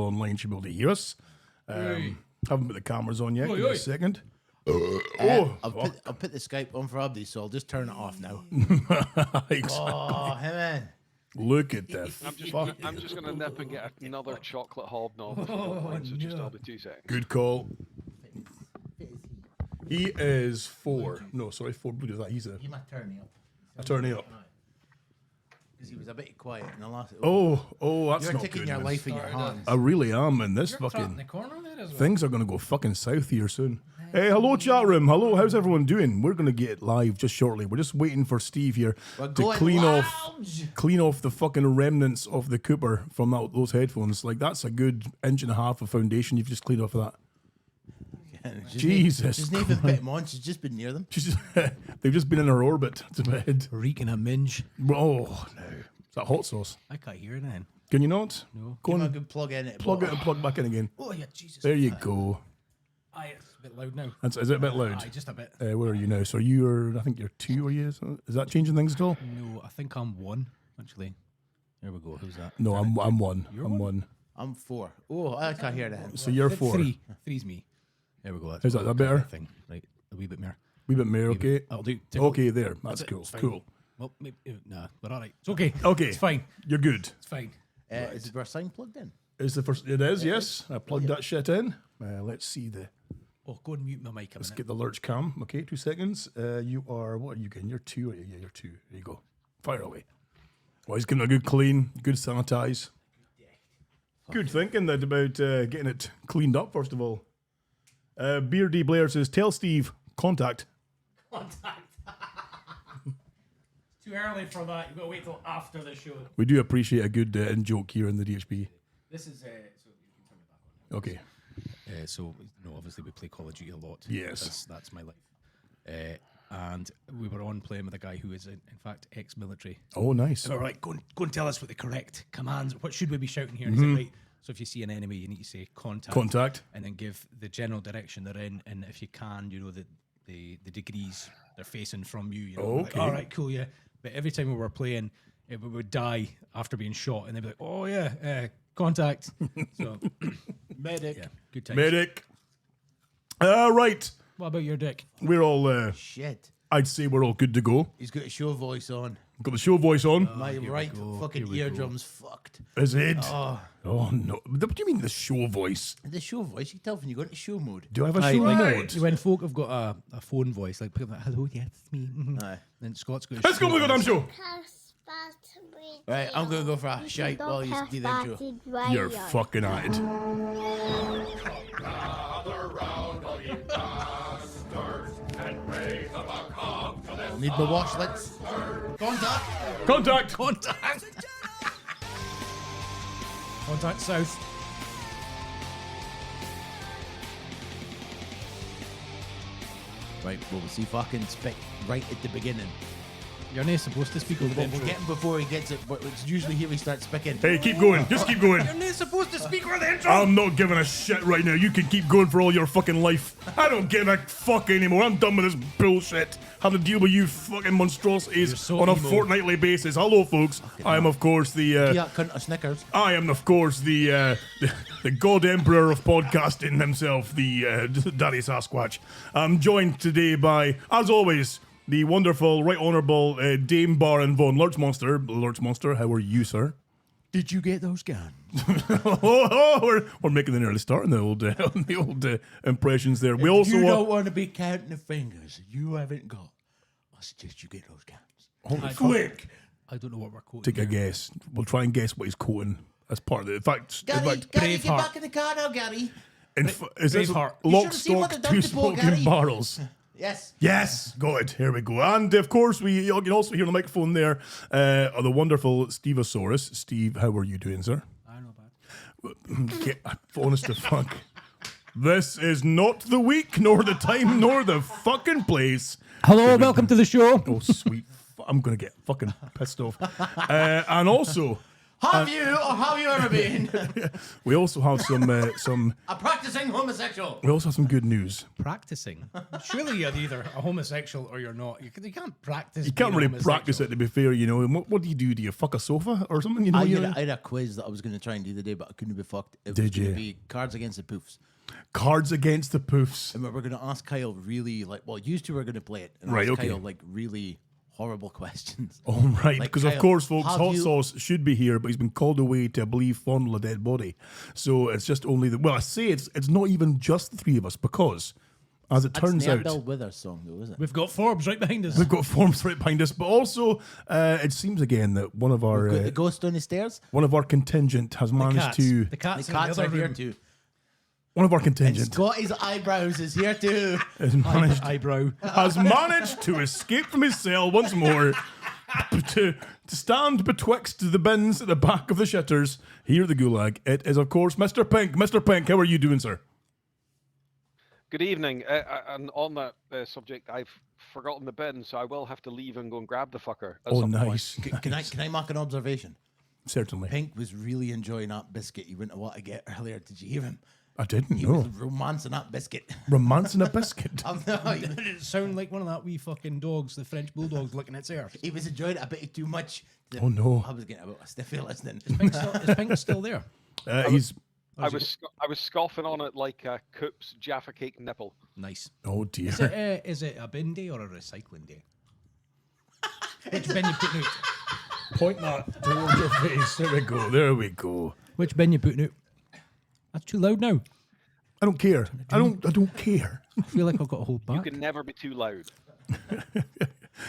online should be able to hear us. Haven't put the cameras on yet. Give me a second. I'll put the Skype on for Abdi, so I'll just turn it off now. Exactly. Oh, hey man. Look at that. I'm just going to nip and get another chocolate hobnob. So just I'll be 2 seconds. Good call. He is 4. No, sorry, 4 blue. That he's a You might turn me up. turn it up. Because he was a bit quiet in the last. That's You're not taking good. your man. life in your hands. I really am, and this In the fucking corner there as well. things are going to go fucking south here soon. Hey, hello chat room. Hello, how's everyone doing? We're going to get live just shortly. We're just waiting for Steve here We're to going clean off the fucking remnants of the Cooper from those headphones. Like that's a good 1.5 inches of foundation you've just cleaned off of that. Jesus Just need to put him on. She's just been near them. They've just been in her orbit to bed. Reeking a minge. Oh no, is that hot sauce? I can't hear it then. Can you not? No. Go Give him a on, good plug in it. plug it and plug back in again. Oh yeah, Jesus. There you go. Aye, it's a bit loud now. Is it a bit loud? Aye, just a bit. Where are you now? So I think you're 2, are you? Is that changing things at all? No, I think I'm 1, actually. There we go. Who's that? No, I'm 1. You're I'm 1? 1. I'm 4. Oh, I can't hear that. So you're 4. 3. 3's me. There we go. That's Is that better? Thing. Right, a wee bit more. Wee bit more, okay. I'll do. Okay, there. That's cool. It's fine. Cool. Well, maybe, nah, but all right. It's okay. Okay. It's fine. You're good. It's fine. Is the sign plugged in? Is the first? It is. Yes. I plugged that shit in. Let's see Oh, go and mute my mic a Let's minute. get the Lurch cam. Okay, 2 seconds. You are what are you getting? You're 2. Are you? Yeah, you're 2. There you go. Fire away. Well, he's getting a good clean, good sanitize. Good thinking that about getting it cleaned up first of all. Beardy Blair says, "Tell Steve contact." Too early for that. You've got to wait till after the show. We do appreciate a good in joke here in the DHB. This is so you can turn it back on. Okay. So obviously we play Call of Duty a lot. Yes. That's my life. And we were on playing with a guy who is in fact ex-military. Oh, nice. And we were like, go and tell us what the correct commands. What should we be shouting here? And he said, right. So if you see an enemy, you need to say contact, and then give the general direction they're in, and if you can, the degrees they're facing from you. Okay. Like, all right, cool, yeah. But every time we were playing, we would die after being shot, and they'd be like, oh yeah, contact. So Medic. yeah, good times. Medic. Right. What about your dick? We're all. Shit. I'd say we're all good to go. He's got a show voice on. Got the show voice on. My right fucking eardrum's fucked. Is it? Oh, No. What do you mean the show voice? the show voice. You can tell when you go into show mode. Do I have a show mode? When folk have got a phone voice, like people are like, hello, yes, it's me. Aye. Then Scott's got. Let's go with the goddamn show. Right, I'm gonna go for a shite while you do the intro. You're fucking at it. I'll need my washlets. Contact. Contact south. Right, well, we'll see if I can speak right at the beginning. You're not supposed to speak over the We'll intro. get him before he gets it, but it's usually here he starts speaking. Hey, keep going. Just keep going. You're not supposed to speak over the intro. I'm not giving a shit right now. You can keep going for all your fucking life. I don't give a fuck anymore. I'm done with this bullshit. Having to deal with you fucking monstrosities so on a emo. fortnightly basis. Hello, folks. I am, of course, the. Yeah, cunt of Snickers. I am, of course, the God Emperor of podcasting himself, the Daddy Sasquatch. I'm joined today by, as always, the wonderful, right honourable Dame Baron Von Lurch Monster. Lurch Monster, how are you, sir? Did you get those guns? We're making an early start on the old impressions there. We also You don't want to be counting the fingers you haven't got. I suggest you get those guns. quick. I don't know what we're quoting. Take a guess. We'll try and guess what he's quoting as part of it. In fact, Gary, get Braveheart. back in the car now, Gary. is this Braveheart. You lock, should've seen what stock, they've done two to poor smoking Gary. barrels? Yes. Yes, good. Here we go. And of course, you can also hear on the microphone there the wonderful Steevasaurus. Steve, how are you doing, sir? I know bad. Get honest to fuck. This is not the week, nor the time, nor the fucking place. Hello, welcome to the show. Oh, sweet. I'm going to get fucking pissed off. And also, Have you or have you ever been We also have some. a practicing homosexual? We also have some good news. Practicing. Surely you're either a homosexual or you're not. You can't practice. You can't being really practice it, to be fair. You know, and what do you do? Do you fuck a sofa or something? You know, I had a quiz that I was going to try and do the day, but I couldn't be fucked. It was Did going you? to be Cards Against the Poofs. Cards Against the Poofs. And we were going to ask Kyle really, like, well, you two were going to play it. And Right, ask okay. Kyle, like, really horrible questions. All right, Like, because of Kyle, course, folks, have Hot you- Sauce should be here, but he's been called away to, I believe, fondle a dead body. So it's just only the. Well, I say it's not even just the three of us because, as it turns That's out, the Bill Withers song, though, is it? We've got Forbes right behind us. we've got forms right behind us. But also, it seems again that one of our Got the ghost on the stairs. one of our contingent has managed Cats. to. The The cats, cats in are the here other room. too. One of our And contingent Scotty's eyebrows is here too. has managed Eyebrow. has managed to escape from his cell once more to stand betwixt the bins at the back of the shitters here at the Gulag. It is, of course, Mr. Pink. Mr. Pink, how are you doing, sir? Good evening. And on that subject, I've forgotten the bin, so I will have to leave and go and grab the fucker. At Oh, some point. nice. Can I mark an observation? Certainly. Pink was really enjoying that biscuit you went to what to get earlier. Did you hear him? I didn't He know. was romancing that biscuit. Romancing a biscuit. Did it sound like one of that wee fucking dogs, the French bulldogs, licking its ears? He was enjoying it a bit too much. Oh, no. I was getting a bit stiffy listening. Is Pink still there? He's. I was scoffing on it like a Coop's Jaffa Cake nipple. Nice. Oh, dear. Is it a bin day or a recycling day? Which bin you putting out? Point that towards your face. There we go. There we go. Which bin you putting out? That's too loud now. I don't care. I don't care. I feel like I've got to hold You back. can never be too loud.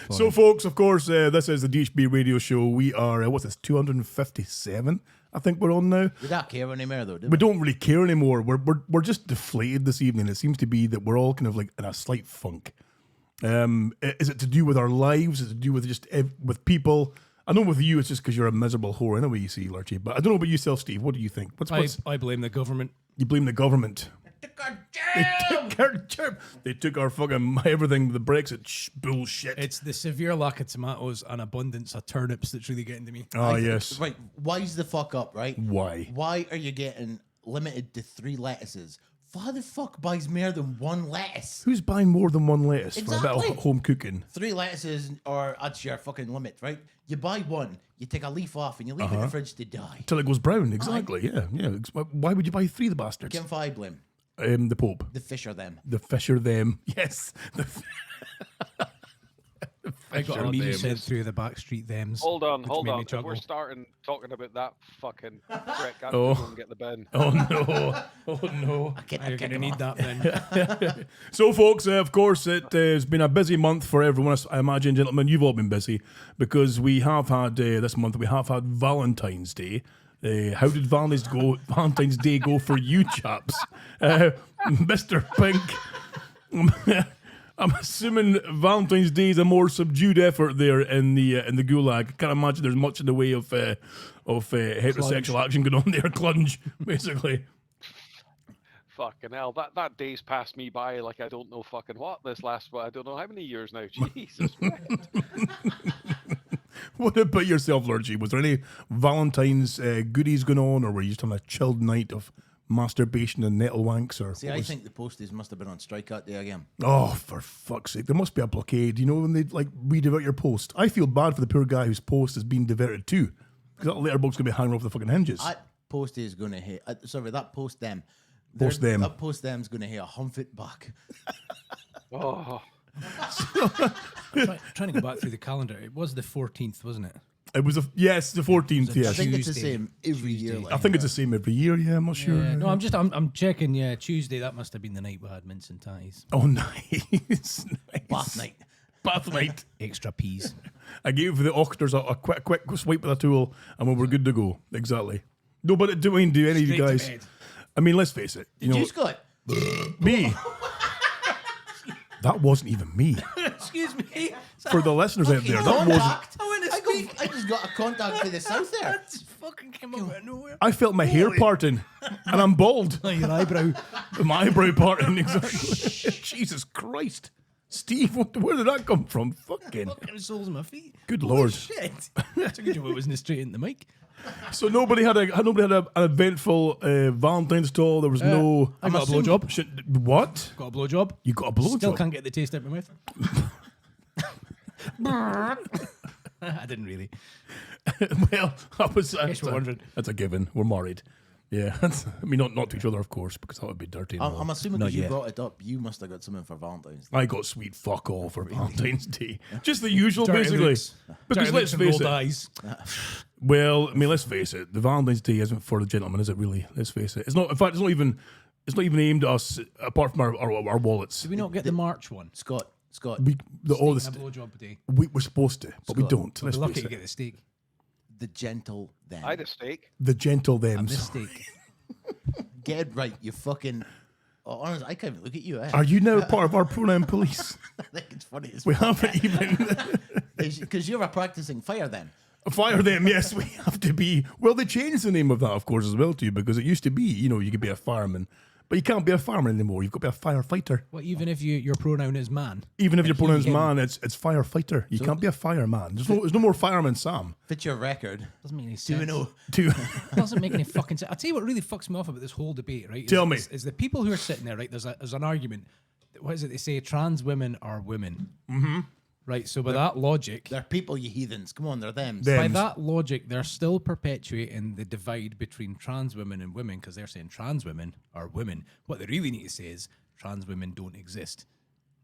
So, folks, of course, this is the DHB Radio Show. We are, what's this, 257? I think we're on now. We don't care anymore though, do We don't really care anymore. We're just deflated this evening. It seems to be that we're all kind of like in a slight funk. Is it to do with our lives? Is it to do with just with people? I know with you, it's just because you're a miserable whore anyway, you see, Lurchy. But I don't know about yourself, Steve. What do you think? I blame the government. You blame the government. Took They took our fucking everything, the Brexit bullshit. It's the severe lack of tomatoes and abundance of turnips that's really getting to me. Oh, yes. Right, wise the fuck up, right? Why? Why are you getting limited to 3 lettuces? Why the fuck buys more than 1 lettuce? Who's buying more than 1 lettuce for a bit Exactly. of home cooking? 3 lettuces, or that's your fucking limit, right? You buy one, you take a leaf off, and you leave it in the fridge to die. Till it goes brown, exactly. Yeah. Why would you buy 3, the bastards? Kim I blame The Pope. the fish or them. The Fisher them. Yes. I got a Sure meme them. sent through the backstreet thems. Hold on, which hold made on. me If chuckle. we're starting talking about that fucking prick, I'm Oh. going to go and get the bin. Oh, no. Oh, no. You're going to need that then. So, folks, of course, it has been a busy month for everyone. I imagine, gentlemen, you've all been busy because we have had, this month, we have had Valentine's Day. How did Valentine's Day go for you chaps? Mr. Pink, I'm assuming Valentine's Day is a more subdued effort there in the Gulag. I can't imagine there's much in the way of heterosexual action going on there. Clunge, basically. Fucking hell, that day's passed me by like I don't know fucking what this last, I don't know how many years now. Jesus Christ. What about yourself, Lurgy? Was there any Valentine's goodies going on, or were you just on a chilled night of masturbation and nettle wanks? Or See, what I was- think the posties must have been on strike that day again. Oh, for fuck's sake! There must be a blockade. You know when they like re-divert your post. I feel bad for the poor guy whose post is being diverted too, because that letterbox gonna be hanging off the fucking hinges. That postie is going to hit. That post them. Post them. That post them's going to hit a humpit back. Oh, Trying to go back through the calendar. It was the 14th, wasn't it? It was the 14th. I Yes, think it's the Tuesday. same every year. Tuesday. Like, I think it's the same every year. Yeah, I'm not sure. Yeah, no, I'm checking. Yeah, Tuesday. That must have been the night we had mince and tatties. Oh, nice, bath night. Bath night. Extra peas. I gave the octors a quick swipe with a tool, and we were good to go. Exactly. No, but do any of you Straight to guys? bed. I mean, let's face it. You know, You Scott? me. That wasn't even me. Excuse me. For the listeners out there, that wasn't. Contact. I just got a contact for the south there. That just fucking came out of nowhere. I felt my hair parting, and I'm bald. Your eyebrow. My eyebrow parting, exactly. Jesus Christ. Steve, where did that come from? Fucking. Fucking soles of my feet. Good Lord. Shit. It's a good job it wasn't straight in the mic. So nobody had an eventful Valentine's at all. There was no. I got a blowjob. What? Got a blowjob. You got a blowjob? Still can't get the taste out of my mouth. I didn't really. Well, I was. Guess we're wondering. That's a given. We're married. Yeah, I mean, not to each other, of course, because that would be dirty. and all. I'm assuming Not because you yet. brought it up, you must have got something for Valentine's. I got sweet fuck all for Valentine's Day. Just the usual, Dirty basically. looks. Because Dirty let's looks and face rolled it. eyes. Well, I mean, let's face it. The Valentine's Day isn't for the gentleman, is it? Really? Let's face it. It's not. In fact, it's not even aimed at us. Apart from our wallets. Did we not get the March one? Scott, We all the Steak and a blowjob day. we're supposed to, but we Scott, don't. We're Let's lucky face to it. get the steak. the gentle them. I had a steak. The gentle thems. The steak. Get it right, you fucking. Oh, honestly, I can't even look at you. Are you now part of our pronoun police? I think it's funny as We haven't even because you're a practicing fire then. fire them. Yes, we have to be. Well, they changed the name of that, of course, as well too, because it used to be, you could be a fireman, but you can't be a fireman anymore. You've got to be a firefighter. Well, even if your pronoun is man. Even if your pronoun's him. man, it's firefighter. You can't be a fireman. There's no more fireman Sam. Fit your record. Doesn't make any Do sense. we know? Doesn't make any fucking sense. I'll tell you what really fucks me off about this whole debate, right? Tell me. Is the people who are sitting there, right? There's an argument. What is it? They say trans women are women. Mm-hmm. Right. So by that logic, They're people, you heathens. Come on, they're them. Them. by Thems. that logic, they're still perpetuating the divide between trans women and women because they're saying trans women are women. What they really need to say is trans women don't exist.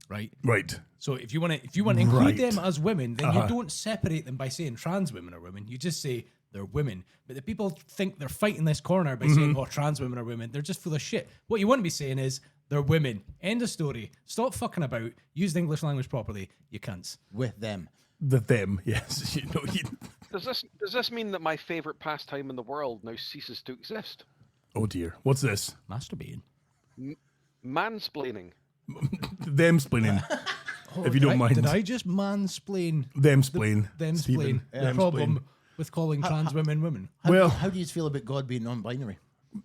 Right. Right. So if you want to include Right. them as women, then you don't separate them by saying trans women are women. You just say they're women. But the people think they're fighting this corner by saying, oh, trans women are women. They're just full of shit. What you want to be saying is they're women. End of story. Stop fucking about. Use the English language properly. You cunts. With them. The them. Yes. Does this mean that my favorite pastime in the world now ceases to exist? Oh dear. What's this? Masturbating. Mansplaining. Them splaining. If you don't mind. Did I just mansplain Them splain. them Stephen. splain the problem with calling trans women women? How do you feel about God being non-binary?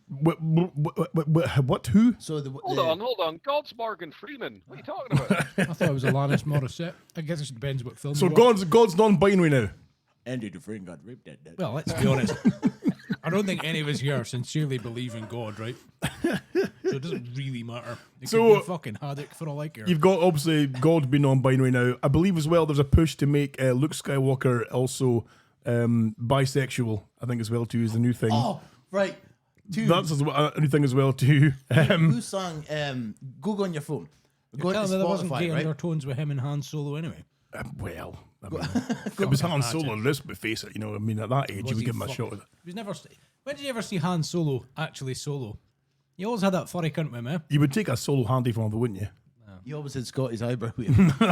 What? Who? So Hold on. God's Morgan Freeman. What are you talking about? I thought it was Alanis Morissette. I guess it depends what film. So you watch. God's non-binary now. Andy Dufresne got raped that day. Well, let's be honest. I don't think any of us here sincerely believe in God, right? So it doesn't really matter. It So- could be a fucking haddock for all I care. You've got obviously God being non-binary now. I believe as well there's a push to make Luke Skywalker also bisexual. I think as well too is the new thing. Oh, right. That's as well, a new thing as well too. Who sang Google on your phone? Go Tell into me there wasn't Spotify, gay right? undertones with him and Han Solo anyway. Well, I mean, it was Han Solo. Let's face it. I mean, at that age, you Was would he give him a fuck- shot. He was never. When did you ever see Han Solo actually solo? You always had that furry cunt with him, eh? You would take a solo handy from him, wouldn't you? You always had Scotty's eyebrow.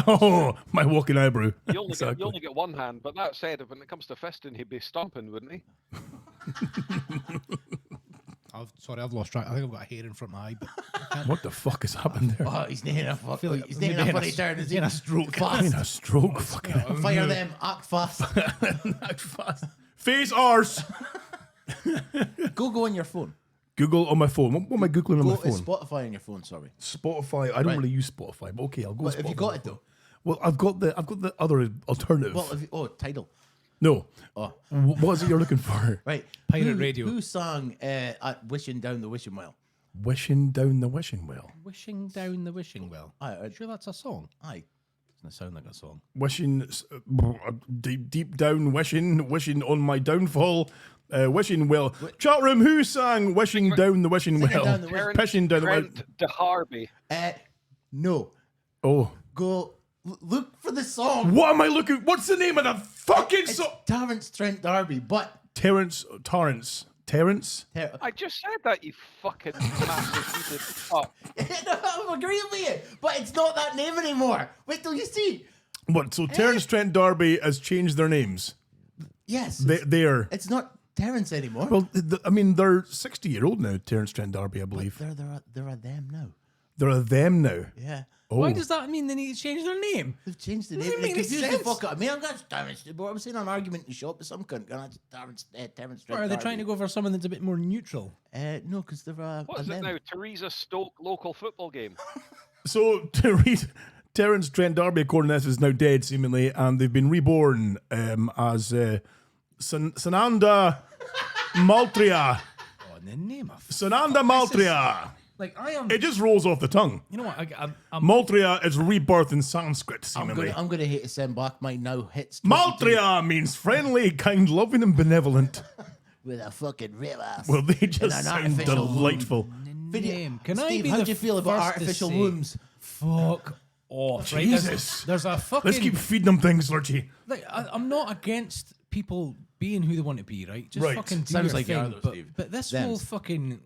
Oh, my walking eyebrow. You only get one hand, but that said, when it comes to fisting, he'd be stomping, wouldn't he? I've lost track. I think I've got a hair in front of my eye. But What the fuck has happened there? Oh, he's named a fuck. feel like He's maybe named a in a funny s- turn. Is in he? a stroke. In Fast. a stroke. Fucking Fire them. Act fast. act fast. Face arse. Go on your phone. Google on my phone. What am I Googling on Go my to phone? Spotify on your phone, sorry. Spotify. I don't Right. really use Spotify, but okay, I'll go. But Spotify have you got it though? Well, I've got the other alternative. Well, Tidal. No. Oh, What is it you're looking for? right. Pirate radio. Who sang at Wishing Down the Wishing Well? Wishing down the wishing well. wishing down the wishing well. Aye, Sure, that's a song. aye. Doesn't sound like a song. Wishing deep down, wishing on my downfall. Wishing well. Chat room. Who sang "Wishing Down the Wishing Sing it Well"? down the wishing- Pishing down the well. Trent de Harby. No. Oh, Go look for the song. what am I looking? What's the name of the fucking It's song? Terence Trent D'Arby, but Terence. I just said that, you fucking massive heated fuck. I'm agreeing with you, but it's not that name anymore. Wait till you see. What? So Terence Trent D'Arby has changed their names. Yes, They're it's not Terence anymore. well. I mean, they're 60-year-old now. Terence Trent D'Arby, I believe. They're a them now. They're a them now. Yeah. Oh, Why does that mean they need to change their name? They've changed the Doesn't name. make They any confused the sense. fuck out of me. I'm not Terence. But I'm saying an argument in the shop with some cunt. That's Terence Trent Or are they trying to go for something that's a bit more neutral? No, because they're What is it now? Teresa Stoke local football game. So Terence Trent D'Arby, according to this, is now dead seemingly, and they've been reborn as Sananda Maltria. Oh, in the name of Sananda Maltria. like I am. It just rolls off the tongue. You know what? I'm Maltria is rebirth in Sanskrit, I'm seemingly. gonna hate to send back my now hits. Maltria means friendly, kind, loving, and benevolent. With a fucking real ass. Well, they just an sound artificial delightful. name. Can I Steve, be how the do you feel about first to artificial say, wombs? Fuck off. Right? Jesus. There's a fucking. Let's keep feeding them things, Lurchy. Like, I'm not against people being who they want to be, right? Just Right. fucking do Sounds your like you thing. are though, but, Steve. but this Them. whole fucking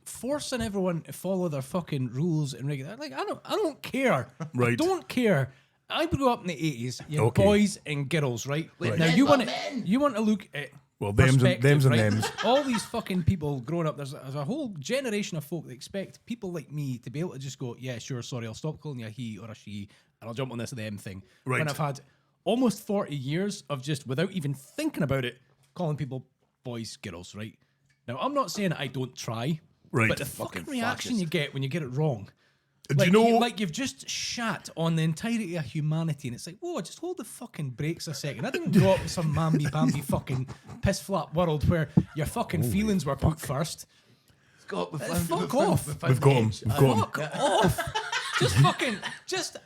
forcing everyone to follow their fucking rules and regular, like I don't care. I Right. don't care. I grew up in the 80s. You had Okay. boys and girls, right? Right. Now Men you love want men. to look at Well, thems and perspective, right? thems. All these fucking people growing up, there's a whole generation of folk that expect people like me to be able to just go, yeah, sure, sorry, I'll stop calling you a he or a she, and I'll jump on this them thing. Right. When I've had almost 40 years of just, without even thinking about it, calling people boys, girls, right? Now, I'm not saying I don't try, Right. but the fucking Fucking reaction fascist. you get when you get it wrong. Do Like, you know? like you've just shat on the entirety of humanity, and it's like, whoa, just hold the fucking brakes a second. I didn't grow up in some mamby-pamby fucking piss-flat world where your fucking feelings were put first. Scott, Fuck off. We've got him. We've got him. Fuck off.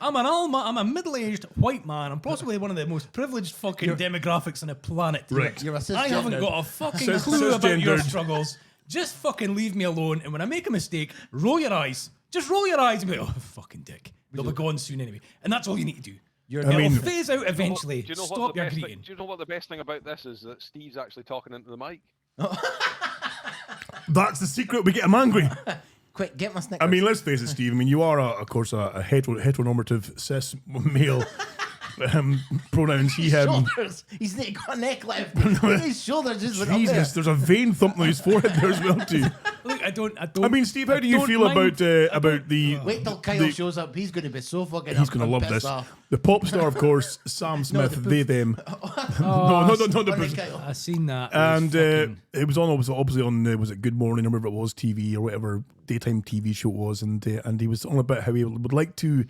I'm a middle-aged white man. I'm possibly one of the most privileged fucking demographics on the planet. Right. You're a I haven't cisgender. got a fucking clue about your cisgendered. struggles. Just fucking leave me alone. And when I make a mistake, roll your eyes. Just roll your eyes and be like, oh, fucking dick. They'll be gone soon anyway. And that's all you need to do. I mean- It'll phase out eventually. Do you know Stop what the your best greeting. do you know what the best thing about this is? That Steve's actually talking into the mic. That's the secret. We get him angry. Quick, get my Snickers. I mean, let's face it, Steve. I mean, you are, of course, a heteronormative cis male. Pronouns. shoulders. He's got a neck left. His shoulders just went up there. Jesus, there's a vein thumping on his forehead there as well too. Look, I don't. I mean, Steve, how do you don't feel mind- about the? Wait till Kyle the- shows up. He's going to be so fucking. He's going to love pissed this. Off. The pop star, of course, Sam Smith. the They them. No, the Only person. Kyle. I seen that. And It was it was on, obviously on, was it Good Morning or whatever it was, TV or whatever daytime TV show it was, and he was on about how he would like to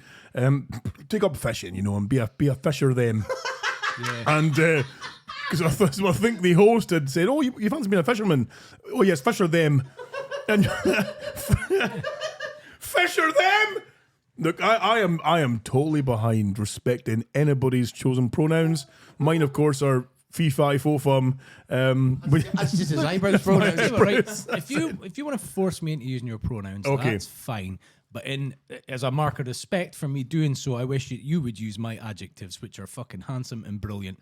take up fishing, you know, and be a fisher then. Yeah. And because I think the host had said, "Oh, you fancy being a fisherman? Oh yes, fisher them." And fisher them. Look, I am totally behind respecting anybody's chosen pronouns. Mine, of course, are fee fi fo fum. That's just his eyebrows thrown out. Yeah, right. If you want to force me into using your pronouns, Okay. that's fine. But as a mark of respect for me doing so, I wish you would use my adjectives, which are fucking handsome and brilliant.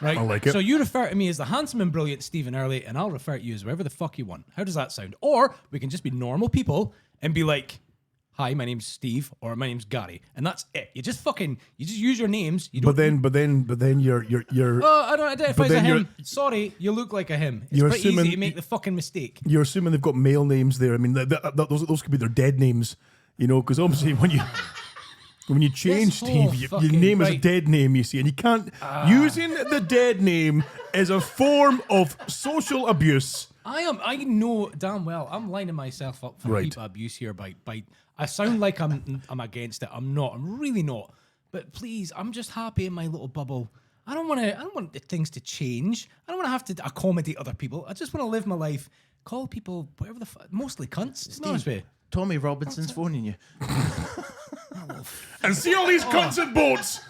Right? I like it. So you refer to me as the handsome and brilliant Stephen Early, and I'll refer to you as whatever the fuck you want. How does that sound? Or we can just be normal people and be like, hi, my name's Steve, or my name's Gary, and that's it. You just use your names. You don't. but then you're I don't identify as a then you're- him. Sorry, you look like a him. It's You're pretty assuming- easy to make the fucking mistake. you're assuming they've got male names there. I mean, those could be their dead names, you know, because obviously when you change This whole Steve, your fucking- name is a right. dead name, you see, and you can't using the dead name is a form of social abuse. I know damn well I'm lining myself up for Right. people abuse here by I sound like I'm against it. I'm not. I'm really not. But please, I'm just happy in my little bubble. I don't want the things to change. I don't want to have to accommodate other people. I just want to live my life. Call people whatever the fuck. Mostly cunts. To be honest with you. Tommy Robinson's phoning you. And see all these cunts and boats.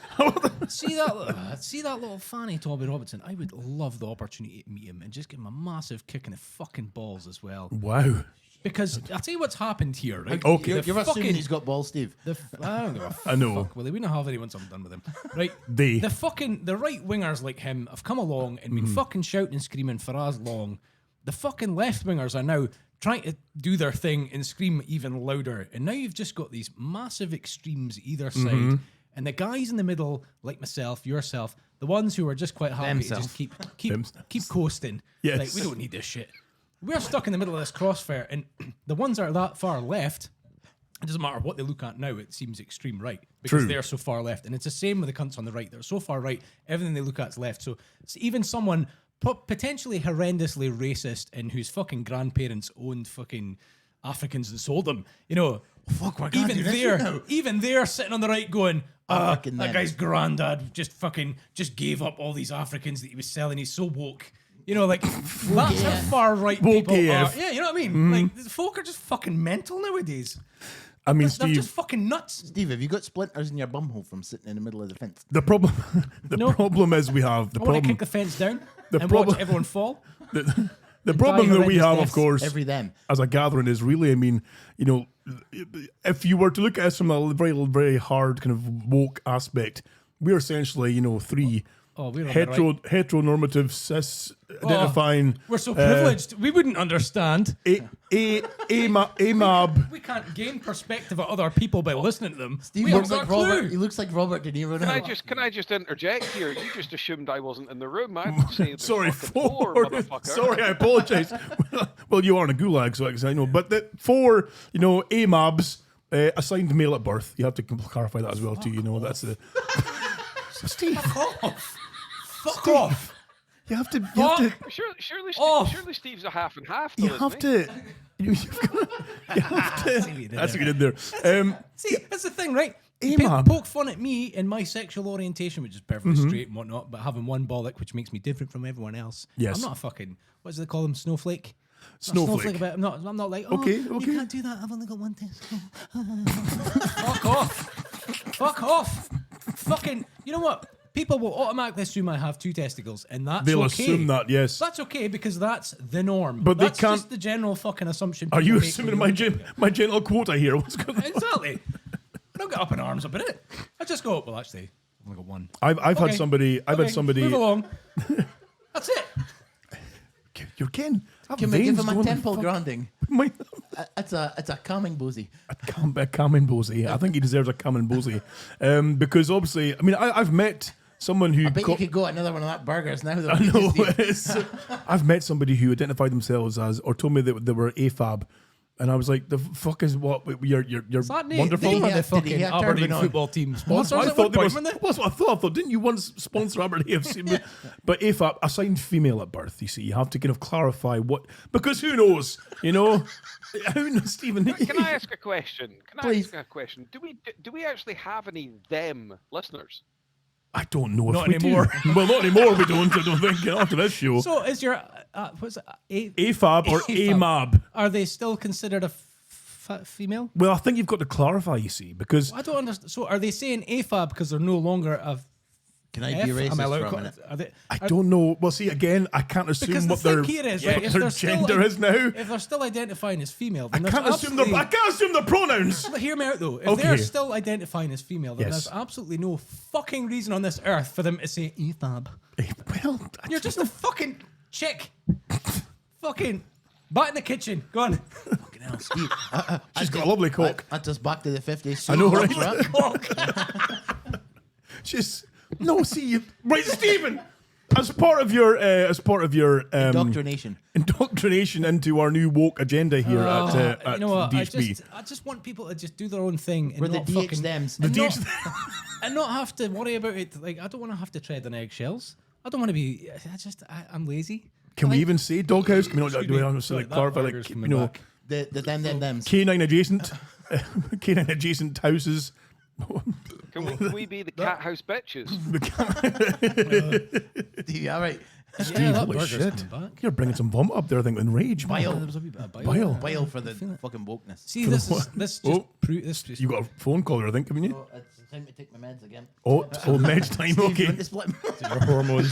See that little fanny Tommy Robinson. I would love the opportunity to meet him and just give him a massive kick in the fucking balls as well. Wow. Because I'll tell you what's happened here, right? Okay. You're assuming he's got balls, Steve. I don't give a I know. fuck. Well, we don't have any once I'm done with him. Right? They. The right wingers like him have come along and been fucking shouting and screaming for as long. The fucking left wingers are now trying to do their thing and scream even louder. And now you've just got these massive extremes either side. And the guys in the middle, like myself, yourself, the ones who are just quite happy to just keep keep coasting. Yes. Like, we don't need this shit. We're stuck in the middle of this crossfire, and the ones that are that far left, it doesn't matter what they look at now, it seems extreme right because True. they're so far left. And it's the same with the cunts on the right. They're so far right, everything they look at is left. So it's even someone potentially horrendously racist and whose fucking grandparents owned fucking Africans and sold them, you know, Fuck, we're gonna even do this shit now. even they're sitting on the right going, African that men. guy's granddad just gave up all these Africans that he was selling. He's so woke. You know, like that's how far right people are. AF. Yeah, you know what I mean? Like the folk are just fucking mental nowadays. I mean, They're Steve, just fucking nuts. Steve, have you got splinters in your bumhole from sitting in the middle of the fence? the problem No. problem is we have I want to kick the fence down and problem- watch everyone fall. the problem that we horrendous have, of deaths course, Every them. as a gathering is really, I mean, you know, if you were to look at us from a very, very hard kind of woke aspect, we're essentially, you know, three Oh, we're on the right. heteronormative cis identifying. We're so privileged. We wouldn't understand. AMAB. We can't gain perspective of other people by listening to them. Steve we looks haven't like got a Robert. clue. He looks like Robert De Niro now. Can I just interject here? You just assumed I wasn't in the room. I'd say there's Sorry, fucking four. motherfucker. Sorry, I apologize. Well, you are in a gulag, so I know. But the four, you know, AMABs assigned male at birth. You have to clarify that as well, too. You know, that's the. Steve, Fuck off. you have to. Surely Steve's a half and half. Though, You have isn't he? to. You have to. See what you did That's what there. you did there. See, that's the thing, right? AMAB. Poke fun at me and my sexual orientation, which is perfectly straight and whatnot, but having one bollock, which makes me different from everyone else. Yes. I'm not a fucking, what do they call them, snowflake? Snowflake. About, I'm not like, oh, Okay, you okay. can't do that. I've only got one testicle. Fuck off. Fuck off. Fucking, you know what? People will automatically assume I have two testicles, and that's They'll okay. assume that, yes. That's okay because that's the norm. But they that's can't- just the general fucking assumption. Are people you make assuming when my gentle quota here? What's going on? Exactly. I don't get up in arms about it. I just go, well, actually, I've only got one. I've had Okay. somebody. I've had Okay, somebody. Move along. That's it. You're kidding. Can we give him a temple grinding? It's a calming boozy. A Cameron Bosey. I think he deserves a Cameron Bosey. Because obviously, I mean, I've met someone who. I bet you could go another one of that burgers now. Though, I know. Steve. I've met somebody who identified themselves as, or told me that they were AFAB, and I was like, "The fuck is what? You're Is that wonderful." name of Did the he fucking have Aberdeen turban on? football team That's sponsors what I at thought one they point, was. weren't they? That's what I thought. Didn't you once sponsor Aberdeen AFC? But AFAB assigned female at birth. You see, you have to kind of clarify what, because who knows? You know, who knows, Stephen? Can I ask a question? Please. Do we actually have any them listeners? I don't know if Not we anymore. do. Well, not anymore. We don't. I don't think after this show. So is your, what's it? AFAB or AMAB? Are they still considered a female? Well, I think you've got to clarify. You see, because I don't understand. So are they saying AFAB because they're no longer a Can I F? be Am I racist allowed for to a call- minute? are they, I are- don't know. Well, see, again, I can't assume Because the what their, thing here is, what right, if their they're still gender is now. If they're still identifying as female, I then can't there's assume their. I can't assume their pronouns. But hear me out though. If Okay. they're still identifying as female, then Yes. there's absolutely no fucking reason on this earth for them to say EFAB. Well, You're just a fucking chick. Fucking back in the kitchen. Go on. Fucking hell, Steve. she's got a lovely cock. That's us back to the 50s. I know, right? Right? She's no. See, right, Stephen. As part of your Indoctrination. indoctrination into our new woke agenda here at You know what? DHB. I just want people to just do their own thing and We're the not DH fucking stems. and The not, DH and not have to worry about it. Like I don't want to have to tread on eggshells. I don't want to be. I'm lazy. Can we Like- even say doghouse? Can we not Excuse do we me. honestly Sorry, like that clarify burger's like coming you know back. The dems. canine adjacent canine adjacent houses? Can we be the cat house bitches? Steve, all right. Yeah, that Holy burger's shit! coming back. You're bringing some vomit up there. I think in rage. man. Bile. There was a wee bit of bile. Bile. Bile for the fucking wokeness. See, this just Oh. this just You got a phone caller, I think, haven't you? Oh, it's time to take my meds again. Oh, meds time. Steve, you Okay. want to split? Your hormones.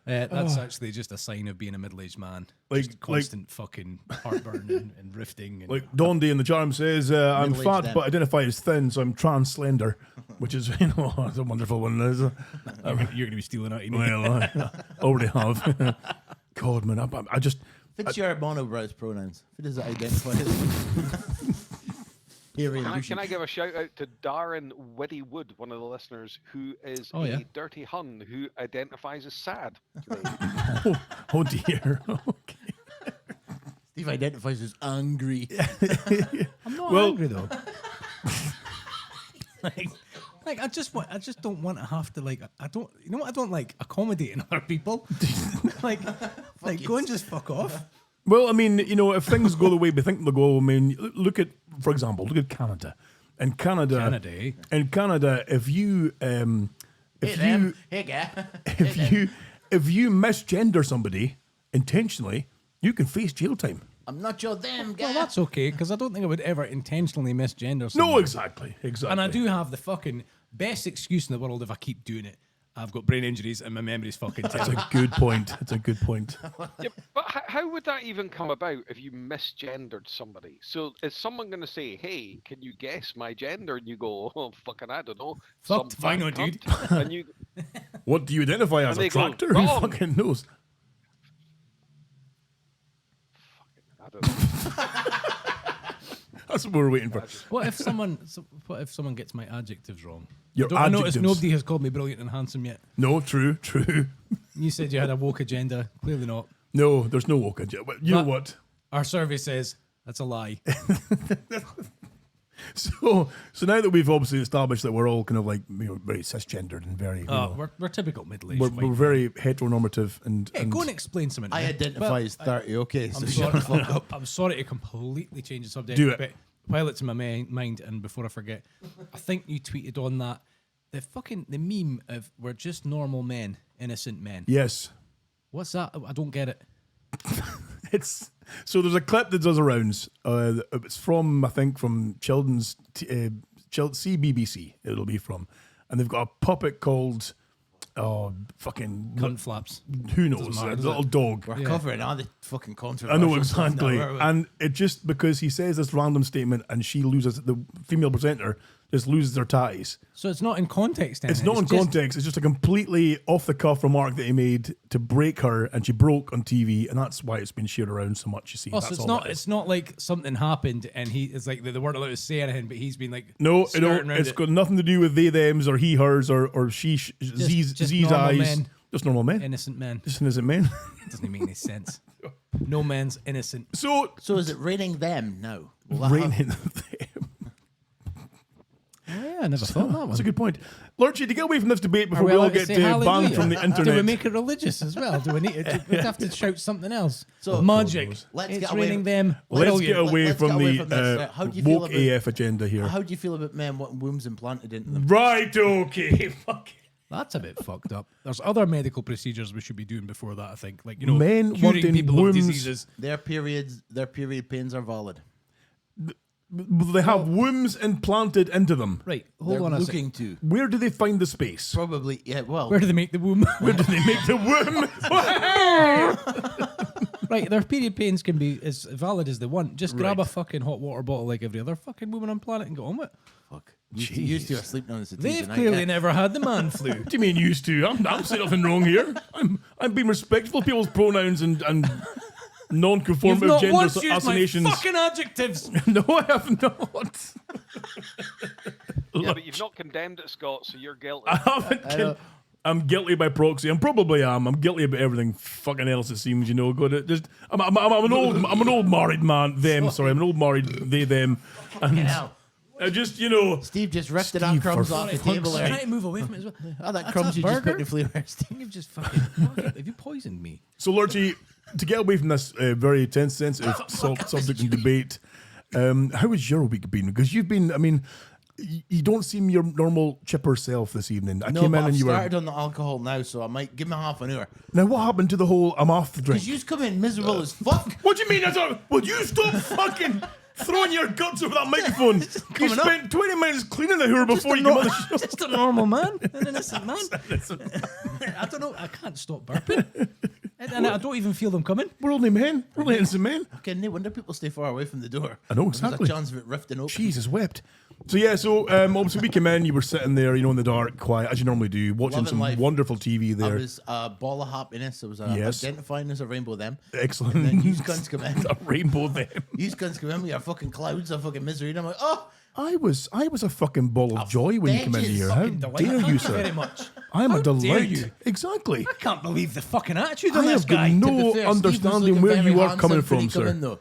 that's actually just a sign of being a middle-aged man. Like- Just constant fucking heartburn and rifting. And Like Dondy in the charm says, I'm Middle-aged fat them. but identify as thin, so I'm trans slender, which is it's a wonderful one. Is you're gonna be stealing out. well, I already have. God, man, I just What's your monobrows pronouns? Who does it identify as? Can I give a shout out to Darren Widdy Wood, one of the listeners, who is Oh, yeah. a dirty Hun who identifies as sad today. oh dear. Okay. Steve identifies as angry. I'm not Well- angry though. like I just don't want to have to like I don't you know what I don't like accommodating other people. like go and just fuck off. Well, I mean, you know, if things go the way we think they'll go, I mean, look at, for example, look at Canada. In Canada, Canada, eh? if you, Hey, them. Hey, guy. if you, if you misgender somebody intentionally, you can face jail time. I'm not your damn guy. Well, that's okay, because I don't think I would ever intentionally misgender someone. No, exactly. And I do have the fucking best excuse in the world if I keep doing it. I've got brain injuries and my memory's fucking That's terrible. a good point. That's a good point. Yeah, but how would that even come about if you misgendered somebody? So is someone going to say, "Hey, can you guess my gender?" And you go, "Oh, fucking, I don't know." Fucked, Some fine, fat dude. cunt. And you, What do you identify as? And A they go, tractor? Who "Wrong." fucking knows? I don't know. That's what we're waiting for. What if someone gets my adjectives wrong? Your I noticed adjectives. nobody has called me brilliant and handsome yet. No, true. You said you had a woke agenda. Clearly not. No, there's no woke agenda. But you know what? Our survey says that's a lie. So now that we've obviously established that we're all kind of like very cisgendered and very We're typical middle-aged. we're white very heteronormative and, Hey, go and explain something. I man. identify as 30, okay? So I'm shut the fuck up. I'm sorry to completely change the subject. Do it. But while it's in my mind and before I forget, I think you tweeted on that the meme of we're just normal men, innocent men. yes. What's that? I don't get it. It's so there's a clip that does the rounds. It's from I think from Children's CBBC. It'll be from, and they've got a puppet called fucking Cunt flaps. who knows matter, a does little it? dog. We're covering all the fucking controversy. I know exactly, and it just because he says this random statement and she loses the female presenter just loses their ties. So it's not in context. Then, It's not in just- context. It's just a completely off the cuff remark that he made to break her, and she broke on TV, and that's why it's been shared around so much. You see, Oh, so that's it's all not. it is. It's not like something happened and he is like they weren't allowed to say anything, but he's been like No, skirting around it's it. got nothing to do with they, thems, or he, hers, or she, z's, just z's, normal eyes. men. Just normal men. innocent men. Just innocent men. Doesn't even make any sense. No man's innocent. So, So is it raining them? No. Will that raining happen? them. Oh, yeah, I never thought that That's one. a good point. Lurchy, to get away from this debate Are before we we all allowed to get say banned hallelujah? from the Do we internet. make it religious as well? Do we need to? We have to shout something else. So- Magic. Let's It's get away- raining them. Let's Brilliant. get away Let's from get away the from this. How do you feel woke about- AF agenda here. How do you feel about men wanting wombs implanted into them? Right, okay. Fuck. That's a bit fucked up. There's other medical procedures we should be doing before that. I think, like Men curing wanting people wombs- of diseases. Their period pains are valid. They have wombs implanted into them. Right. Hold They're on a second. looking to. Where do they find the space? Probably, yeah, well. Where do they make the womb? Where do they make the womb? Right, their period pains can be as valid as they want. Just grab a fucking hot water bottle like every other fucking woman on planet and go on with it. Fuck. Used to are sleeping on the They've clearly never had the man flu. What do you mean used to? I'm saying nothing wrong here. I'm being respectful of people's pronouns and You've non-conformative not gender once used my assignations. fucking adjectives. No, I have not. Yeah, but you've not condemned it, Scott, so you're guilty. I haven't. I'm guilty by proxy. I'm probably am. I'm guilty about everything fucking else. It seems, just. I'm an old married man. I'm an old married they them, and hell. I just Steve just ripped it out Steve, crumbs for off the fuck's table I'm there. trying to move away from it as well. Oh, that That's crumbs a you just put burger? in the flavor. Steve. You've just fucking. Have you poisoned me? So, Lurchy, to get away from this very tense, sensitive subject and debate, how has your week been? Because you've been, you don't seem your normal chipper self this evening. I No, came but in and I've you started were. on the alcohol now, so I might give me half an hour. Now, what happened to the whole I'm off the drink? Because you come in miserable as fuck. What do you mean? Will you stop fucking throwing your guts over that microphone? You coming spent 20 minutes cleaning the hoor before you come on the show. Just a normal man, an innocent man. I don't know. I can't stop burping, and I don't even feel them coming. We're only men. We're only innocent men. Okay, no wonder people stay far away from the door. I know, There's exactly. a chance of it rifting open. Jesus wept. So yeah, obviously we came in, you were sitting there, in the dark, quiet, as you normally do, watching Loving some life. wonderful TV I there. was a ball of happiness. I was Yes. identifying as a rainbow them. Excellent. And then you cunts come in. A rainbow them. You cunts come in with your fucking clouds of fucking misery. And I'm like, oh, I was a fucking ball of joy when you came in vengeance. here. How Fucking delight. dare Thank you, very sir? much. I'm How a dare delight. you? Exactly. I can't believe the fucking attitude I on this have got guy. no to be fair, Steve was understanding looking where very you are handsome coming when he from, come sir. in, though.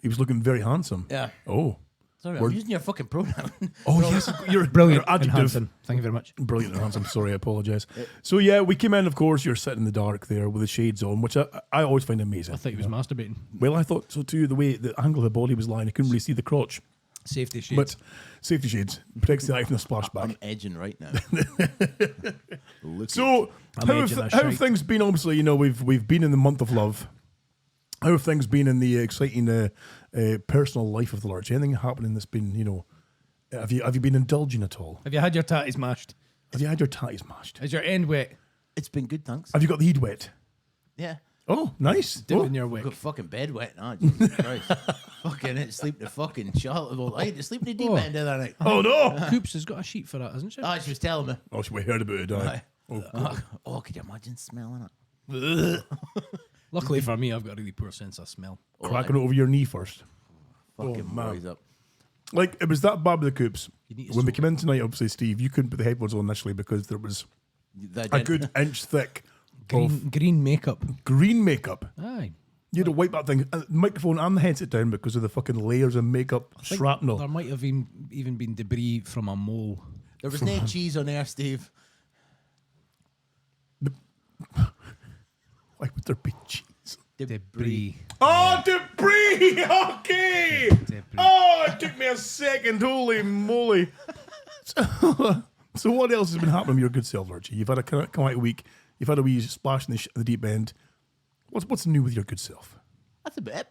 He was looking very handsome. Yeah. Oh. Sorry, We're- I'm using your fucking pronoun. Oh yes, you're Brilliant, your and adjective. handsome. Thank you very much. Brilliant and handsome. Sorry, I apologise. So yeah, we came in. Of course, you're sitting in the dark there with the shades on, which I always find amazing. I thought he was masturbating. Well, I thought so too. The way the angle of the body was lying, I couldn't really see the crotch. Safety shades. But safety shades protects the eye from the splashback. I'm edging right now. So, how have things been? Obviously, we've been in the month of love. How have things been in the exciting personal life of the Lurch? Anything happening that's been, have you been indulging at all? Have you had your tatties mashed? Have you had your tatties mashed? Is your end wet? It's been good, thanks. Have you got the heat wet? Yeah. Oh, nice. Dip Oh. in your I've wick. got fucking bed wet now, Jesus Christ. Fucking it, sleep in the fucking Charlotte. Well, I had to sleep in the deep end the other night. Oh, no. Coops has got a sheet for that, hasn't she? Oh, she was telling me. Oh, we heard about it, aye. Oh, could you imagine smelling it? Luckily for me, I've got a really poor sense of smell. Cracking it over your knee first. Fucking man. boys up. Like, it was that bad with the Coops. You need to When we soak came in tonight, obviously, Steve, you couldn't put the headphones on initially because there was That a did- good inch thick of green makeup. green makeup. Aye. You had to wipe that thing, the microphone and the headset down because of the fucking layers of makeup There shrapnel. might have even been debris from a mole. There was no cheese on there, Steve. Why would there be cheese? Debris. Oh, debris! Okay! Oh, it took me a second. Holy moly. So what else has been happening with your good self, Archie? You've had a come out week. You've had a wee splash in the deep end. What's new with your good self? That's a bit.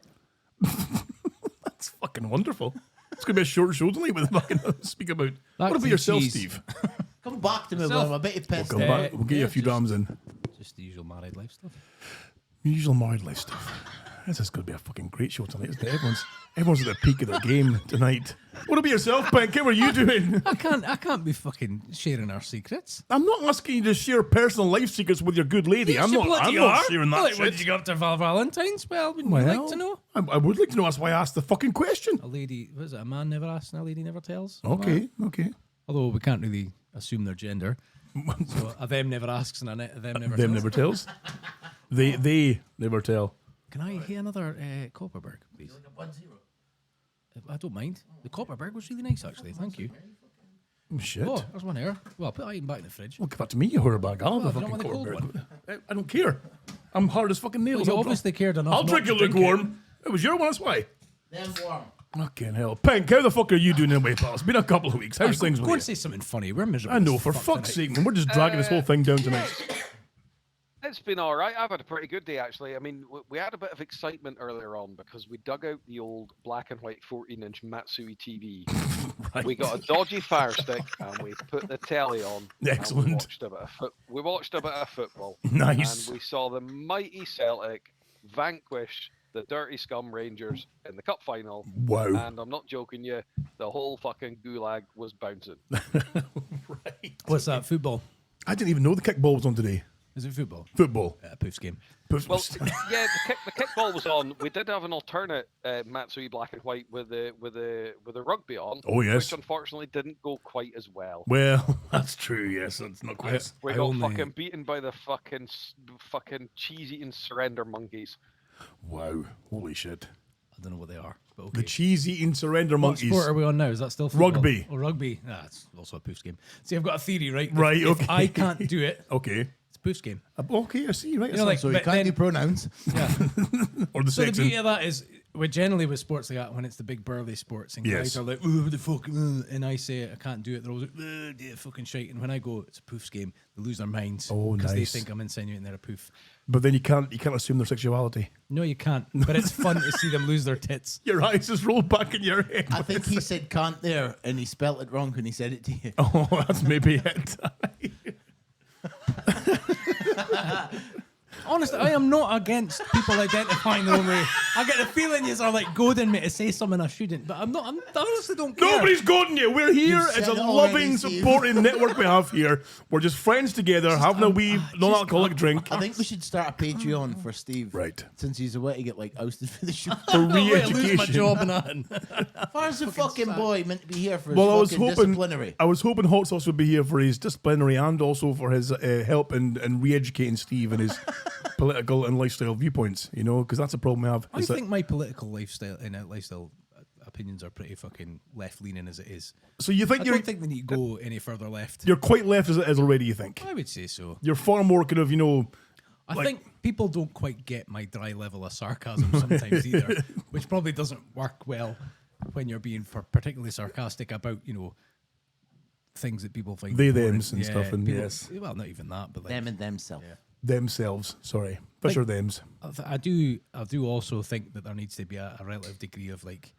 That's fucking wonderful. It's going to be a short show tonight with fucking speak about. What about to yourself, cheese. Steve? Come back to me, Self- William. I bet you pissed. Come back. We'll get you a few drams in. Just the usual married life stuff. Usual married life stuff. This is going to be a fucking great show tonight, isn't it? Everyone's at the peak of their game tonight. What about yourself, Pink? How are you doing? I can't be fucking sharing our secrets. I'm not asking you to share personal life secrets with your good lady. I'm not sharing that Like, shit. what did you go up to Valentines? Well, would you Well, like to know? I would like to know. That's why I asked the fucking question. A lady, what is it? A man never asks and a lady never tells. Okay. Although we can't really assume their gender. So a them never asks and a them never Them tells. never tells. They never tell. Can I hear another Copperberg, please? I don't mind. The Copperberg was really nice, actually. Thank you. Oh, shit. Oh, there's one here. Well, I'll put that back in the fridge. Well, give that to me, you whorebag. I'll have Oh, the you don't fucking want the cold Copperberg. I don't care. I'm hard as fucking nails. Well, you I'll obviously cared enough. I'll not drink to it drink lukewarm. It was your one, that's why. Them warm. Fucking hell. Pink, how the fuck are you doing anyway, pal? It's been a couple of weeks. How's things Go with and you? say something funny. We're miserable. I know, as for fuck fuck's tonight. sake, man. We're just dragging this whole thing down tonight. It's been all right. I've had a pretty good day, actually. I mean, we had a bit of excitement earlier on because we dug out the old black and white 14-inch Matsui TV. Right. We got a dodgy Fire Stick and we put the telly on. Excellent. And we watched a bit of football. Nice. And we saw the mighty Celtic vanquish the Dirty Scum Rangers in the cup final. Wow. And I'm not joking you, the whole fucking gulag was bouncing. Right. What's that? Football? I didn't even know the kickball was on today. Is it football? Football. Poofs game. Well, yeah, the kickball was on. We did have an alternate Matsui black and white with the rugby on. Oh, yes. Which unfortunately didn't go quite as well. Well, that's true, yes. That's not quite. We I got only- fucking beaten by the fucking cheese-eating surrender monkeys. Wow. Holy shit. I don't know what they are. But okay. The cheese-eating surrender What monkeys. sport are we on now? Is that still football? Rugby. Oh, rugby. Ah, it's also a poofs game. See, I've got a theory, right? Right, If okay. I can't do it, Okay. it's a poofs game. Okay, I see. Right. You know, like, So you but can't then- do pronouns. Yeah. or the So the section. beauty of that is, we're generally with sports like that when it's the big burly sports and Yes. guys are like, oh, what the fuck, and I say I can't do it. They're always like, yeah, fucking shite. And when I go, it's a poofs game. They lose their minds Oh, because they nice. think I'm insinuating they're a poof. But then you can't assume their sexuality. No, you can't. But it's fun to see them lose their tits. Your eyes just roll back in your head. I think he said can't there, and he spelt it wrong when he said it to you. Oh, that's maybe it. Honestly, I am not against people identifying their own way. I get the feeling you are like goading me to say something I shouldn't, but I honestly don't care. Nobody's goading you. We're here. You've It's said a it loving, already, Steve. supporting network we have here. We're just friends together, having a wee non-alcoholic drink I think we should start a Patreon for Steve. Right. Since he's away to get like ousted for the show. for I'm going to lose my re-education. job and that. Where's the fucking boy meant to be here for his Well, I was fucking hoping disciplinary? Hot Sauce would be here for his disciplinary and also for his help in re-educating Steve and his political and lifestyle viewpoints. You know, because that's a problem I have. I Is that- think my political lifestyle opinions are pretty fucking left-leaning as it is. so you think I you're don't think they need to go any further left. you're quite left as it is already? You think I would say so. you're far more kind of I like- think people don't quite get my dry level of sarcasm sometimes either, which probably doesn't work well when you're being particularly sarcastic about, things that people find They, boring. thems and stuff, and people- yes. Well, not even that, but like, Them and themselves. Themselves, sorry. Fish or thems. I do also think that there needs to be a relative degree of like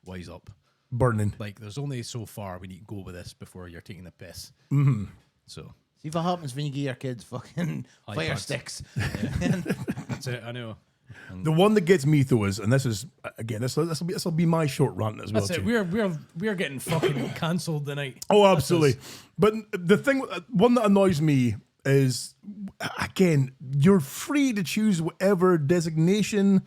wise up. Burning. Like, there's only so far we need to go with this before you're taking the piss. Mm-hmm. So See what happens when you give your kids fucking fire iPads. sticks. that's it. I know. The one that gets me though is, and this is again, this will be my short rant as well. That's it. too. We're getting fucking cancelled tonight. Oh, absolutely. But the thing, one that annoys me is, again, you're free to choose whatever designation,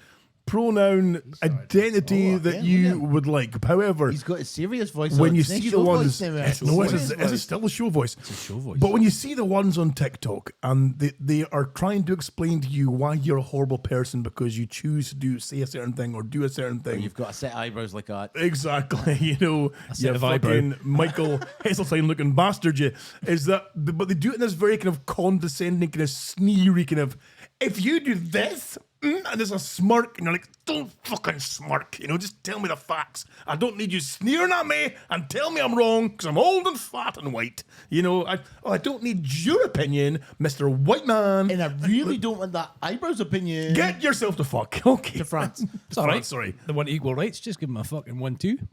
pronoun, identity that you would like. However, He's got a serious voice. when on. you It's not see the show voice ones, now, it's it's still a show voice. It's a show voice. But when you see the ones on TikTok and they are trying to explain to you why you're a horrible person because you choose to say a certain thing or do a certain thing. You've got a set of eyebrows like that. Exactly, you set of eyebrow. fucking Michael Heseltine looking bastard, you. Is that, but they do it in this very kind of condescending, kind of sneery kind of, if you do this, and there's a smirk, and you're like, don't fucking smirk, just tell me the facts. I don't need you sneering at me and tell me I'm wrong, because I'm old and fat and white. I don't need your opinion, Mr. White Man. And I really don't want that eyebrows opinion. Get yourself to fuck. Okay. to France. It's all right. Sorry. They want equal rights. Just give them a fucking 1-2.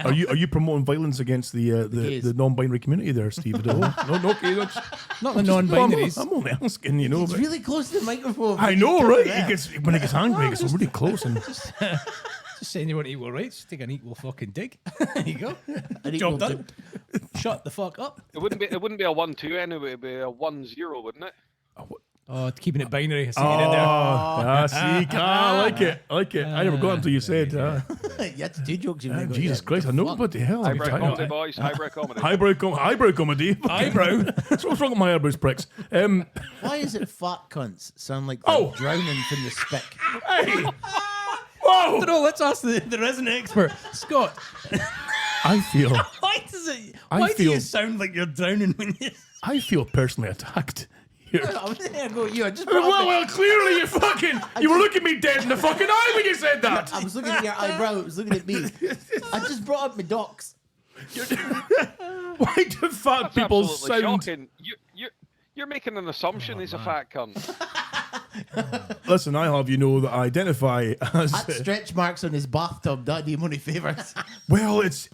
Are you promoting violence against the gays. non-binary community there, Steve? No, okay, that's Not the non-binaries. I'm only asking, It's but- really close to the microphone. I know, right? Yeah. When he gets angry, he gets really close. And Just saying you want equal rights. Take an equal fucking dig. There you go. An Job equal done. Shut the fuck up. It wouldn't be a 1-2 anyway. It'd be a 1-0, wouldn't it? Oh, keeping it binary. I see it in there. see, I like it. I never got until you said. Yeah, it's two jokes you make. Jesus Christ, I know, what the hell? I'm Highbrow trying comedy, to- boys. Highbrow comedy. Highbrow comedy. Eyebrow. So what's wrong with my eyebrows, pricks? Why is it fat cunts sound like they're Oh. drowning from the spick? Hey! Whoa! No, let's ask the resident expert, Scott. I feel Why does it? I Why do feel- you sound like you're drowning when you? personally attacked here. I'm there, go you. I just brought up Well, clearly you were looking me dead in the fucking eye when you said that. I was looking at your eyebrow. It was looking at me. I just brought up my docs. Why do fat That's people absolutely sound? shocking. You're making an assumption he's a fat cunt. Listen, I have that I identify as. That stretch marks on his bathtub. That do him any favours. Well, it's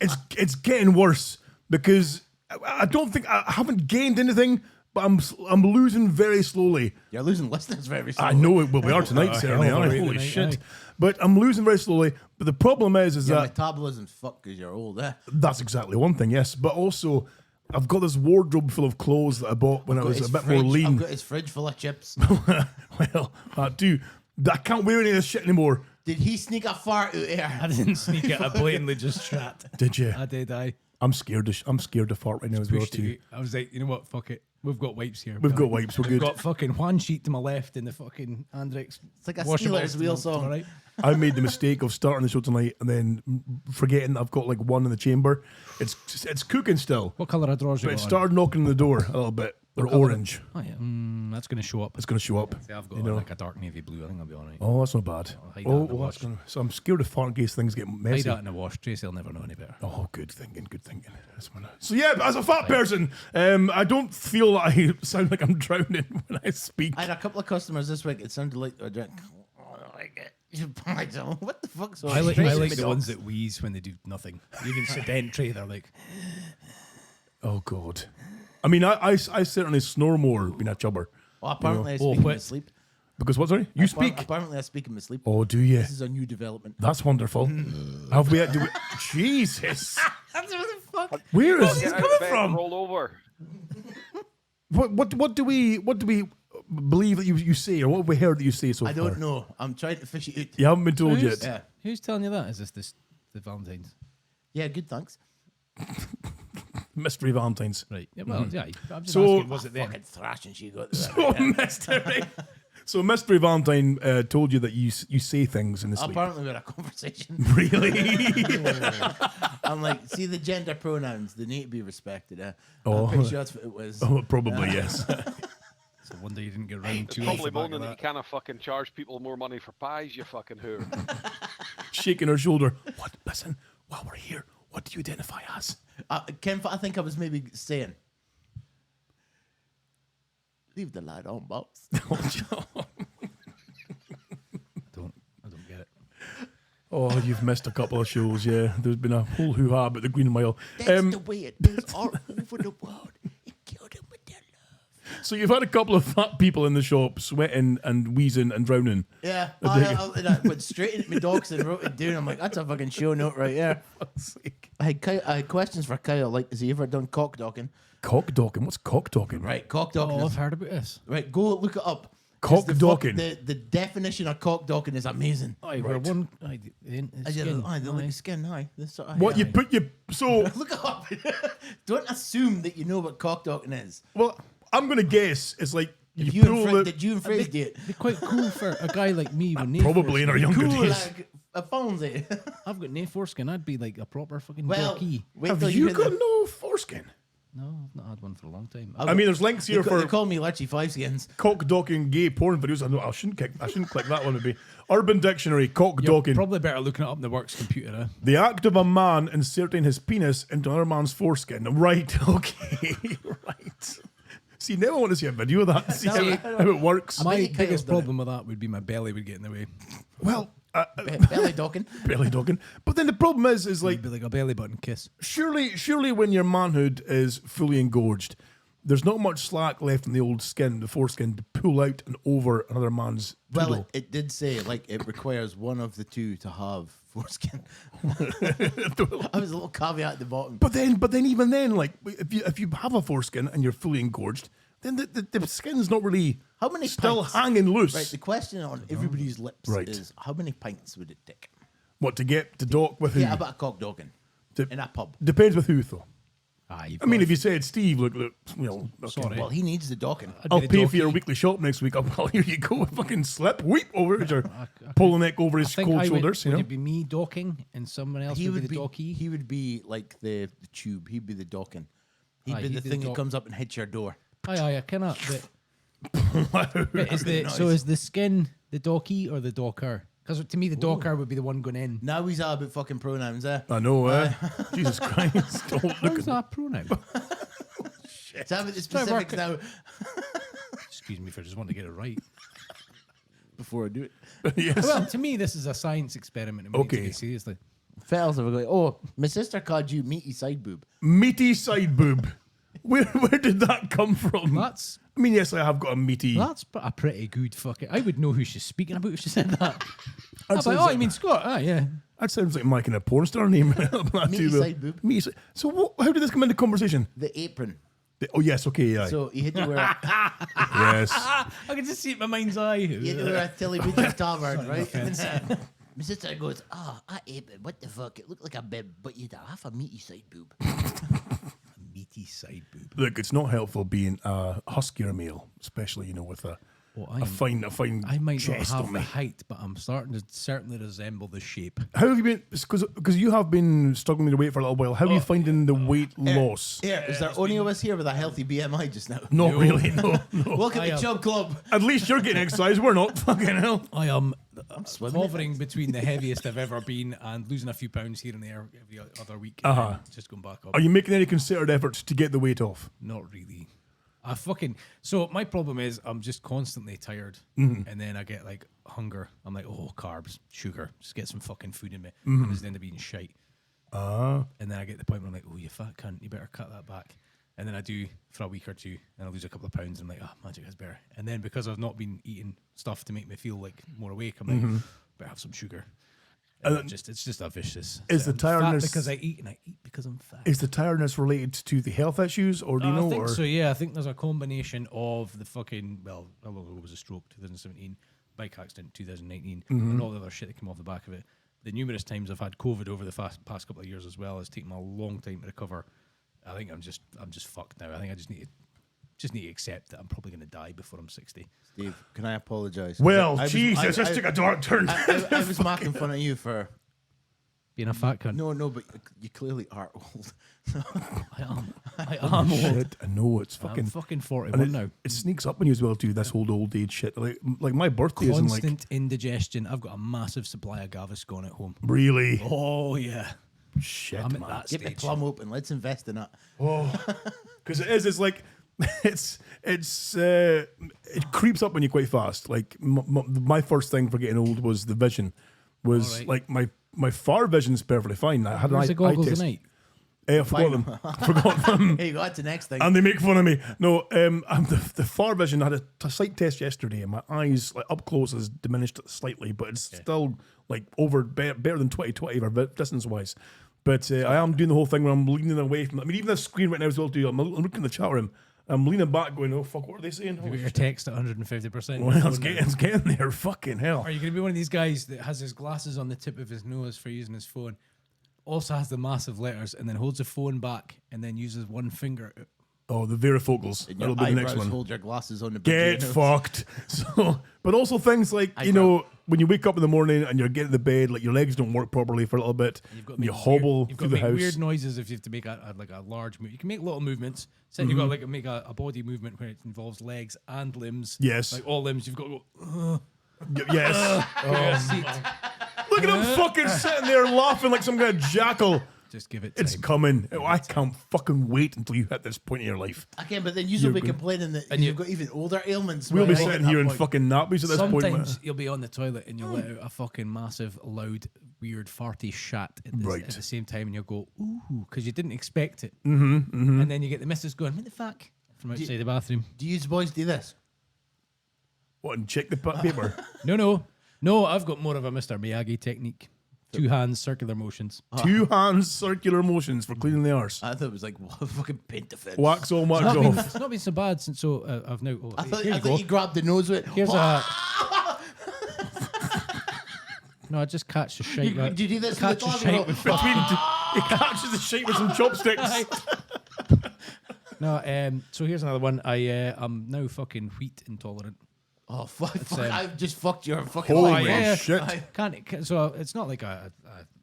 getting worse because I don't think I haven't gained anything, but I'm losing very slowly. You're losing listeners very slowly. I know it. Well, we are tonight, certainly. hell of a Aye, rate holy tonight, shit! aye. But I'm losing very slowly. But the problem is Your that metabolism's fucked because you're old, eh? that's exactly one thing. Yes, but also I've got this wardrobe full of clothes that I bought when I was a bit more I've lean. got his fridge full of chips. Well, I do. I can't wear any of this shit anymore. Did he sneak a fart out I there? didn't sneak it. I blatantly just shat. Did you? I did. I'm scared to fart right now as well Pushed too. it. I was like, you know what? Fuck it. We've got wipes here. We've got wipes. We're We've good. got fucking one sheet to my left and the fucking Andrex. It's like a washables Steelers to wheel my- song. all right? I made the mistake of starting the show tonight and then forgetting I've got like one in the chamber. It's cooking still, What colour of drawers you but it got on? started knocking on the door a little bit. They're orange. Oh yeah, that's going to show up. It's going to show up. See, I've got you know. like a dark navy blue. I think I'll be all right. Oh, that's not bad. hide Oh, that in the that's wash. gonna, so I'm scared of fart in case things get Hide messy. that in the wash. Tracy will never know any better. Oh, good thinking, good thinking. So yeah, but as a fat person, I don't feel that I sound like I'm drowning when I speak. I had a couple of customers this week. It sounded like they drank. Oh, I like it. I don't know what the fuck's so I like strange. the ones that wheeze when they do nothing. Even sedentary, they're like, Oh God. I mean, I certainly snore more being a chubber. Oh, apparently I Oh, speak in my what? sleep. Because what? Sorry, you speak. Apparently I speak in my sleep. Oh, do you? This is a new development. That's wonderful. Have we? Jesus. That's what the fuck. Where is Get this out of coming bed and from? roll over. What do we believe that you say, or what have we heard that you say so I far? don't know. I'm trying to fish it out. You haven't been told Who's- yet. Yeah. who's telling you that? Is this the Valentines? Yeah, good, thanks. Mystery Valentines. Right. Yeah, well, yeah. I'm just So- asking, was it them? Fucking thrashing she got there. So mystery. So Mystery Valentine told you that you say things in the sleep. Apparently we had a conversation. Really? I'm like, see the gender pronouns, they need to be respected. Oh. I'm pretty sure that's what it was. Oh, probably yes. It's a wonder you didn't get round to Probably moaning that you can't fucking charge people more money for pies, you fucking whore. shaking her shoulder. What? Listen, while we're here, what do you identify as? Ken, I think I was maybe saying, leave the light on, Bobs. I don't get it. Oh, you've missed a couple of shows, yeah. There's been a whole hoo-ha about the Green Mile. That's the way it is all over the world. It killed him with their love. So you've had a couple of fat people in the shop sweating and wheezing and drowning. Yeah, I went straight into my docs and wrote it down. I'm like, that's a fucking show note right there. I had questions for Kyle. Like, has he ever done cock docking? Cock docking? What's cock docking? Right, cock docking. Oh, I've heard about this. Right, go look it up. Cock The docking. The definition of cock docking is amazing. Aye, we're one. Aye, The skin, aye. What you put you so? Look it up. Don't assume that you know what cock docking is. Well, I'm gonna guess it's like Did you you, pull and the did you and Fraser do it? It'd be quite cool for a guy like me with no probably in our foreskin. younger Cool, days. like a Fonzie. I've got no foreskin. I'd be like a proper fucking Well, dorky. wait Have till you hear got the- no foreskin? No, I've not had one for a long time. I mean, there's links here They for call me Lurchy Five Skins. cock docking gay porn videos. I know I shouldn't click that one. Would be Urban Dictionary cock You're docking. probably better looking it up in the works computer. The act of a man inserting his penis into another man's foreskin. Right, okay, right. See, now I want to see a video of that, see how it works. My bet Kyle's biggest done it. problem with that would be my belly would get in the way. Well, Belly docking. belly docking. But then the problem is like, It'd be like a belly button kiss. surely when your manhood is fully engorged, there's not much slack left in the old skin, the foreskin, to pull out and over another man's Well, doodle. it did say like it requires one of the two to have foreskin. I was a little caveat at the bottom. But then even then, like if you have a foreskin and you're fully engorged, then the skin's not really How many still pints? hanging loose. Right, the question on everybody's lips Right. is how many pints would it take? What to get to dock with who? Yeah, about a cock docking To- in a pub. Depends with who though. Aye, I mean, if you said Steve, look, you know, okay, Sorry. Well, he needs the docking. I'll pay for your weekly shop next week. Well, here you go, fucking slip, weep over it, or pull the neck over his cold shoulders. Would You know, it be me docking and someone else He would be would the docky? He would be like the tube. He'd be the docking. He'd Aye, be the he'd be the thing that dock. comes up and hits your door. Aye, I cannot. But is the skin the docky or the docker? Because to me, the docker would be the one going in. Now he's all about fucking pronouns, eh? I know, Jesus Christ, don't look How's at that a pronoun? It's about the specifics now Excuse me for just wanting to get it right. before I do it. yes. Well, to me, this is a science experiment. Okay. Seriously. Fellas, are going, oh, my sister called you Meaty Sideboob. Meaty Sideboob. Where did that come from? That's I mean, yes, I have got a meaty. a pretty good fucking. I would know who she's speaking about if she said that. That I'd be like, sounds oh, like- you mean Scott? Ah, yeah. That sounds like my kind of porn star name. Meaty Sideboob. Meaty Side. So how did this come into conversation? The apron. Oh yes, okay, yeah, So he had to wear yes. I can just see it in my mind's eye. he had to wear a Tilly Butcher's tabard, right? My sister goes, I apron, what the fuck? It looked like a bib, but you'd have a meaty side boob. Meaty side boob. Look, it's not helpful being a huskier male, especially with a fine I might not chest have on the me. height, but I'm starting to certainly resemble the shape. How have you been? Because you have been struggling with your weight for a little while. How are you finding the weight loss? Here, is there only of us here with a healthy BMI just now? Not really. No. Welcome I to am. Chub Club. At least you're getting exercise. We're not. Fucking hell. I am swimming hovering between the heaviest I've ever been and losing a few pounds here and there every other week. Uh-huh. And just going back up. Are you making any concerted efforts to get the weight off? Not really. So my problem is I'm just constantly tired, Mm-hmm. and then I get like hunger. I'm like, oh, carbs, sugar, just get some fucking food in me. And I just end up eating shite. And then I get to the point where I'm like, oh, you fat cunt, you better cut that back. And then I do for a week or two, and I lose a couple of pounds. And I'm like, oh, magic is better. And then because I've not been eating stuff to make me feel like more awake, I'm like, better have some sugar. And it's just a vicious. Is the I'm tiredness- fat because I eat, and I eat because I'm fat? Is the tiredness related to the health issues, or do you know? I think or so, yeah. I think there's a combination of the fucking, well, how long ago was a stroke? 2017, bike accident, 2019, and all the other shit that came off the back of it. The numerous times I've had COVID over the past couple of years as well has taken me a long time to recover. I think I'm just fucked now. I think I just need to accept that I'm probably going to die before I'm 60. Steve, can I apologise? well, I was- Jesus, I- this took a dark turn. I was marking fun of you for being a fat cunt. No, but you clearly are old. I am old. Shit, I know it's fucking. I'm fucking 41 and now. it sneaks up on you as well too. This whole old age shit. Like my birthday isn't like Constant indigestion. I've got a massive supply of Gaviscon at home. really Oh yeah. shit, I'm at man. that Get the stage. plum open. Let's invest in it. Because it is. It's like it creeps up on you quite fast. Like my first thing for getting old was the vision. Was Alright. like my far vision's perfectly fine. I had Where's the an eye goggles test. tonight? I forgot them. Forgot them. Hey, that's the next thing. And they make fun of me. No, the far vision, I had a sight test yesterday, and my eyes like up close has diminished slightly, but it's still like better than 20/20 or distance wise. But I am doing the whole thing where I'm leaning away from. I mean, even this screen right now as well. Too. I'm looking at the chat room. I'm leaning back, going, "Oh fuck, what are they saying?" You got your text at 150%. Well, it's getting there. Fucking hell. Are you going to be one of these guys that has his glasses on the tip of his nose for using his phone, also has the massive letters, and then holds the phone back and then uses one finger? Oh, the varifocals. And That'll your be the next eyebrows one. hold your glasses on the bridge Get of your nose. fucked. So, but also things like when you wake up in the morning and you're getting to bed, like your legs don't work properly for a little bit. And you hobble You've through got the to make house. weird noises if you have to make a large move. You can make little movements. So you've got to like make a body movement where it involves legs and limbs. Yes. Like all limbs, you've got to go. Yes. Seat. Look at him fucking sitting there laughing like some kind of jackal. Just give it time. It's coming. Oh, I can't fucking wait until you hit this point in your life. Okay, but then you'll be complaining that And you've got even older ailments. We'll be right? sitting here in fucking nappies at this point. Sometimes Man. you'll be on the toilet and you'll let out a fucking massive, loud, weird, farty shat at the same time, and you'll go, ooh, because you didn't expect it. And then you get the missus going, what the fuck? From outside the bathroom. Do you boys do this? What, and check the paper? No, I've got more of a Mr. Miyagi technique. 2 hands, circular motions. 2 hands, circular motions for cleaning the arse. I thought it was like fucking paint the fence. Wax on, wax It's off. not been so bad since, I've now... I thought here you go. you grabbed the nose with it. Here's a... No, I just catch the shite. Did you do this? Catch the with the shite with He catches the shit with some chopsticks. No, so here's another one. I'm now fucking wheat intolerant. Oh fuck! um, I've just fucked your fucking Holy life. yeah. shit. So it's not like a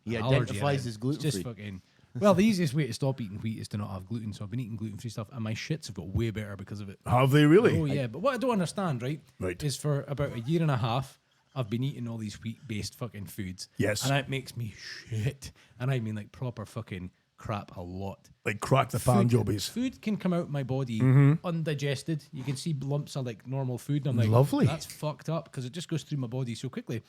He allergy or identifies anything. as gluten-free. It's just fucking. Well, the easiest way to stop eating wheat is to not have gluten. So I've been eating gluten-free stuff, and my shits have got way better because of it. Have they really? Oh yeah, but what I don't understand, right, Right. is for about a year and a half, I've been eating all these wheat-based fucking foods. Yes. and it makes me shit, and I mean like proper fucking crap a lot. Like crack the pan jobbies. Food can come out my body undigested. You can see lumps of like normal food. And I'm like, Lovely. That's fucked up because it just goes through my body so quickly.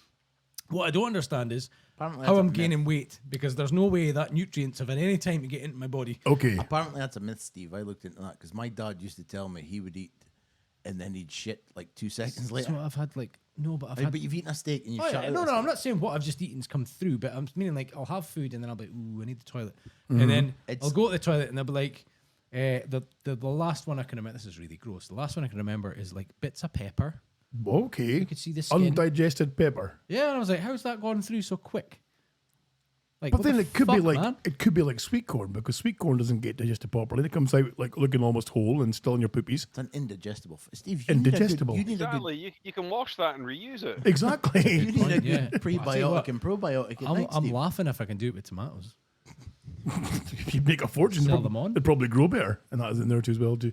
What I don't understand is Apparently how that's a I'm myth. gaining weight because there's no way that nutrients have had any time to get into my body. Okay. Apparently that's a myth, Steve. I looked into that because my dad used to tell me he would eat and then he'd shit like 2 seconds later. So I've had like But had. you've eaten a steak and you've Oh, shut yeah. out No, a no, I'm steak. not saying what I've just eaten's come through, but I'm meaning like I'll have food and then I'll be like, ooh, I need the toilet. And then I'll go to the toilet and I'll be like, the last one I can remember, this is really gross. The last one I can remember is like bits of pepper. Okay. You could see the skin. Undigested pepper. Yeah, and I was like, how's that gone through so quick? Like, But what then the it could be fuck, like man? it could be like sweet corn because sweet corn doesn't get digested properly. It comes out like looking almost whole and still in your poopies. It's an indigestible. Steve, Indigestible. You need a good, Exactly. You can wash that and reuse it. you Exactly. need a good Yeah. I'll tell you prebiotic what, and probiotic at night, I'm Steve. laughing if I can do it with tomatoes. If you make a fortune, Sell them on. it'd probably grow better, and that is in there too as well too.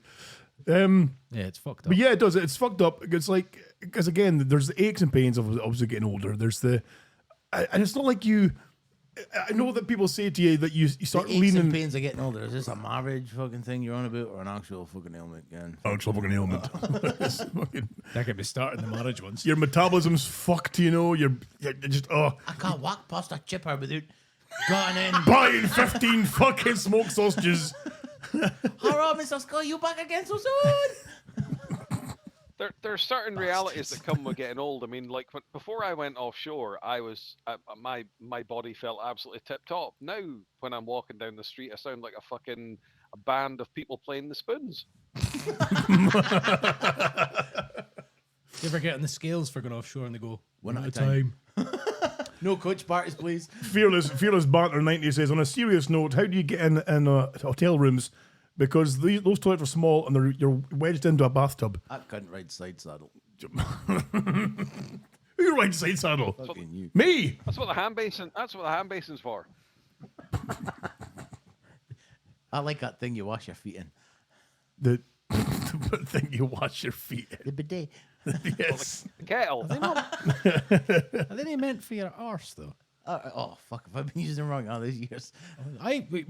Yeah, it's fucked up. But yeah, it does. It's fucked up. It's like because again, there's the aches and pains of obviously getting older. There's the, and it's not like you. I know that people say to you that you start The aches and leaning. pains of getting older. Is this a marriage fucking thing you're on about or an actual fucking ailment again? Actual fucking ailment. It's fucking- That could be starting the marriage ones. your metabolism's fucked. You know, you're just I can't walk past a chipper without going in. buying 15 fucking smoked sausages. Hello, Mr. Skull, you back again so soon? There are certain realities that come with getting old. I mean, like before I went offshore, I was my body felt absolutely tip top. Now, when I'm walking down the street, I sound like a band of people playing the spoons. You ever get on the scales for going offshore and they go, One at a time. No coach parties, please. Fearless Banter 90 says, on a serious note, how do you get in hotel rooms? Because those toilets are small and you're wedged into a bathtub. I couldn't ride side saddle. Who rides side saddle? Fucking you. Me. That's what the hand basin. That's what the hand basin's for. I like that thing you wash your feet in. The thing you wash your feet in. The bidet. Yes. The kettle. Are they meant for your arse though? Oh, fuck. If I've been using them wrong all these years.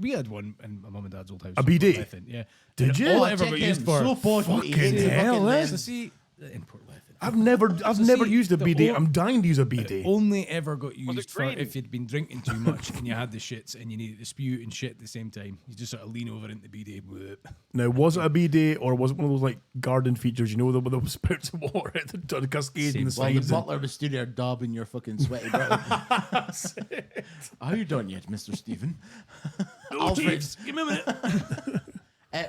We had one in my mum and dad's old house. A bidet? Lethen, yeah. Did And you? All Oh, it ever got used for. So posh. Fucking hell, eh? So see, in Port Lethen. I've never see, used a the bidet. o- I'm dying to use a It bidet. only ever got it used for green? if you'd been drinking too much and you had the shits and you needed to spew and shit at the same time. You just sort of lean over into the bidet with it. Now, was it a bidet or was it one of those like garden features? You know, with those spouts of water at the cascades and the While the sides. butler was stood there daubing your fucking sweaty brow. How you done yet, Mr. Stephen? Oh, jeez. Give me a minute.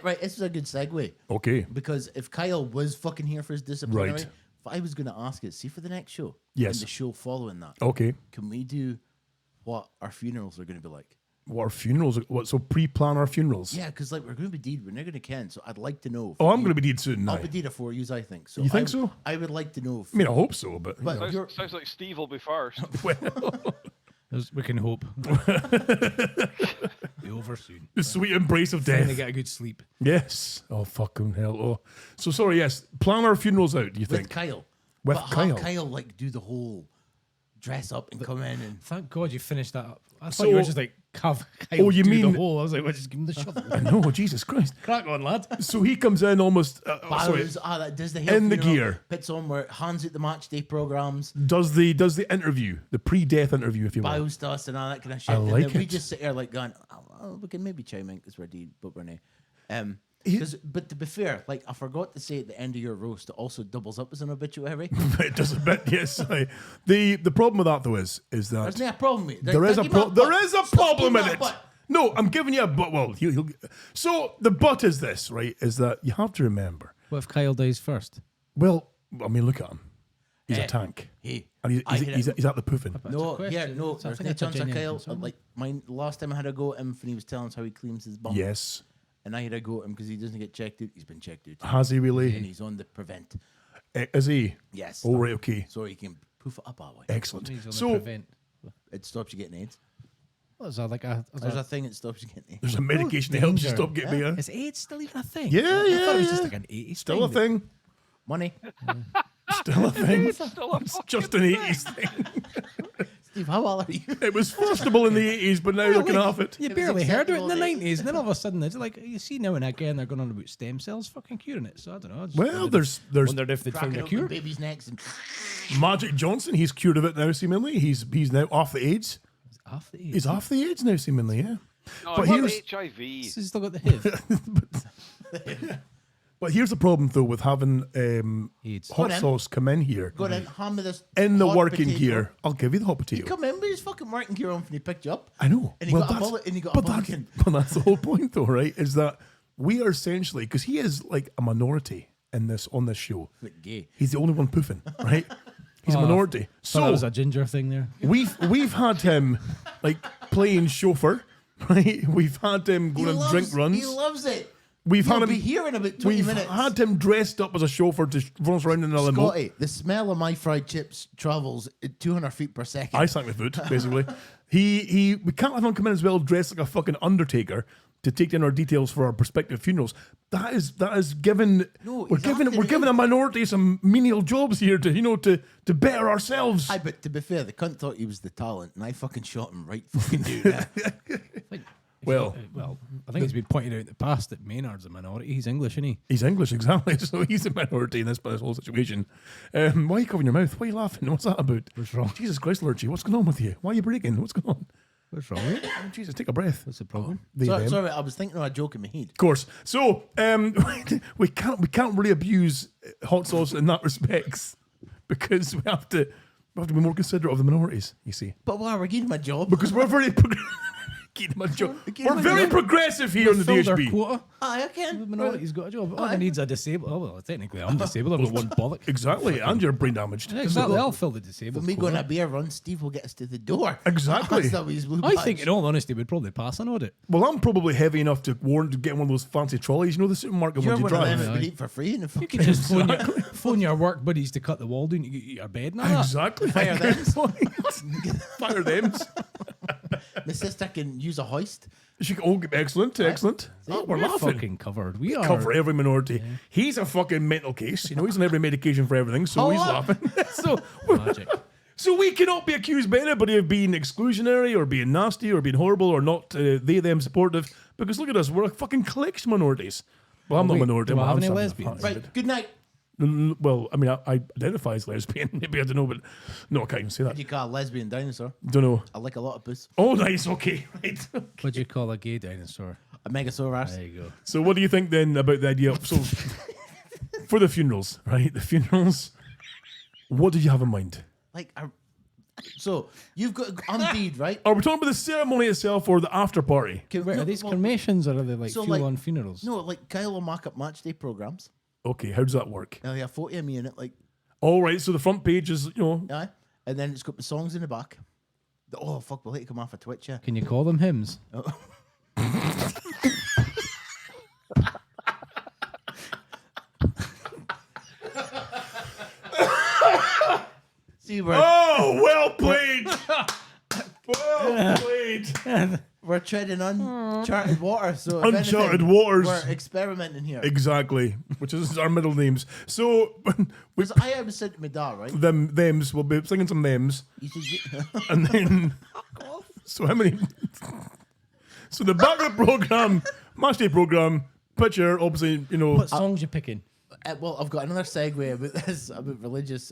Right, this is a good segue. Okay. Because if Kyle was fucking here for his disciplinary, Right. if I was going to ask it, see for the next show, Yes. and the show following that, Okay. can we do what our funerals are going to be like? What, our funerals? What? So pre-plan our funerals? Yeah, because like we're going to be dead, we're not going to ken. So I'd like to know. Oh, I'm going to be dead soon now. I'll be dead for yous, I think. So You think so? I would like to know. I mean, I hope so, but, But- you know. You're- Sounds like Steve will be first. Well, We can hope. Be over soon. the sweet embrace of Finally death. get a good sleep. Yes. Oh, fucking hell. Oh. So sorry. Yes. Plan our funerals out. Do you with think? Kyle. With but Kyle. Have Kyle like do the whole dress up and come in and Thank God you finished that up. I thought So- you were just like, have Oh, you do mean- the whole. I was like, well, just give him the shovel. No, Jesus Christ. Crack on, lad. So he comes in almost. Sorry. bows. That does the In the funeral, gear. Puts on where hands at the match day programs, Does the interview, the pre-death interview, if you will. bows to us and all that kind of shit. I And like then we it. just sit there like going, oh, we can maybe chime in because we're dead, but we're not. But to be fair, like I forgot to say at the end of your roast, it also doubles up as an obituary. It does a bit, yes. The problem with that though is There's that no problem with it. there is a problem with Stop it. but. No, I'm giving you a but. Well, he'll. So the but is this, right? Is that you have to remember. What if Kyle dies first? Well, I mean, look at him. He's Eh, a tank, Hey, and I he's at the poofing. no, question. yeah, no. It's- I There's think no it's a chance of genuine Kyle. concern. Like mine, last time I had a go at him when he was telling us how he cleans his bum. Yes, And I had a go at him because he doesn't get checked out. He's been checked out. has he And really? he's on the prevent. Is he? Yes. Oh, right, okay, So he can poof it up that way. excellent. He's on the So prevent. It stops you getting AIDS. What is that like a? There's a thing that stops you getting AIDS. there's a medication that helps you danger. stop getting me. Is AIDS still even a thing? Yeah, I thought yeah, it was just yeah. like an 80s Still a but- thing. Money. Still a thing. Still a It's just an 80s thing. Steve, how old are you? It was fashionable in the 80s, but now looking off it. You It was barely heard of it in the acceptable 90s, and then all of a sudden it's like you see now and again they're going on about stem cells fucking curing it. So I don't know. I just Well, wondered there's wondered if they'd found Cracking a open cure. babies' necks and Magic Johnson. He's cured of it now, seemingly. He's now off the AIDS. Off the AIDS. He's off the AIDS now, seemingly. Yeah. No, But it's here's- HIV. He's still got the HIV. But here's the problem, though, with having AIDS. hot then. sauce come in here got in, hand me this in the hot working potato. gear. I'll give you the hot He potato. come in with his fucking working gear on when he picked you up. I know. And he got a that's- bullet and he got a but bullet that's, in. but that's the whole point, though, right? Is that we are essentially because he is like a minority in this on this show. Like gay. He's the only one poofing, right? He's a Oh, minority. So that was So a ginger thing there. we've had him like playing chauffeur, right? We've had him going on drink runs. He loves it. We've He'll had be him. here in about 20 We've minutes. had him dressed up as a chauffeur to run us around in a limo. Scotty, the smell of my fried chips travels at 200 feet per second. I sank my foot, basically. We can't have him come in as well dressed like a fucking undertaker to take down our details for our prospective funerals. That is given No, we're he's giving acting a out. minority some menial jobs here to better ourselves. Aye, but to be fair, the cunt thought he was the talent, and I fucking shot him right fucking down. Well, I think it's been pointed out in the past that Maynard's a minority. He's English, isn't he? he's English, exactly. So he's a minority in this whole situation. Why are you covering your mouth? Why are you laughing? What's that about? What's wrong? Jesus Christ, Lurchy, what's going on with you? Why are you breaking? What's going on? What's wrong with it? Oh, Jesus, take a breath. What's the problem? They, them. Sorry, I was thinking of a joke in my head. Of course. So we can't really abuse hot sauce in that respects because we have to be more considerate of the minorities. You see, But why we're getting my job? because we're very We're very progressive here on the Filled their DHB. quota. I can. Minority's got a job. All he needs a disabled. Oh, well, technically, I'm disabled. I've got one bollock. Exactly, and you're brain damaged. Yeah, exactly. I'll fill the disabled. When we go on quota. a beer run, Steve will get us to the door. Exactly. That's how he's blue I badge. think, in all honesty, we'd probably pass an audit. Well, I'm probably heavy enough to get one of those fancy trolleys. You know the supermarket You're ones you one of them drive. that would eat for free in the You fucking could just phone your work buddies to cut the wall down to get you your bed and all that. Exactly. Fire Good them. point. Fire them. My sister can use a hoist. Excellent. Oh, we're We're laughing. fucking covered. We are. Cover every minority. He's a fucking mental case. You know, he's on every medication for everything, so he's laughing. Magic. So we cannot be accused by anybody of being exclusionary or being nasty or being horrible or not they, them supportive, because look at us, we're a fucking collection of minorities. Well, I'm not a Wait, minority. do I I'm have any some- lesbians? Right, good night. Well, I mean, I identify as lesbian. Maybe I don't know, but no, I can't even say What that. do you call a lesbian dinosaur? Don't know. I like a lot of puss. Oh, nice. Okay, right. What do you call a gay dinosaur? A megasaurus. There you go. So, what do you think then about the idea of for the funerals, right? The funerals. What did you have in mind? Like, so you've got on deed, right? Are we talking about the ceremony itself or the after party? Okay, Wait, no, are these well, cremations or are they like so, full-on funerals? No, like Kyle will mock up match day programs. Okay, how does that work? Now, yeah, 40 of me in it, like, All right, so the front page is, aye. And then it's got the songs in the back. Oh, fuck, we'll let you come off of Twitch, yeah. Can you call them hymns? See, we're, well played. Well played. we're treading uncharted water. So if Uncharted anything, waters. We're experimenting here. Exactly, which is our middle names. So, Because I was sent to my dad, right? thems, we'll be singing some thems, He said, and then. So how many? So the background program, match day program, picture, obviously, What songs you picking? well, I've got another segue about this, about religious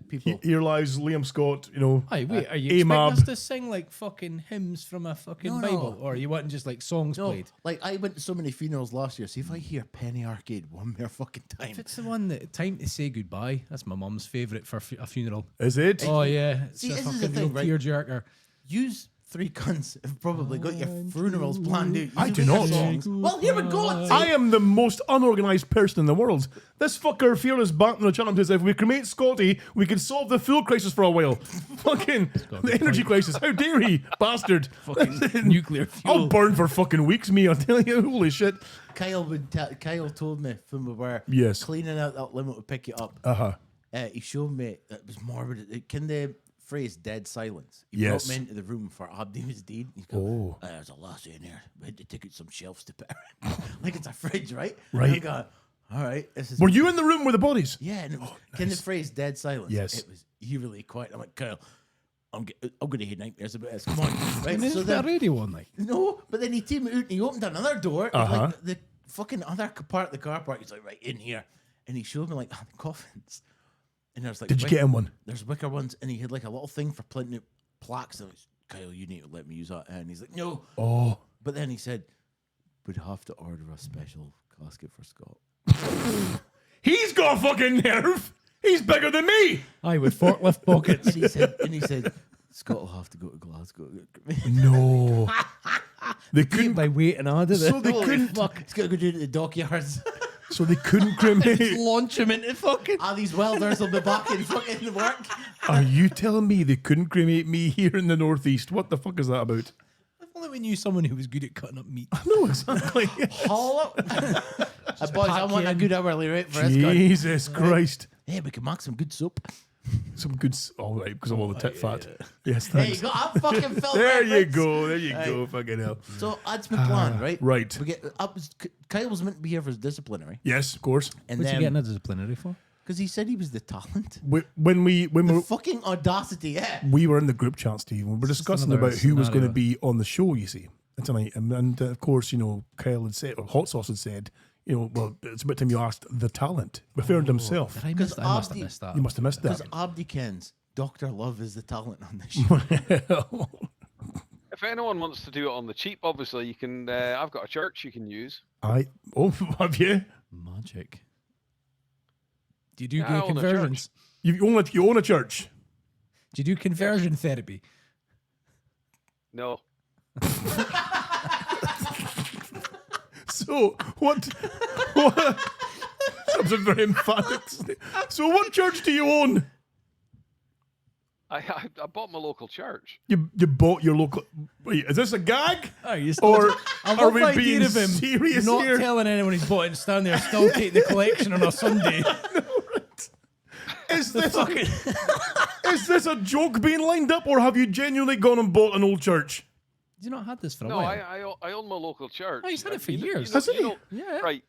people. Here lies Liam Scott, Hey, wait, are you expecting AMAB. us to sing like fucking hymns from a fucking No, Bible? no. Or are you wanting just like songs No, played? like I went to so many funerals last year. See if I hear Penny Arcade one more fucking time. If it's the one that Time to Say Goodbye, that's my mum's favourite for a funeral. Is it? Oh yeah, it's See, a this is the fucking thing, real right? tearjerker. Yous three cunts have probably got your funerals planned out. I You do know not. your songs. Well, here we go. I am the most unorganised person in the world. This fucker Fearless back on the channel says if we cremate Scotty, we could solve the fuel crisis for a while. Fucking the energy crisis. How dare he, bastard? Fucking nuclear fuel. I'll burn for fucking weeks, me. I'll tell you. Holy shit. Kyle told me when we were Yes. cleaning out that limo to pick you up. He showed me it was morbid. Can the phrase "dead silence"? He Yes. brought me into the room for Abdi's deed. He's go, there's a lassie in here. We had to take out some shelves to put her in. Like it's a fridge, right? Right. And I go, all right. This is Were you in the room with the bodies? Yeah, and it was, can the phrase "dead silence"? Yes. It was eerily quiet. I'm like, Kyle, I'm going to hear nightmares about this. Come on, right? And So is that then, radio one like? no, but then he came out and he opened another door. and, like the fucking other part of the car park. He's like, right in here, and he showed me like the coffins. And there's like, Did you get him one? There's wicker ones, and he had like a little thing for printing out plaques. And I was, Kyle, you need to let me use that. And he's like, no. Oh. But then he said, we'd have to order a special casket for Scott. He's got a fucking nerve. He's bigger than me. Aye, with forklift pockets. And he said, Scott will have to go to Glasgow. No. They couldn't. By weight and added So it. they Holy couldn't. fuck. He's got to go down to the dockyards. So they couldn't cremate. Launch him into fucking. These welders will be back in fucking work. Are you telling me they couldn't cremate me here in the northeast? What the fuck is that about? If only we knew someone who was good at cutting up meat. No, exactly. Haul up. Boys, I want a good hourly rate for this guy. Jesus Christ. Hey, we can make some good soup. Some good. All right, because of all the tit fat. Yes, There you thanks. go. I'm fucking filthy. There you go. There you go. Fucking hell. So that's my plan, right? Right. We get Kyle was meant to be here for his disciplinary, Yes, of course. and What'd you get in then a disciplinary for? because he said he was the talent. When we The fucking audacity, yeah. we were in the group chat, Steve, and we were discussing another about who was going to scenario. be on the show, you see, tonight. And of course, Kyle had said, or Hot Sauce had said, well, it's about time you asked the talent, referring to himself. I must have Abdi- missed that. You must have missed Because that. Abdi Ken's Dr. Love is the talent on this show. If anyone wants to do it on the cheap, obviously you can. I've got a church you can use. Have you? Magic. Do you do Yeah, I own a conversions? You own a church. Do you do conversion therapy? No. So what? That was a very emphatic. So what church do you own? I bought my local church. You bought your local. Wait, is this a gag? Or Are are we being of him serious not here? telling anyone he's bought it and standing there still taking the collection on a Sunday? Is this a joke being lined up, or have you genuinely gone and bought an old church? Have you not had this for a No, while? I own my local church. Oh, he's had it for You know- years. Has he? Yeah. Right.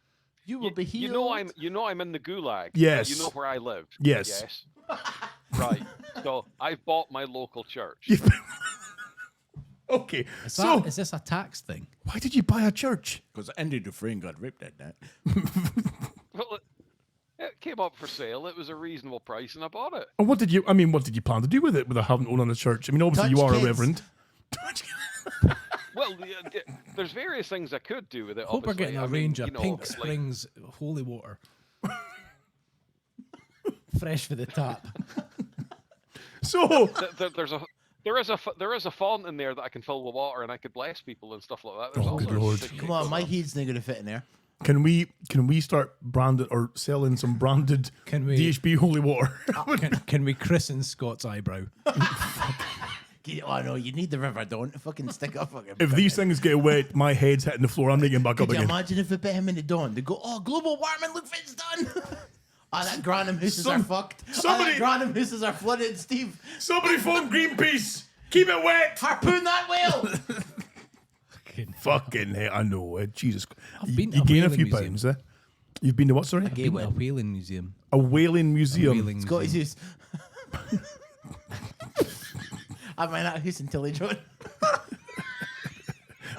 You will be healed. You know I'm in the gulag. Yes. You know where I live. Yes. Right. So I've bought my local church. Okay. Is this a tax thing? Why did you buy a church? Because Andy Dufresne got ripped at that. Well, it came up for sale. It was a reasonable price, and I bought it. And what did you plan to do with it? With a having owned a church? I mean, obviously Touch you are kids. a reverend. Well, there's various things I could do with it. Hope we're obviously. getting a I mean, range of you know, Pink like- Springs holy water. Fresh for the tap. So There is a font in there that I can fill with water, and I could bless people and stuff like that. There's Oh, all good sorts of Lord. shit Come on, going my heat's not going to fit in there. can we start branded or selling some branded Can we- DHB holy water? Can we christen Scott's eyebrow? Oh no, you need the river, don't fucking stick up. Fucking If these things get wet, my head's hitting the floor. I'm not getting back up Could you again. imagine if it bit him in the dawn? They go, oh, global warming, look what it's done. Oh, that Granham Hooses are fucked. somebody- that Granham Hooses are flooded, Steve. Somebody phone Greenpeace. Keep it wet. Harpoon that whale. Fucking hell, I know. Jesus, been you to a gain a whaling few museum. pounds, eh? You've been to what? Sorry, Gay A whale. whaling museum. a whaling museum. Whaling Scotty's museum. Hoose. I might not hoose until he joined.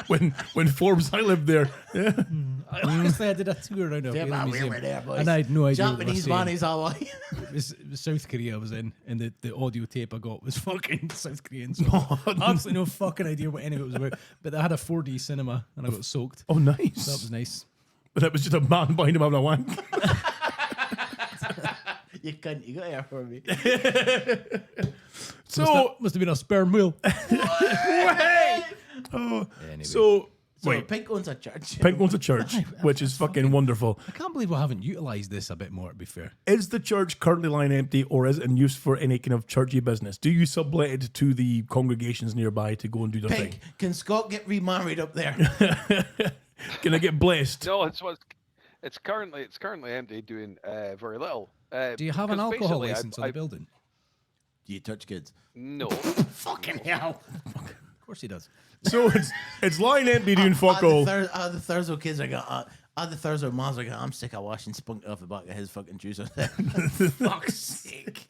When Forbes, I lived there. Yeah. Honestly, I did a tour around a Yeah, whaling man, we museum, were there, boys. and I had no idea what they were Japanese saying. bunnies all white. It was South Korea I was in, and the audio tape I got was fucking South Korean. So absolutely no fucking idea what any of it was about. But they had a 4D cinema, and I got soaked. Oh, nice. So that was nice. But that was just a man behind him having a wank. You couldn't. You got here for me. So, Must have been a sperm whale. oh, Anyway. so So wait. Pink owns a church. Pink owns a church, which is fucking wonderful. I can't believe we haven't utilised this a bit more, to be fair. Is the church currently lying empty, or is it in use for any kind of churchy business? Do you sublet it to the congregations nearby to go and do their Pink, thing? can Scott get remarried up there? Can I get blessed? No, it's currently empty, doing very little. Do you have an because alcohol basically license on the building? Do you touch kids? No. Fucking hell. Of course he does. So it's lying empty doing fuck all. The Thurso kids are going, the Thurso moms are going, I'm sick of washing spunk off the back of his fucking juice. Fuck's sake.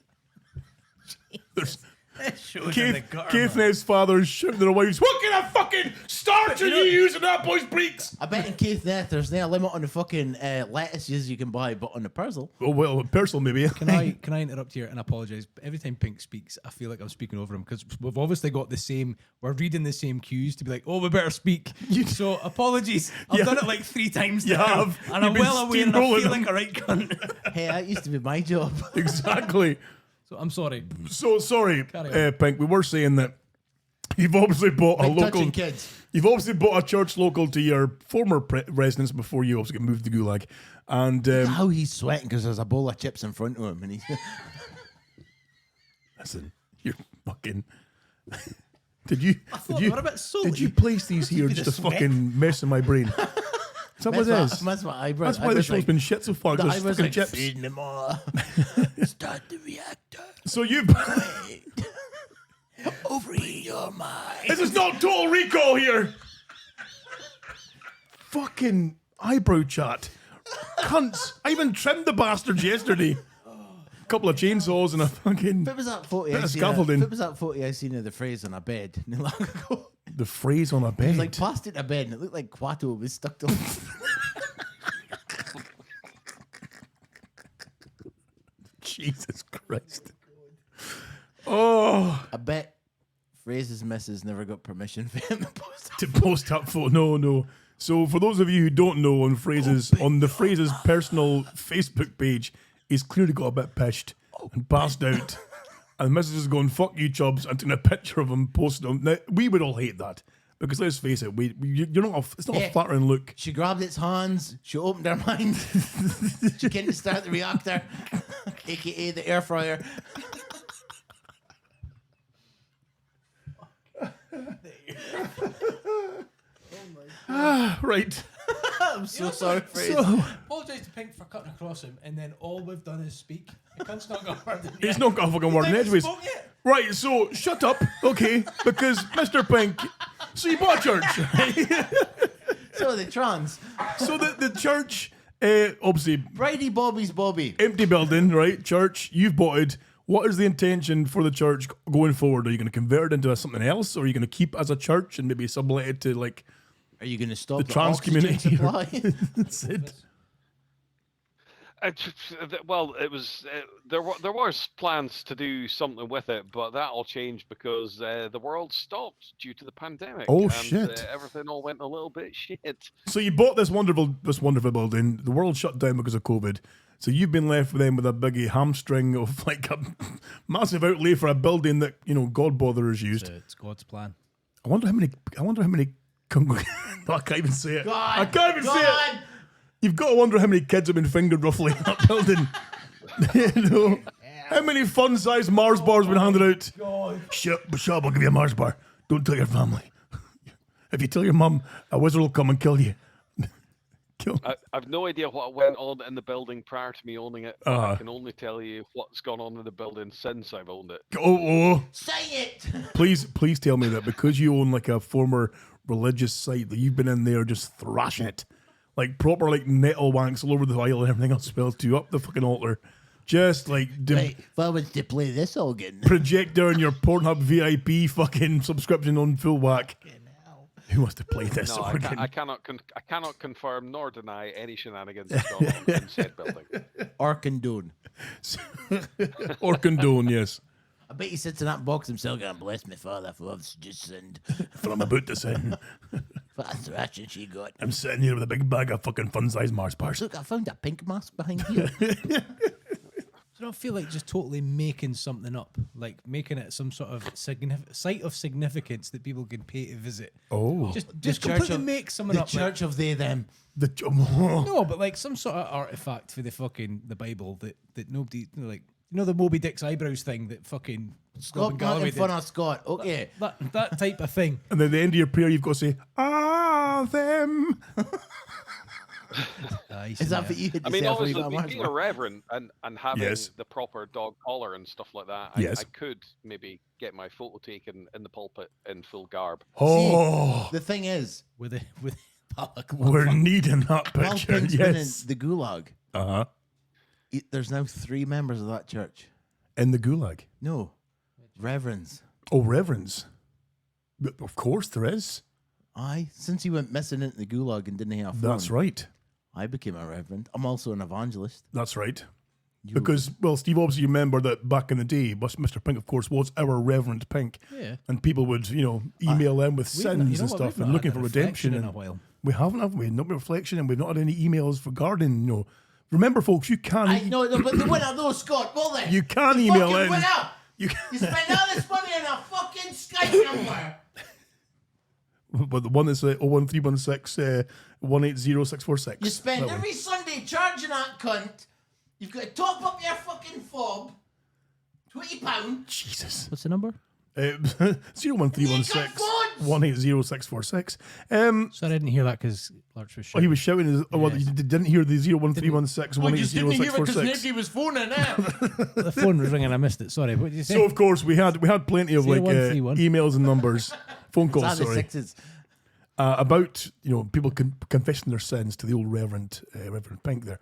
Keith Ned's father's shouting at their wives, what kind of fucking starch are you using that boy's breeks? I bet in Keith Net there's no limit on the fucking lettuces you can buy, but on the Persil. Oh, well, personal maybe. Can I interrupt here and apologise? Every time Pink speaks, I feel like I'm speaking over him because we've obviously got the same. We're reading the same cues to be like, oh, we better speak. So apologies. I've Yeah. done it like 3 times You now, have. and You've I'm been well aware, and I steamrolling feel them. like a right cunt. Hey, that used to be my job. Exactly. So I'm sorry. So sorry, Carry on. Pink. We were saying that you've obviously bought a Like local. touching kids. You've obviously bought a church local to your former residence before you obviously got moved to Gulag, and How he's sweating because there's a bowl of chips in front of him, and he's listen, you're fucking. Did you they were a bit salty. did you place these here be just the to sweat. fucking mess in my brain? Is that what it is? That's my eyebrows. That's why the show's been shit so far. The Just eyebrows fucking like chips. feeding them all. Start the reactor. So you. Overeat your mind. This is not Total Recall here. Fucking eyebrow chat. Cunts. I even trimmed the bastards yesterday. A couple of chainsaws and a fucking. If it was that photo, Bit of scaffolding. if it was that photo I seen of the phrase on a bed not long ago, The phrase on a it bed. was like plastic a bed, and it looked like Quato was stuck to. Jesus Christ. Oh. I bet Fraser's missus never got permission for him to post. To post that photo. No. So for those of you who don't know, on the Phrases personal Facebook page, he's clearly got a bit pissed and passed out. And the missus is going, fuck you, Chubbs, and taking a picture of him, posted him. Now, we would all hate that. Because let's face it, you're not. It's not Yeah. a flattering look. She grabbed its hands. She opened her mind. She came to start the reactor, aka the air fryer. Right. I'm so sorry for it. So Apologise to Pink for cutting across him, and then all we've done is speak. The cunt's not got a word in he's yet. not got a fucking word in He edgeways. hasn't spoke yet. Right. So shut up, okay? Because Mr. Pink. So you bought a church. So the trans. So the church, obviously, Bridie Bobby's Bobby. empty building, right? Church, you've bought it. What is the intention for the church going forward? Are you going to convert it into something else, or are you going to keep as a church and maybe sublet it to like Are you going to stop the the trans oxygen community? supply? That's it. Well, it was there was plans to do something with it, but that all changed because the world stopped due to the pandemic. Oh, and, shit. Everything all went a little bit shit. So you bought this wonderful building. The world shut down because of COVID. So you've been left with them with a biggie hamstring of like a massive outlay for a building that God botherers used. It's God's plan. I wonder how many. I can't even say it. I can't even say it. You've got to wonder how many kids have been fingered roughly in that building. How many fun-sized Mars bars have been handed out? Shut up, I'll give you a Mars bar. Don't tell your family. If you tell your mum, a wizard will come and kill you. I've no idea what went on in the building prior to me owning it. But I can only tell you what's gone on in the building since I've owned it. Oh. Say it. Please tell me that because you own like a former religious site that you've been in there just thrashing it. Like proper like nettle wanks all over the aisle and everything else spelled to up the fucking altar. Just like Right, if I was to play this organ. projector in your Pornhub VIP fucking subscription on full whack. Who wants to play this No, organ? I cannot confirm nor deny any shenanigans that's gone on in said building. Or condone. Or condone, yes. I bet he sits in that box himself going, bless my father for I've just sinned. For I'm about to sin. For that thrashing she got. I'm sitting here with a big bag of fucking fun-sized Mars bars. Look, I found a pink mask behind here. I don't feel like just totally making something up, like making it some sort of site of significance that people can pay to visit. Oh. Just completely make something the up. church of they, them. No, but like some sort of artifact for the Bible that nobody like. The Moby Dick's eyebrows thing that fucking Scott Robin Galloway in front did. of Scott. Okay. That type of thing. And then at the end of your prayer, you've got to say, them. Is that what you had to I mean, say before you obviously, got a Mars being bar? a reverend and having Yes. the proper dog collar and stuff like that, Yes. I could maybe get my photo taken in the pulpit in full garb. Oh, The thing is, with we're needing that while picture. Pink's been in Yes. the gulag, Uh-huh. there's now 3 members of that church. In the gulag. No. Reverends. Oh, reverends. But of course there is. Aye. Since he went missing into the gulag and didn't have a phone, That's right. I became a reverend. I'm also an evangelist. That's right. Because, well, Steve, obviously you remember that back in the day, Mr. Pink, of course, was our Reverend Pink. Yeah. And people would, email them with sins and stuff and looking for redemption. in a And while. we haven't, have we? Not reflection, and we've not had any emails regarding, Remember, folks, you can. I know, but they went out those, Scott, will they? You can They email fucking in. went out. You You spent all this money on a fucking Skype number. But the one that's 01316 180646. You spend That one. every Sunday charging that cunt. You've got to top up your fucking fob. £20. Jesus. What's the number? 01316 180646. Sorry, I didn't hear that because Lurch was Well, he shouting. was shouting. Well, you didn't hear the 01316 I just didn't hear it because 180646. Nicky was phoning out. The phone was ringing. I missed it. Sorry. What did you say? So of course we had plenty of like 0131. emails and numbers, phone calls. It's on the Sorry, sixes. about people confessing their sins to the old Reverend Pink there.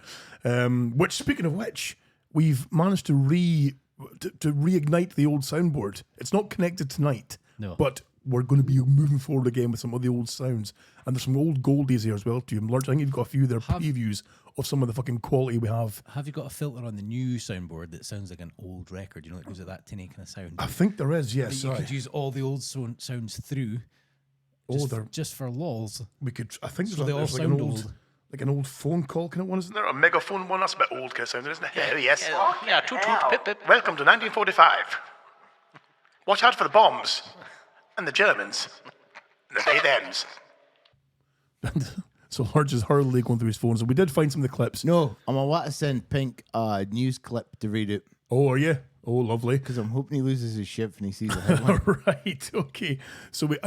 Which, speaking of which, we've managed to reignite the old soundboard. It's not connected tonight, No. but we're going to be moving forward again with some of the old sounds, and there's some old goldies here as well too. And Lurch, I think you've got a few of their previews of some of the fucking quality we have. Have you got a filter on the new soundboard that sounds like an old record? It gives it that tinny kind of sound. I think there is, yes. You could use all the old sounds through. Just for lols. We could. I think So there's, they all there's like sound an old, like an old phone call kind of one, isn't there? A megaphone one. That's a bit old kind of sounding, isn't it? Oh, yes. Yeah, toot toot, pip pip. Welcome to 1945. Watch out for the bombs and the Germans. The they thems. So Lurch is hurriedly going through his phone. So we did find some of the clips. No, I'm going to send Pink a news clip to read it Oh, are you? Oh, lovely. because I'm hoping he loses his shit when he sees the headline. Right. Okay. So we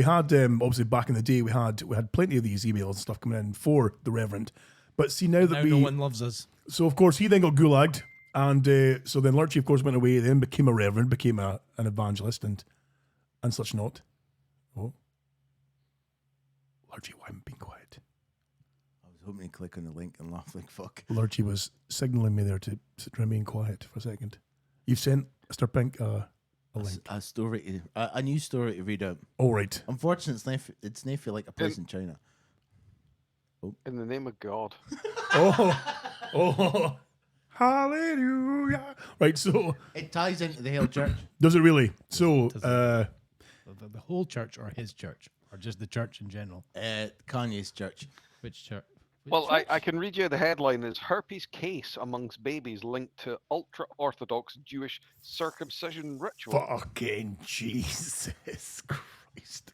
had obviously back in the day we had plenty of these emails and stuff coming in for the Reverend, but see now that Now no one loves us. so of course he then got gulagged, and so then Lurchy of course went away, then became a Reverend, became an evangelist and such not. Oh, Lurchy, why am I being quiet? I was hoping to click on the link and laugh like fuck. Lurchy was signalling me there to remain quiet for a second. You've sent Mr. Pink a link. A story, a news story to read out. Oh, right. Unfortunately, it's not feel like a place in China. In the name of God. Oh, hallelujah. Right, so It ties into the Hale Church. does it really? So, The whole church or his church? Or just the church in general? Kanye's church. Which church? Well, I can read you the headline is herpes case amongst babies linked to ultra-Orthodox Jewish circumcision ritual. fucking Jesus Christ.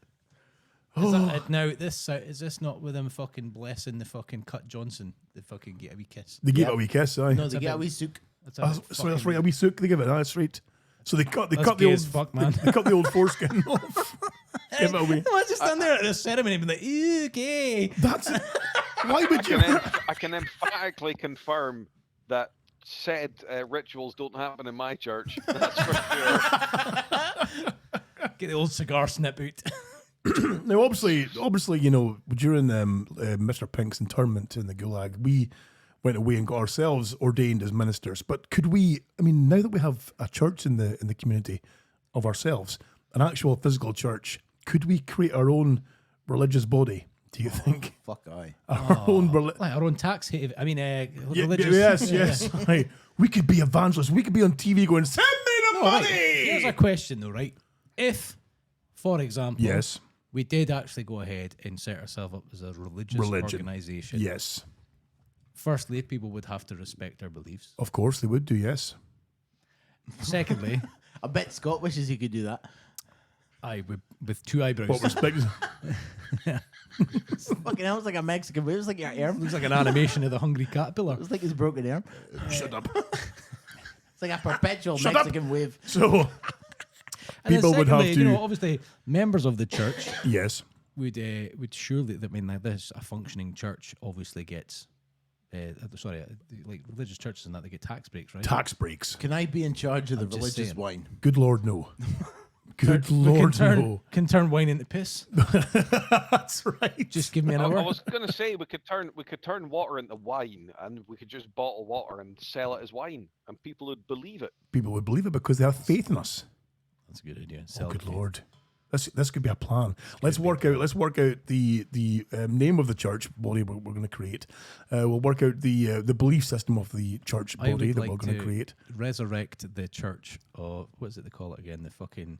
Is that, now, is this not with him fucking blessing the fucking Cut Johnson? The fucking get a wee kiss. They gave Yeah. it a wee kiss, aye. No, they get a wee souk. That's Sorry, that's right. A wee sook, they give it. That's right. So they cut the gay old as fuck, man. They cut the old foreskin off. Give it a wee. I just stand there at the ceremony and be like, ew, gay. That's why would you? I can emphatically confirm that said rituals don't happen in my church. That's for sure. Get the old cigar snip out. Now, obviously, you know, during Mr. Pink's internment in the Gulag, we went away and got ourselves ordained as ministers. But could we? I mean, now that we have a church in the community of ourselves, an actual physical church, could we create our own religious body? Do you think Fuck aye. our own Like our own tax haven. I mean, religious. Yes. Right. We could be evangelists. We could be on TV going, "Send me the All right. money." Here's a question, though, right? If, for example, Yes. we did actually go ahead and set ourselves up as a religious organization. Yes. Firstly, people would have to respect our beliefs. Of course they would do. Yes. Secondly, I bet Scott wishes he could do that. with two eyebrows. What respect? Fucking hell, it's like a Mexican wave. It's like your arm. Looks like an animation of the hungry caterpillar. It's like his broken arm. Shut up. It's like a perpetual Shut up. Mexican wave. So And then people would have secondly, to. you know, obviously, members of the church Yes. would surely. I mean, like this, a functioning church obviously gets. Like religious churches and that, they get tax breaks, right? Tax breaks. Can I be in charge of the I'm just religious saying. wine? Good Lord, no. Good We Lord, no. can turn wine into piss. That's right. Just give me an I hour. was gonna say we could turn water into wine, and we could just bottle water and sell it as wine, and people would believe it. People would believe it because they have faith in us. That's a good idea. Oh, good Lord. This could be a plan. Let's work out the name of the church body we're going to create. We'll work out the belief system of the church I body would that like we're going to create. resurrect the church. Of what is it they call it again? The fucking.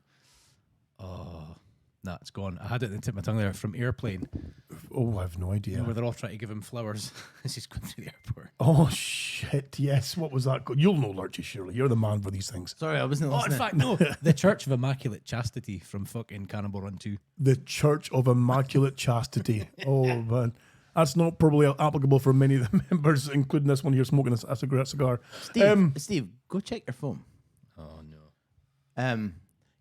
Nah, it's gone. I had it in the tip of my tongue there from Airplane, Oh, I have no idea. where they're all trying to give him flowers as he's going through the airport. Oh shit! Yes, what was that called? You'll know, Lurchy, surely. You're the man for these things. Sorry, I wasn't Oh, listening. in fact, no. The Church of Immaculate Chastity from fucking Cannonball Run 2. The Church of Immaculate Chastity. Oh man, that's not probably applicable for many of the members, including this one here smoking a cigar. Steve, go check your phone. Oh no.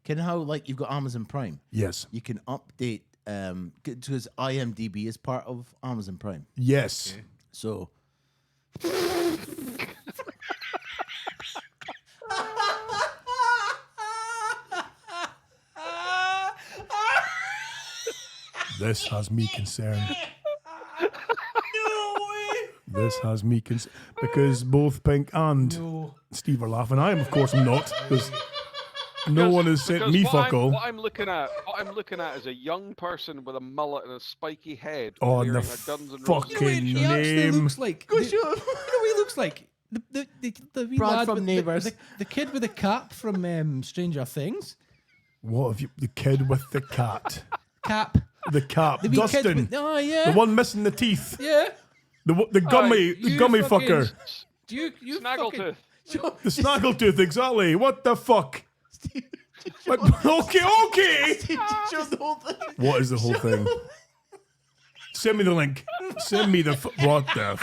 Can how like you've got Amazon Prime? Yes. You can update because IMDb is part of Amazon Prime. Yes. Okay. So This has me concerned. This has me concerned because both Pink and Steve are laughing. I am, of course, not because no one has sent Because me what fuck all. What I'm looking at is a young person with a mullet and a spiky head. Oh, wearing the a Guns N' Roses fucking t-shirt. He actually name. looks like. You know what he looks like? The wee Brad lad from with Neighbours. the kid with the cap from Stranger Things. What have you? The kid with the cat. Cap. The cap. The wee kid Dustin. with, oh yeah. The one missing the teeth. Yeah. The gummy. Aye, the you gummy fucking- fucker. Do you Snaggletooth. The snaggletooth. Exactly. What the fuck? Okay. Show the whole thing. What is the whole thing? Send me the link. Send me the... what the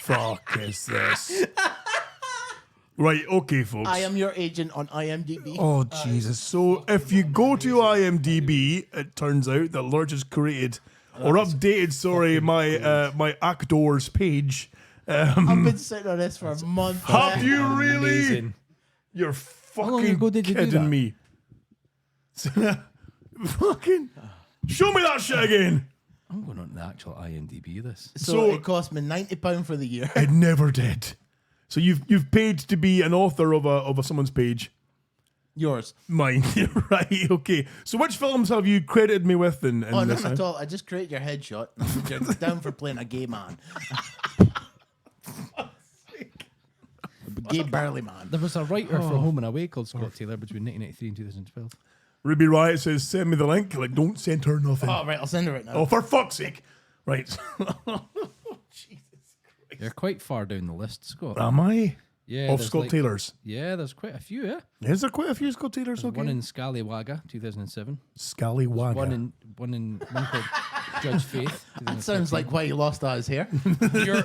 fuck is this? Right, okay, folks. I am your agent on IMDb. Oh, Jesus. So if you go to IMDb, it turns out that Lurch has created, or updated, my actors page. I've been sitting on this for a month. Have you really? Amazing. You're long fucking ago did you do kidding that? me. Fucking show me that shit again. I'm going on the actual IMDb this. So it cost me £90 for the year. It never did. So you've paid to be an author of a someone's page. Yours. Mine. Right, okay. So which films have you credited me with in Oh, this? none at all. I just created your headshot. You're down for playing a gay man. Gay burly man. There was a writer for Home and Away called Scott Taylor between 1993 and 2012. Ruby Riot says, send me the link. Like, don't send her nothing. Oh, right. I'll send it right now. Oh, for fuck's sake. Right. You're quite far down the list, Scott. Am I? Yeah. Of there's Scott Taylor's. Yeah, there's quite a few, yeah. Is there quite a few Scott Taylors? There's Okay. one in Scallywagga, 2007. Scallywagga. One called Judge Faith. That sounds like why you lost out his hair.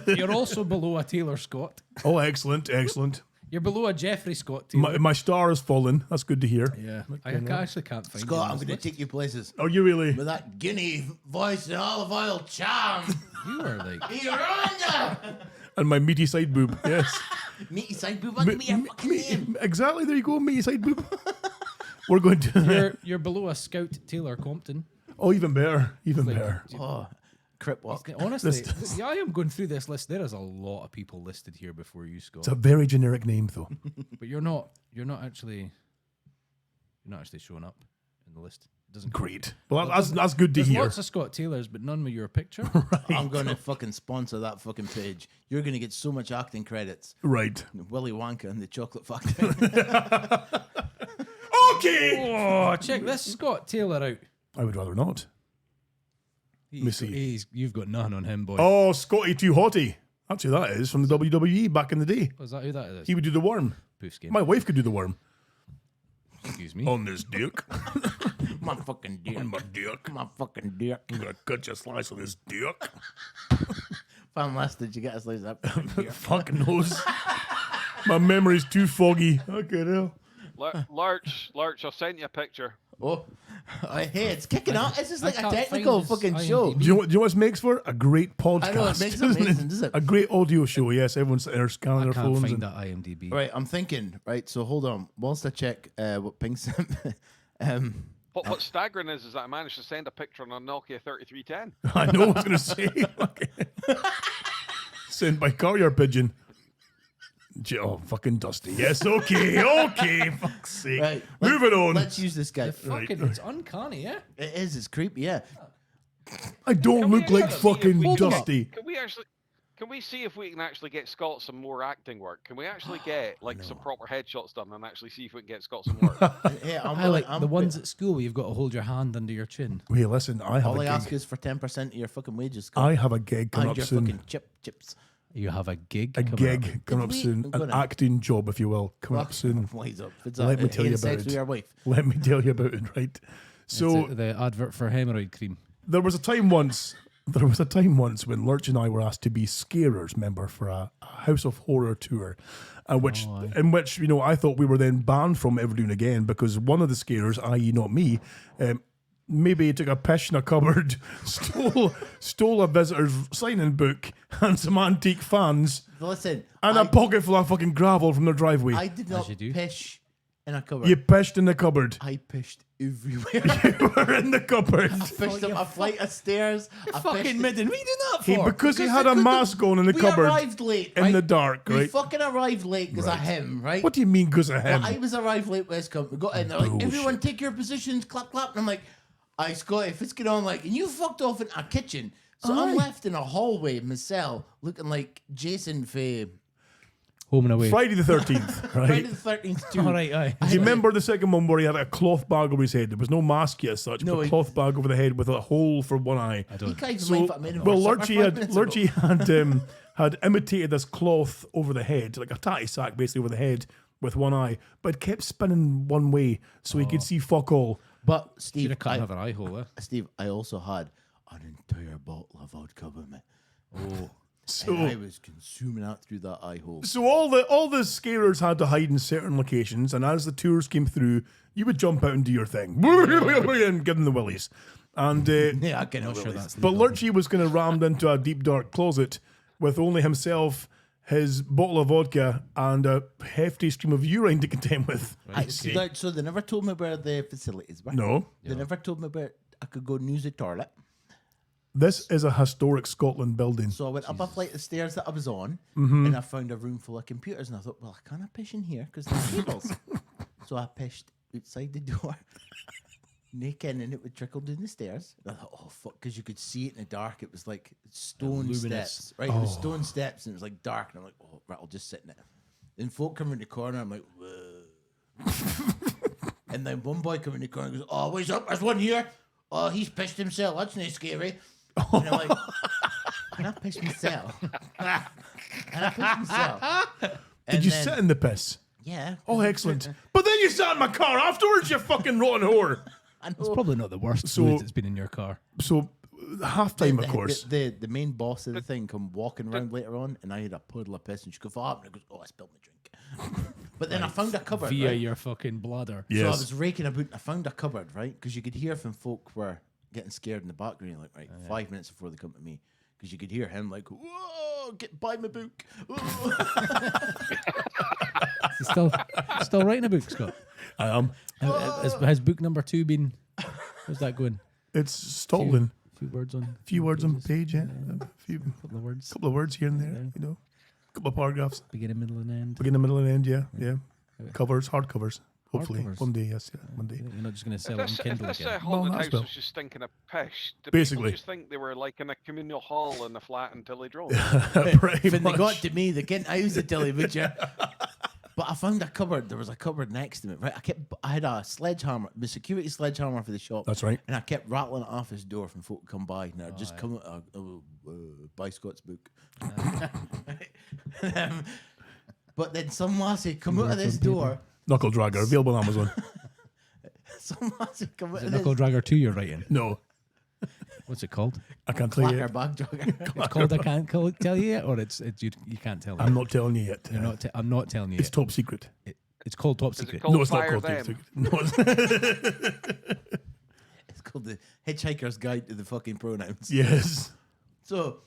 You're also below a Taylor Scott. Oh, excellent, excellent. You're below a Jeffrey Scott Taylor. My star has fallen. That's good to hear. Yeah, I actually can't find Scott, him I'm on going this to take you places. Are you really? With that Guinea voice and olive oil charm. list. You are like... Yolanda! And my meaty side boob. Yes. Meaty Sideboob, what could be your fucking name? Exactly. There you go, meaty side boob. We're going to. You're below a Scout Taylor Compton. Oh, even better. Even Like- better. Oh, Crip Walk. Honestly, yeah, I am going through this list. There is a lot of people listed here before you, Scott. It's a very generic name, though. But you're not actually showing up in the list. It doesn't. Great. Well, that's good to There's hear. lots of Scott Taylors, but none with your picture. I'm going to fucking sponsor that fucking page. You're going to get so much acting credits. Right. Willy Wonka and the Chocolate Factory. Okay. Oh, check this Scott Taylor out. I would rather not. me see. You've got none on him, boy. Oh, Scotty Too Hottie. That's who that is from the WWE back in the day. Was that who that is? He would do the worm. Poof's game. My wife could do the worm. Excuse me. On this dick. My fucking dick. On my dick. My fucking dick. I'm going to cut you a slice of this dick. Fan last, did you get a slice of that? Dick? Fuck knows. My memory's too foggy. Okay, now. Lurch, I'll send you a picture. Oh, hey, it's kicking out. This is like a can't technical find this fucking show. Do you know what it makes for? A great podcast. I know, it makes it doesn't amazing, does it? A great audio show, yes. Everyone's sitting there scanning I their can't phones. find And that IMDb. Right, I'm thinking. Right, so hold on. Whilst I check what Pink sent. What's staggering is that I managed to send a picture on a Nokia 3310. I know what I was going to say. Sent by carrier pigeon. Oh, fucking dusty. Yes, okay, fuck's sake. Right, Moving on. Let's use this guy. Fucking, it's uncanny, yeah. It is. It's creepy. Yeah. I don't Can we look like actually see if fucking we- Dusty. Can we see if we can actually get Scott some more acting work? Can we actually get like some proper headshots done and actually see if we can get Scott some work? Yeah. I like the ones at school where you've got to hold your hand under your chin. Hey, listen, I have All I a ask gig. is for 10% of your fucking wages. I have a gig coming and up your soon. fucking chips. You have a gig. A coming up. gig coming up we- soon. I'm An gonna- acting job, if you will, coming up soon. Wise up. It's Let me tell you about sex it. with your wife. Let me tell you about it, right? So It's the advert for hemorrhoid cream. there was a time once when Lurch and I were asked to be scarers, member, for a House of Horror tour, in which I thought we were then banned from ever doing again because one of the scarers, i.e. not me, maybe took a piss in a cupboard, stole a visitor's sign-in book and some antique fans Listen. and a pocket full of fucking gravel from their driveway. I did not you do. pish in a cupboard. You pissed in the cupboard. I pished everywhere. You were in the cupboard. Pished up a flight of stairs. I Fucking pished- midden. What are you doing that for? He, because he Because had they a couldn't- mask on in the we cupboard arrived late, in right? the dark, We right? fucking arrived late because of him, right? What do you mean because of him? I was arrived late West Camp. We got in. They're like, Bullshit. everyone take your positions, clap, clap. And I'm like, aye, Scott, if it's going on, like, and you fucked off in a kitchen. So I'm left in a hallway in my cell looking like Jason Faye. Home and away. Friday the 13th, right? Friday the 13th, too. All right, aye. Do you remember the second one where he had a cloth bag over his head? There was no mask yet as such, No, but a he- cloth bag over the head with a hole for one eye. He can't even So, mind if I made him well, for supper 5 minutes ago. Lurchy had imitated this cloth over the head, like a tatty sack basically over the head, with one eye, but it kept spinning one way so he could see fuck all. But Should Steve, have cut another eye hole, eh? Steve, I also had an entire bottle of vodka with me. Oh, So, and I was consuming that through that eye hole. so all the scarers had to hide in certain locations, and as the tours came through, you would jump out and do your thing and give them the willies. And Yeah, I can Not sure that's but Lurchy was kind of rammed into a deep dark closet with only himself, his bottle of vodka, and a hefty stream of urine to contend with. So they never told me where the facilities were. No, They never told me where I could go use the toilet. this is a historic Scotland building. So I went up a flight of stairs that I was on, and I found a room full of computers, and I thought, well, I can't piss in here because there's cables. So I pissed outside the door, naked, and it would trickle down the stairs. And I thought, oh fuck, because you could see it in the dark. It was like stone Luminous. steps, right? It was stone steps, and it was like dark. And I'm like, oh, right, I'll just sit in it. Then folk come in the corner. I'm like, whoa. And then one boy come in the corner and goes, oh, what's up? There's one here. Oh, he's pissed himself. That's not scary. And I'm like, and I pissed myself. And I pissed myself. Did you sit in the piss? Yeah. Oh, excellent. But then you sat in my car afterwards, you fucking rotten whore. I know. It's probably not the worst So- fluid that's been in your car. So, halftime, of course. The main boss of the thing come walking around later on, and I had a puddle of piss, and she goes, "Oh," and I goes, "Oh, I spilled my drink." But then I found a cupboard. Via right? your fucking bladder. Yes. So I was raking about, and I found a cupboard, right? Because you could hear from folk were getting scared in the background, like, right, 5 minutes before they come to me. Because you could hear him like, whoa, get by my book. Is he still writing a book, Scott? I am. Has book number 2 been... How's that going? It's stalling. Few words on... Few words on page, yeah. A few, couple of words. couple of words here and there, you know. Couple of paragraphs. Beginning, middle, and end. Begin, the middle, and end, yeah. Covers, hard covers. Hopefully. covers. One day, yes, yeah. One day. You're not just going to sell If it on this, if Kindle this again. haunted that's house well. was just stinking of piss, do Basically. people just think they were like in a communal hall in a flat in Tilly-Drone? Pretty When they got much. to me, they couldn't house the telly, would you? But I found a cupboard. There was a cupboard next to me, right? I had a sledgehammer, the security sledgehammer for the shop. That's right. And I kept rattling it off his door from folk to come by. And I'd just come out, buy Scott's book. But then some lassie come out of this door. Knuckle Dragger, available on Amazon. Some lassie come out Is it of Knuckle this. Dragger 2 you're writing? No, What's it called? I can't tell you Clacker yet. bag drugger. It's called I Can't Tell You Yet? Or it's you can't tell me? I'm not telling you yet. You're not I'm not telling you It's yet. top secret. It's called Top Is it Secret. called No, it's not Fire called top Them? secret. No, it's It's called the Hitchhiker's Guide to the fucking Pronouns. yes. So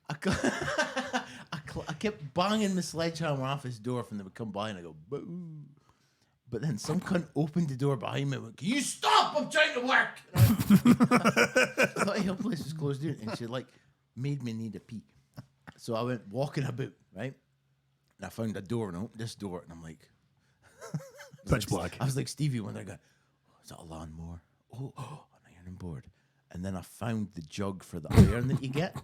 I kept banging the sledgehammer off his door from they would come by and I go, boo. But then some cunt opened the door behind me and went, can you stop? I'm trying to work. I thought her place was closed down and she like made me need a pee. So I went walking about, right? And I found a door and I opened this door and I'm like, Pitch black. I was like Stevie when I got, oh, is that a lawnmower? Oh, an ironing board. And then I found the jug for the iron that you get.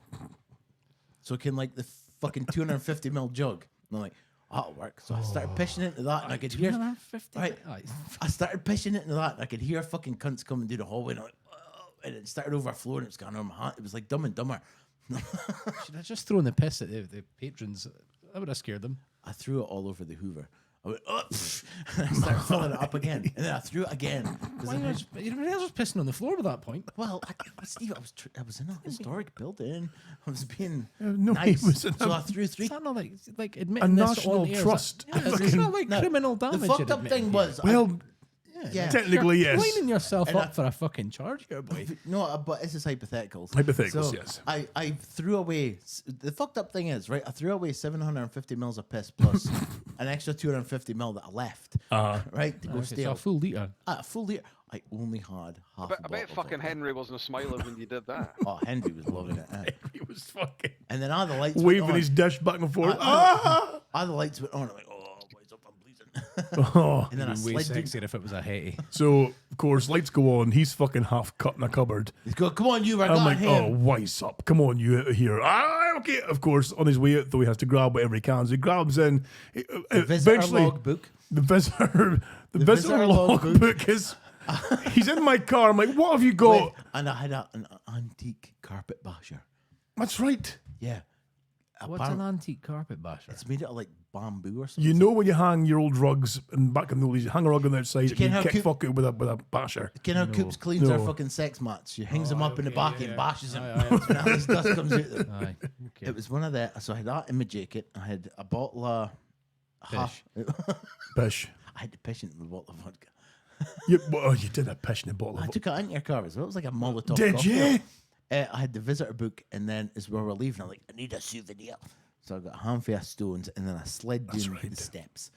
So it can like the fucking 250ml jug. And I'm like, that'll work. So I started pissing into that and I could hear. 250? Right. Aye. I started pissing into that and I could hear fucking cunts coming through the hallway and I'm like, oh, and it started overflowing. It was going on my hand. It was like Dumb and Dumber. Should have just thrown the piss at the patrons. That would have scared them. I threw it all over the Hoover. I went, oh, and I started filling it up again. And then I threw it again. 'Cause Why I was everybody else was pissing on the floor at that point? Well, Steve, I was in a historic building. I was being no, he nice. was in So a- I threw three. Is that not like admitting A this national on air? trust. Is that, it's not like No, criminal damage. The fucked you're up admitting thing here. was, Well, yeah, technically, You're yes. lining yourself And up for a fucking charge here, boy. no, but this is hypotheticals. Hypotheticals, So yes. I threw away. The fucked up thing is, right? I threw away 750 mils of piss plus an extra 250 mil that I left. Right to go It's a stale. full litre. A full liter. I only had half. I a bet bottle of fucking it. Henry wasn't smiling when you did that. Oh, Henry was loving it. He was fucking And then all the lights waving went on. his dish back and forth. All the lights went on. I'm like, oh, what's up? I'm bleeding. Oh. And then I It'd be way slid. sexier if it was a Haiti. So, of course, lights go on. He's fucking half cut in a cupboard. He's go, come on, you. I I'm got like, oh, him. wise up. Come on, you out here. Okay. Of course, on his way out, though, he has to grab whatever he can. So he grabs in. Visitor Eventually, logbook. the visitor visitor logbook logbook. is. He's in my car. I'm like, what have you got? And I had an antique carpet basher. That's right. Yeah. What's an antique carpet basher? It's made out of like bamboo or something. You know when you hang your old rugs, and back in the old days, you hang a rug on the outside, and ken you how kick Coop- fuck it with a basher. You know how Coops cleans our No. fucking sex mats? She hangs them up in the okay, back yeah, and yeah. bashes them. Aye, When all this dust comes out them. Aye. Okay. It was one of the. So I had that in my jacket. I had a bottle of half. Pish. I had to piss into the bottle of vodka. You did a pish in a bottle I of took it into your car as well. It was like a Molotov. Did cocktail. you? I had the visitor book, and then as we were leaving, I'm like, I need a souvenir. So I got a handful of stones, and then I slid down right. the steps.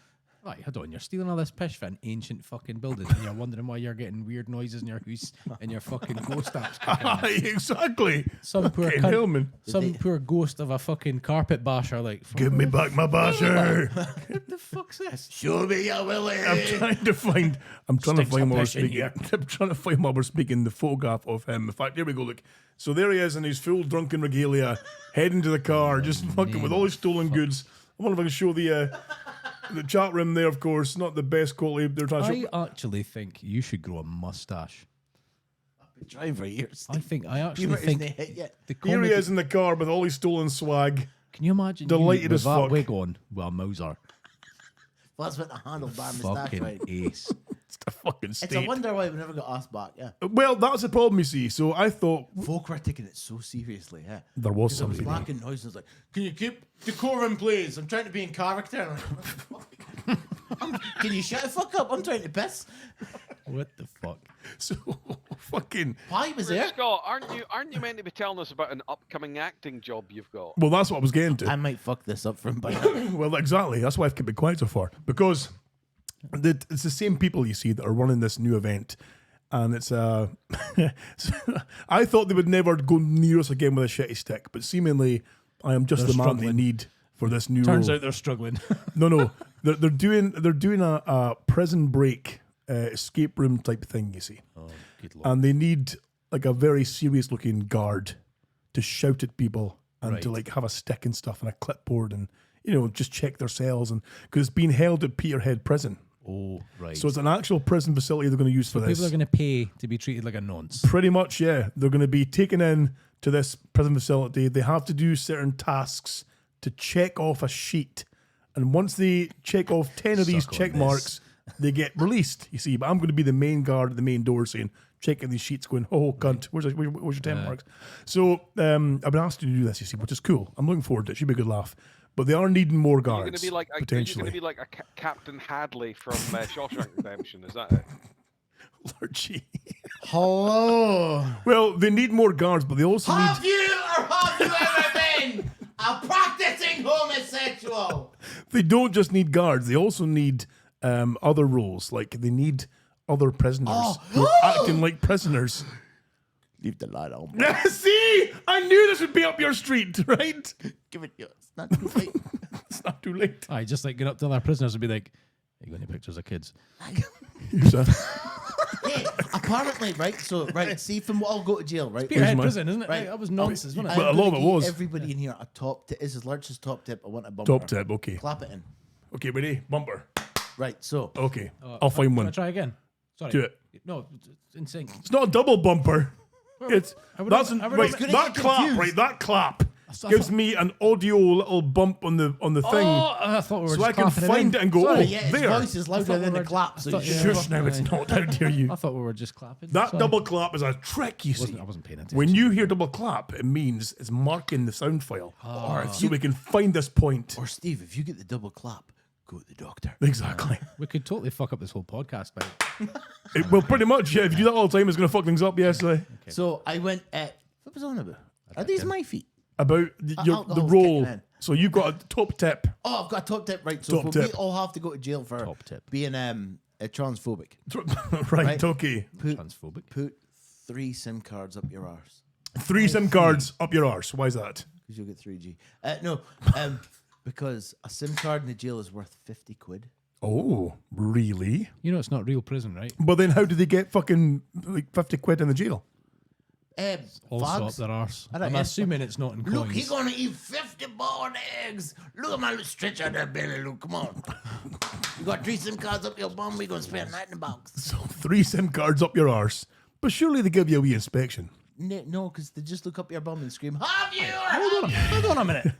Right, hold on. You're stealing all this pish for an ancient fucking building, and you're wondering why you're getting weird noises in your house and your fucking ghost apps. Aye, exactly. Some poor Fucking cunt, hell, man. some poor ghost of a fucking carpet basher. Like, Give me back my basher. what the fuck's this? Show me your willy. I'm trying to find Sticks while of we're pish in speaking. here. I'm trying to find while we're speaking the photograph of him. In fact, here we go. Look, so there he is in his full drunken regalia, heading to the car, just fucking with all his stolen goods. I wonder if I can show the chat room there. Of course, not the best quality. They're trying to I show. actually think you should grow a mustache. I've been trying for years. I actually Puberty's think not hit yet. the Here comedy. he is in the car with all his stolen swag. Can you imagine Delighted you with as that fuck. wig on? Well, Mozart, Well, that's what the handlebar moustache, fucking right? ace. It's a fucking It's state. a wonder why we never got asked back, yeah. Well, that's the problem, you see. So I thought Folk were taking it so seriously, yeah. there was Because I was somebody. making noise and I was like, can you keep decorum, please? I'm trying to be in character. And I'm like, can you shut the fuck up? I'm trying to piss. What the fuck? So fucking. Pie was there. Scott, aren't you meant to be telling us about an upcoming acting job you've got? Well, that's what I was getting to. I might fuck this up for him by now. Well, exactly. That's why I've kept it quiet so far, because it's the same people you see that are running this new event, and it's I thought they would never go near us again with a shitty stick, but seemingly I am just They're the man they struggling. need for this new Turns role. out they're struggling. No, they're doing a prison break escape room type thing. You see, Oh, good lord. and they need like a very serious looking guard to shout at people and to Right. like have a stick and stuff and a clipboard and just check their cells, and because it's being held at Peterhead Prison. Oh, right. So it's an actual prison facility they're going to use for this. People are going to pay to be treated like a nonce. Pretty much, yeah. They're going to be taken in to this prison facility. They have to do certain tasks to check off a sheet. And once they check off 10 of these Suck on check this. marks, they get released, you see. But I'm going to be the main guard at the main door saying, checking these sheets, going, oh, cunt, where's your 10 marks? So I've been asked to do this, you see, which is cool. I'm looking forward to it. It should be a good laugh. But they are needing more You're guards, going to be like potentially. Captain Hadley from Shawshank Redemption. Is that it? Lurchy. Hello. Well, they need more guards, but they also need... Have you or have you ever been a practicing homosexual? They don't just need guards; they also need other roles. Like they need other prisoners who are acting like prisoners. Leave the light on. See, I knew this would be up your street, right? Give it to us. It's not too late. It's not too late. Aye, just like get up to other prisoners and be like, "Are you got any pictures of kids?" Here's a- Hey, apparently, right? So, right, see, from what I'll go to jail, right? Peterhead my- prison, isn't it? Right. That was nonsense, wasn't it? Well, a I'm lot of gonna it give was. Everybody in here a top tip. This is Lurch's top tip. I want a bumper. Top tip. Okay. Clap it in. Okay, ready? Bumper. Right, so. Okay, I'll find Can I one. try again? Sorry. Do it. No, it's in sync. It's not a double bumper. It's would that's not- I would right. not- gonna That get clap, confused. right? That clap I gives thought- me an audio little bump on the thing, Oh, I thought we were so just I can clapping find in. it and go, Sorry, oh, Yeah, its there. voice is louder than the clap. So you thought- yeah. should Shush now, it's not. How dare you? I thought we were just clapping. That Sorry. double clap is a trick, you see. I wasn't paying attention. When you hear double clap, it means it's marking the sound file. So we can find this point. Or Steve, if you get the double clap, go to the doctor. Exactly. We could totally fuck up this whole podcast by Well, pretty much, yeah. If you do that all the time, it's going to fuck things up, yes. So I went at. What was I on about? Are these my feet? About the alcohol's role. kicking in. So you've got a top tip. Oh, I've got a top tip, right? So Top we tip. all have to go to jail for Top tip. being transphobic. Right, Right. okay. transphobic. Put 3 SIM cards up your arse 3 SIM cards up your arse. Why is that? because you'll get 3G. No, because a SIM card in the jail is worth 50 quid. Oh, really? You know it's not real prison, right? But then how do they get fucking like 50 quid in the jail? Also up Fags. their arse. I don't I'm know. assuming it's not in coins. Look, he's gonna eat 50 boiled eggs. Look at my little stretch out that belly, Luke. Come on. You got 3 SIM cards up your bum. We're gonna spend a night in the box. So 3 SIM cards up your arse. But surely they give you a wee inspection. No, because they just look up your bum and scream, "Have you?" Hold on a minute.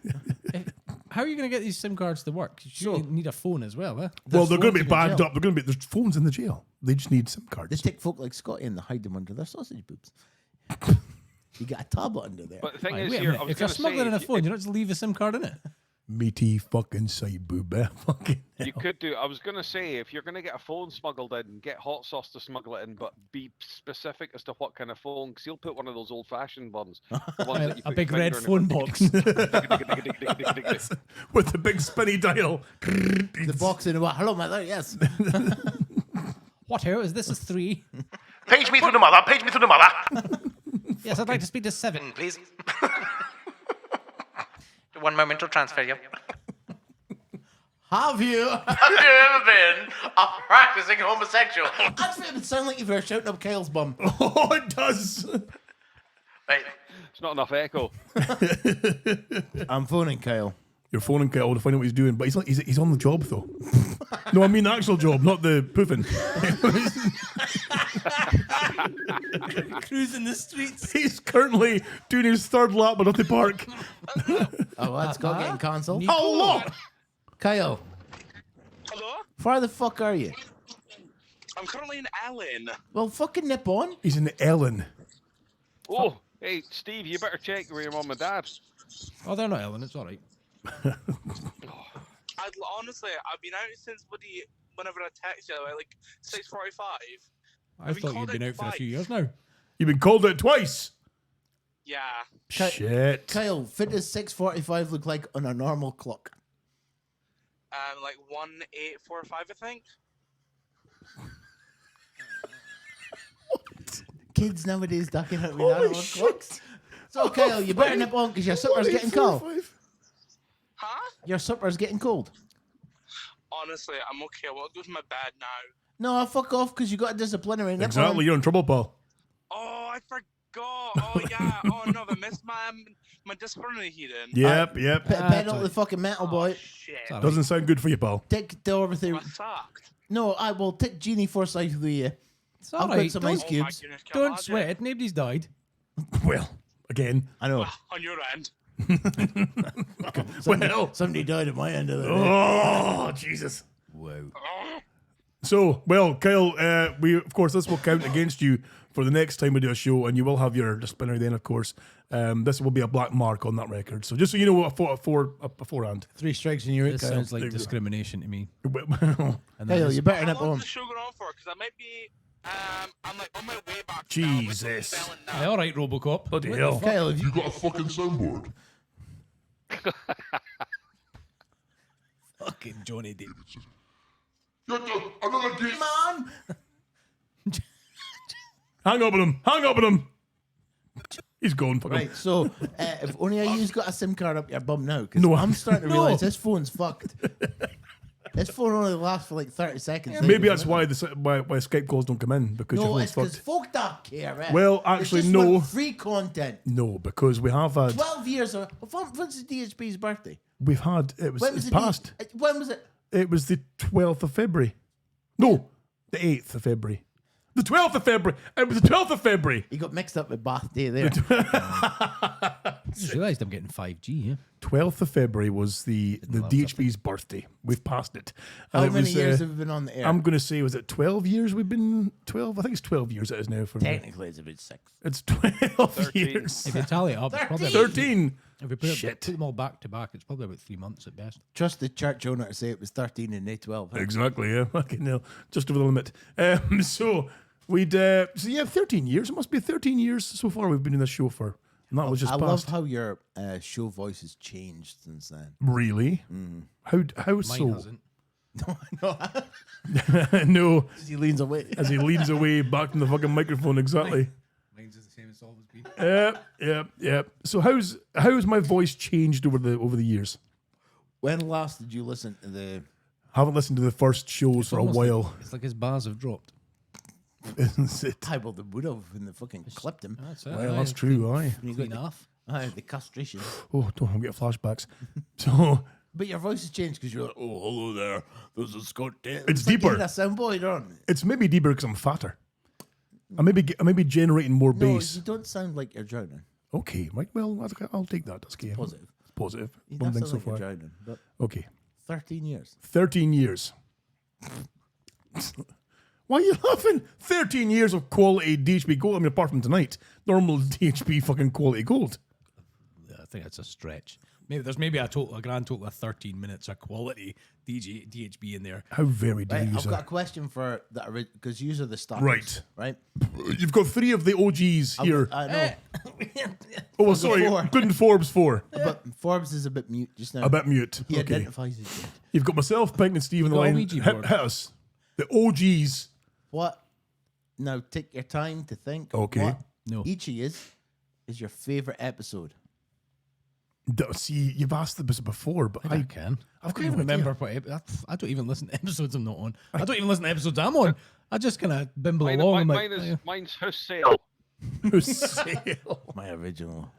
How are you going to get these SIM cards to work? You need a phone as well, eh? Well, they're going to be phones in bagged jail. up. There's phones in the jail. They just need SIM They cards. take folk like Scotty and they hide them under their sausage boobs. You got a tablet under there. But the thing Right, is, wait a here, minute. I was If you're going to say, smuggling in a phone, you don't just leave a SIM card in it. Meaty fucking Sideboob, eh? Fucking you hell. could do. I was going to say, if you're going to get a phone smuggled in, get hot sauce to smuggle it in, but be specific as to what kind of phone, because he'll put one of those old-fashioned ones. The ones that you A put big your red finger in phone and box. With the big spinny dial. The box in the what? Hello, mother. Yes. What here? Is this a 3? Page me through the mother. Page me through the mother. Yes, I'd like to speak to 7. Please. 1 moment to transfer you. Have you? Have you ever been a practicing homosexual? Actually, it would sound like if you were shouting up Kyle's bum. Oh, it does. Right. It's not enough echo. I'm phoning Kyle. You're phoning Kyle to find out what he's doing, but he's on the job though. No, I mean the actual job, not the poofing. Cruising the streets. He's currently doing his third lap at the park. Oh, that's got getting cancelled. Oh, look! Kyle, Hello? where the fuck are you? I'm currently in Ellen. Well, fucking nip on. He's in Ellen. Oh, hey, Steve, you better check with your mum and dad. Oh, they're not Ellen. It's all right. Honestly, I've been out since whenever I text you, like 6:45. I thought you'd been out for a few years now. You've been called out twice. Yeah. Shit. Kyle, fit does 6:45 look like on a normal clock? Like 1845, I think. Kids nowadays ducking out with Holy analog shit. clocks. So, Kyle, you better nip on because your supper's getting cold. 45. Huh? Your supper's getting cold. Honestly, I'm okay. I want to go to my bed now. No, fuck off because you got a disciplinary. Nip Exactly, on. you're in trouble, pal. Oh, I forgot. Oh, yeah. Oh, no, I missed my disciplinary hearing. Yep. Pedal the fucking metal, boy. Oh, shit. It's all right. Doesn't sound good for you, pal. Take Dorothy. I sucked. No, I will take Jeannie Forsyth with you. It's all I'll right. put some ice Oh, my cubes. goodness, can you Don't imagine? sweat it. Nobody's died. Well, again. I know. On your end. Well. Somebody died at my end of the day. Oh, Jesus. Wow. Oh, So, well, Kyle, of course, this will count against you for the next time we do a show, and you will have your disciplinary then, of course. This will be a black mark on that record. So, just so you know, beforehand. 3 strikes and you're This out, Kyle. sounds like discrimination to me. Well, And Kyle, that is- you better how nip long on. is the show going on for? Because I might be... I'm like on my way back. Jesus. Aye, all right, Robocop. bloody hell. Kyle, have you got a fucking soundboard. Fucking Johnny Depp. Another game. man? Hang up on him. He's gone. Fuck him. Right, so if only you've got a SIM card up your bum now, because No. I'm starting to No. realise this phone's fucked. This phone only lasts for like 30 seconds. Maybe that's why why Skype calls don't come in, because your No, phone's it's because fucked. folk don't care. Eh? Well, They actually, just no. want free content. No, because we have had 12 years. When's DHB's birthday? we've had it was When was it's it? past. When was it? It was the 12th of February. No, the 8th of February. The 12th of February. It was the 12th of February. You got mixed up with Bath Day there. I just realised I'm getting 5G, yeah? 12th of February was the DHB's birthday. We've passed it. And How it many was, years have we been on the air? I'm going to say, was it 12 years we've been? 12? I think it's 12 years it is now. For me. Technically, it's about 6. It's 12 13. years. If you tally it up, it's probably about 13. If we put, Shit. put them all back to back, it's probably about 3 months at best. Trust the church owner to say it was 13 and they 12. Huh? Exactly, yeah. Fucking hell. Just over the limit. So, we'd, 13 years. It must be 13 years so far we've been in this show for. And that was just I love past. how your show voice has changed since then. Really? How Mine so? hasn't. No, He leans away. as he leans away back from the fucking microphone, exactly. Mine's the same as it's always been. Yeah. So how's my voice changed over the years? When last did you listen to the... Haven't listened to the first shows for a Almost while. like- it's like his bars have dropped. Isn't it? I well, they would have when they fucking clipped him. That's it. Well, that's true, aye. When you Clean got off. the castration. Oh, don't get flashbacks. So But your voice has changed because you're like, oh, hello there. This is Scott Dale. It's like you deeper. had a soundboard on. it's maybe deeper because I'm fatter. I maybe generating more No, bass. you don't sound like you're drowning. Okay, right. Well, I'll take that. That's okay. Positive. positive. He One does thing sound so like far. you're drowning, but Okay. 13 years. 13 years. Why are you laughing? 13 years of quality DHB gold. I mean, apart from tonight, normal DHB fucking quality gold. I think that's a stretch. There's maybe a grand total of 13 minutes of quality DHB in there. How very do Right, you I've got a question for that because you are the stars. Right. Right. You've got 3 of the OGs here. I know. Oh, sorry. 4. Couldn't Forbes 4. But Forbes is a bit mute just now. A bit mute. He Okay. identifies as mute. You've got myself, Pink, and Steve on the got a line. Ouija Hit board. us. The OGs. What? Now take your time to think. Okay. What No. each of is your favorite episode. See, you've asked this before, but I can. I got can't even no idea. remember I don't even listen to episodes I'm not on. I don't even listen to episodes I'm on. I just kind of bimble along. I'm like, Mine's House Sale. Sale. My original.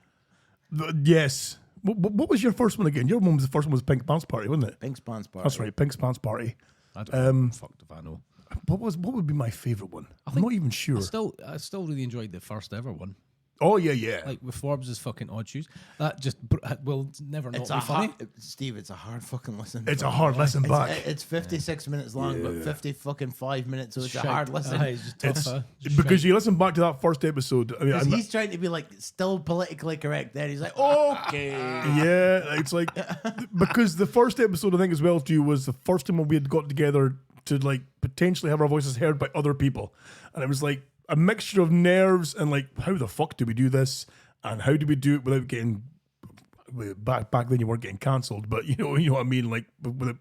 Yes. What was your first one again? Your one was the first one was Pink Pants Party, wasn't it? Pink's Pants Party. That's right, Pink's Pants Party. I don't fucked if I know. What would be my favourite one? I'm not even sure. I still really enjoyed the first ever one. Oh yeah. Like with Forbes' fucking odd shoes. That just will never not It's be a funny. hard, Steve. It's a hard fucking listen. It's a hard listen back. It's 56 minutes long, but 55 minutes, so it's a Shite. hard listen. Aye, it's just tough, It's just because shite. you listen back to that first episode. I mean, Because he's trying to be like still politically correct. Then he's like, okay. yeah, it's like because the first episode I think as well too was the first time when we had got together to like potentially have our voices heard by other people, and it was like a mixture of nerves and like how the fuck do we do this and how do we do it without getting back then you weren't getting cancelled, but you know what I mean, like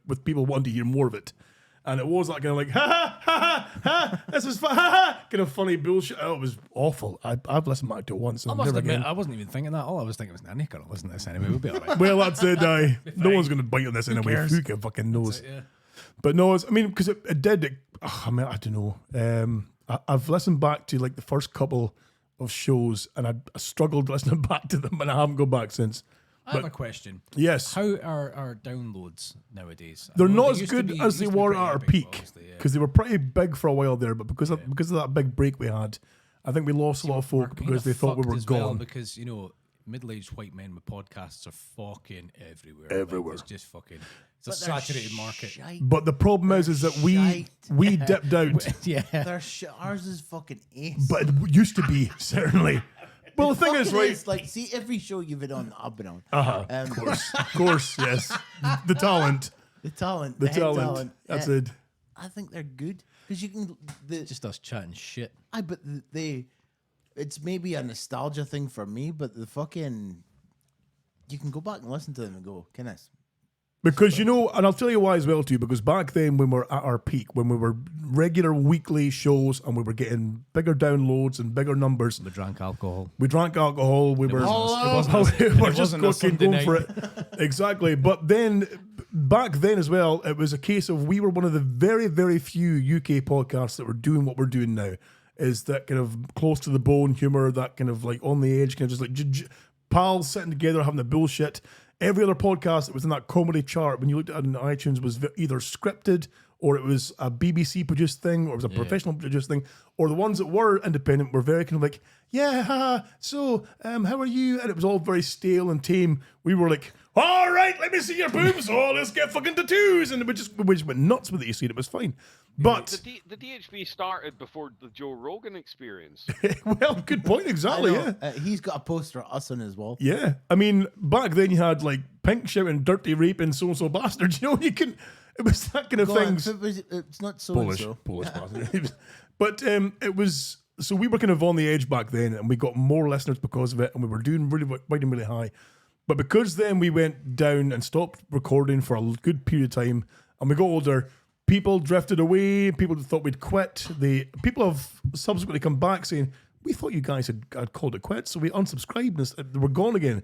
with people wanting to hear more of it. And it was that kind of like, ha ha ha, this is fun, ha ha, kind of funny bullshit. Oh, it was awful. I've listened back to it once. I And must never admit, again. I wasn't even thinking that. All I was thinking was, nah, Nick gonna listen to this anyway. We'll be alright. Well, that's it. No one's going to bite on this anyway. cares? Who can fucking knows? Yeah. But no, I mean, because it did. I mean, I don't know. I've listened back to like the first couple of shows, and I struggled listening back to them, and I haven't gone back since. I have a question. Yes, How are our downloads nowadays? I they're know not they as used to good be- as they used to be were pretty at our epic, peak obviously, yeah. because they were pretty big for a while there. But because of that big break we had, I think we lost a lot of folk We're because kinda they thought we fucked were as well gone. because middle-aged white men with podcasts are fucking everywhere. Everywhere. Like, it's just fucking. It's a But they're saturated market. shite. But the problem is that we shite. dipped out. Yeah. Ours is fucking ace. But it used to be certainly. Well, the thing is, Fucking right? ace. Like, see, every show you've been on, I've been on. Of course, yes. The talent. The talent. The head talent. That's it. I think they're good because you can. Just us chatting shit. But it's maybe a nostalgia thing for me, but the fucking. You can go back and listen to them and go, goodness. Because and I'll tell you why as well too, because back then when we were at our peak, when we were regular weekly shows and we were getting bigger downloads and bigger numbers, We drank alcohol. we drank alcohol, we were it just wasn't a Sunday going for night. it. Exactly. But then back then as well, it was a case of we were one of the very, very few UK podcasts that were doing what we're doing now. Is that kind of close to the bone humor, that kind of like on the edge, kind of just like pals sitting together having the bullshit. Every other podcast that was in that comedy chart, when you looked at it on iTunes, was either scripted or it was a BBC produced thing or it was a professional produced thing, or the ones that were independent were very kind of like, yeah, haha, so how are you? And it was all very stale and tame. We were like, all right, let me see your boobs. Oh, let's get fucking tattoos. And we just went nuts with it, you see. It was fine. But, The DHB started before the Joe Rogan experience. well, good point. Exactly, yeah. He's got a poster of us on his wall. Yeah, I mean, back then you had like Pink shouting "dirty raping so-and-so bastard." You know, you can. It was that kind of Go on, things. it's not so Polish bastard. But it was. So we were kind of on the edge back then, and we got more listeners because of it, and we were doing really high. But because then we went down and stopped recording for a good period of time, and we got older. People drifted away. People thought we'd quit. People have subsequently come back saying, we thought you guys had called it quits, so we unsubscribed and we're gone again.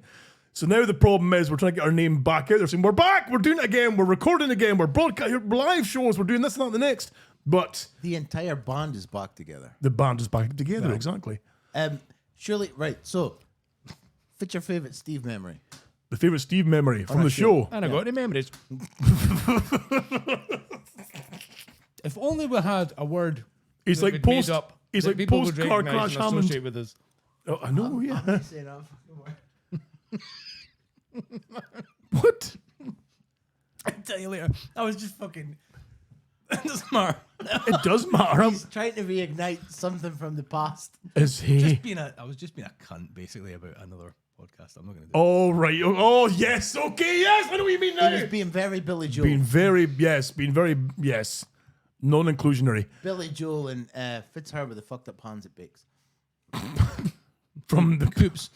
So now the problem is we're trying to get our name back out. They're saying, we're back, we're doing it again, we're recording again, we're broadcasting live shows, we're doing this and that and the next. But the entire band is back together. the band is back together, exactly. Surely, right, so, what's your favourite Steve memory? The favourite Steve memory from the show. And I got any memories. If only we had a word. He's that like we'd made post. up He's that like people would post car recognise crash and Hammond. associate with us. Oh, I know, yeah. tell you later. I was just fucking. It doesn't matter. It does matter. He's trying to reignite something from the past. Is he? I was just being a cunt basically about another podcast. I'm not going to do. Oh right. Oh yes. Okay. Yes. I know what you mean now. He was being very Billy Joel. Being very yes. Non-inclusionary. Billy Joel and Fitzhugh with the fucked up hands it bakes. From the Coops.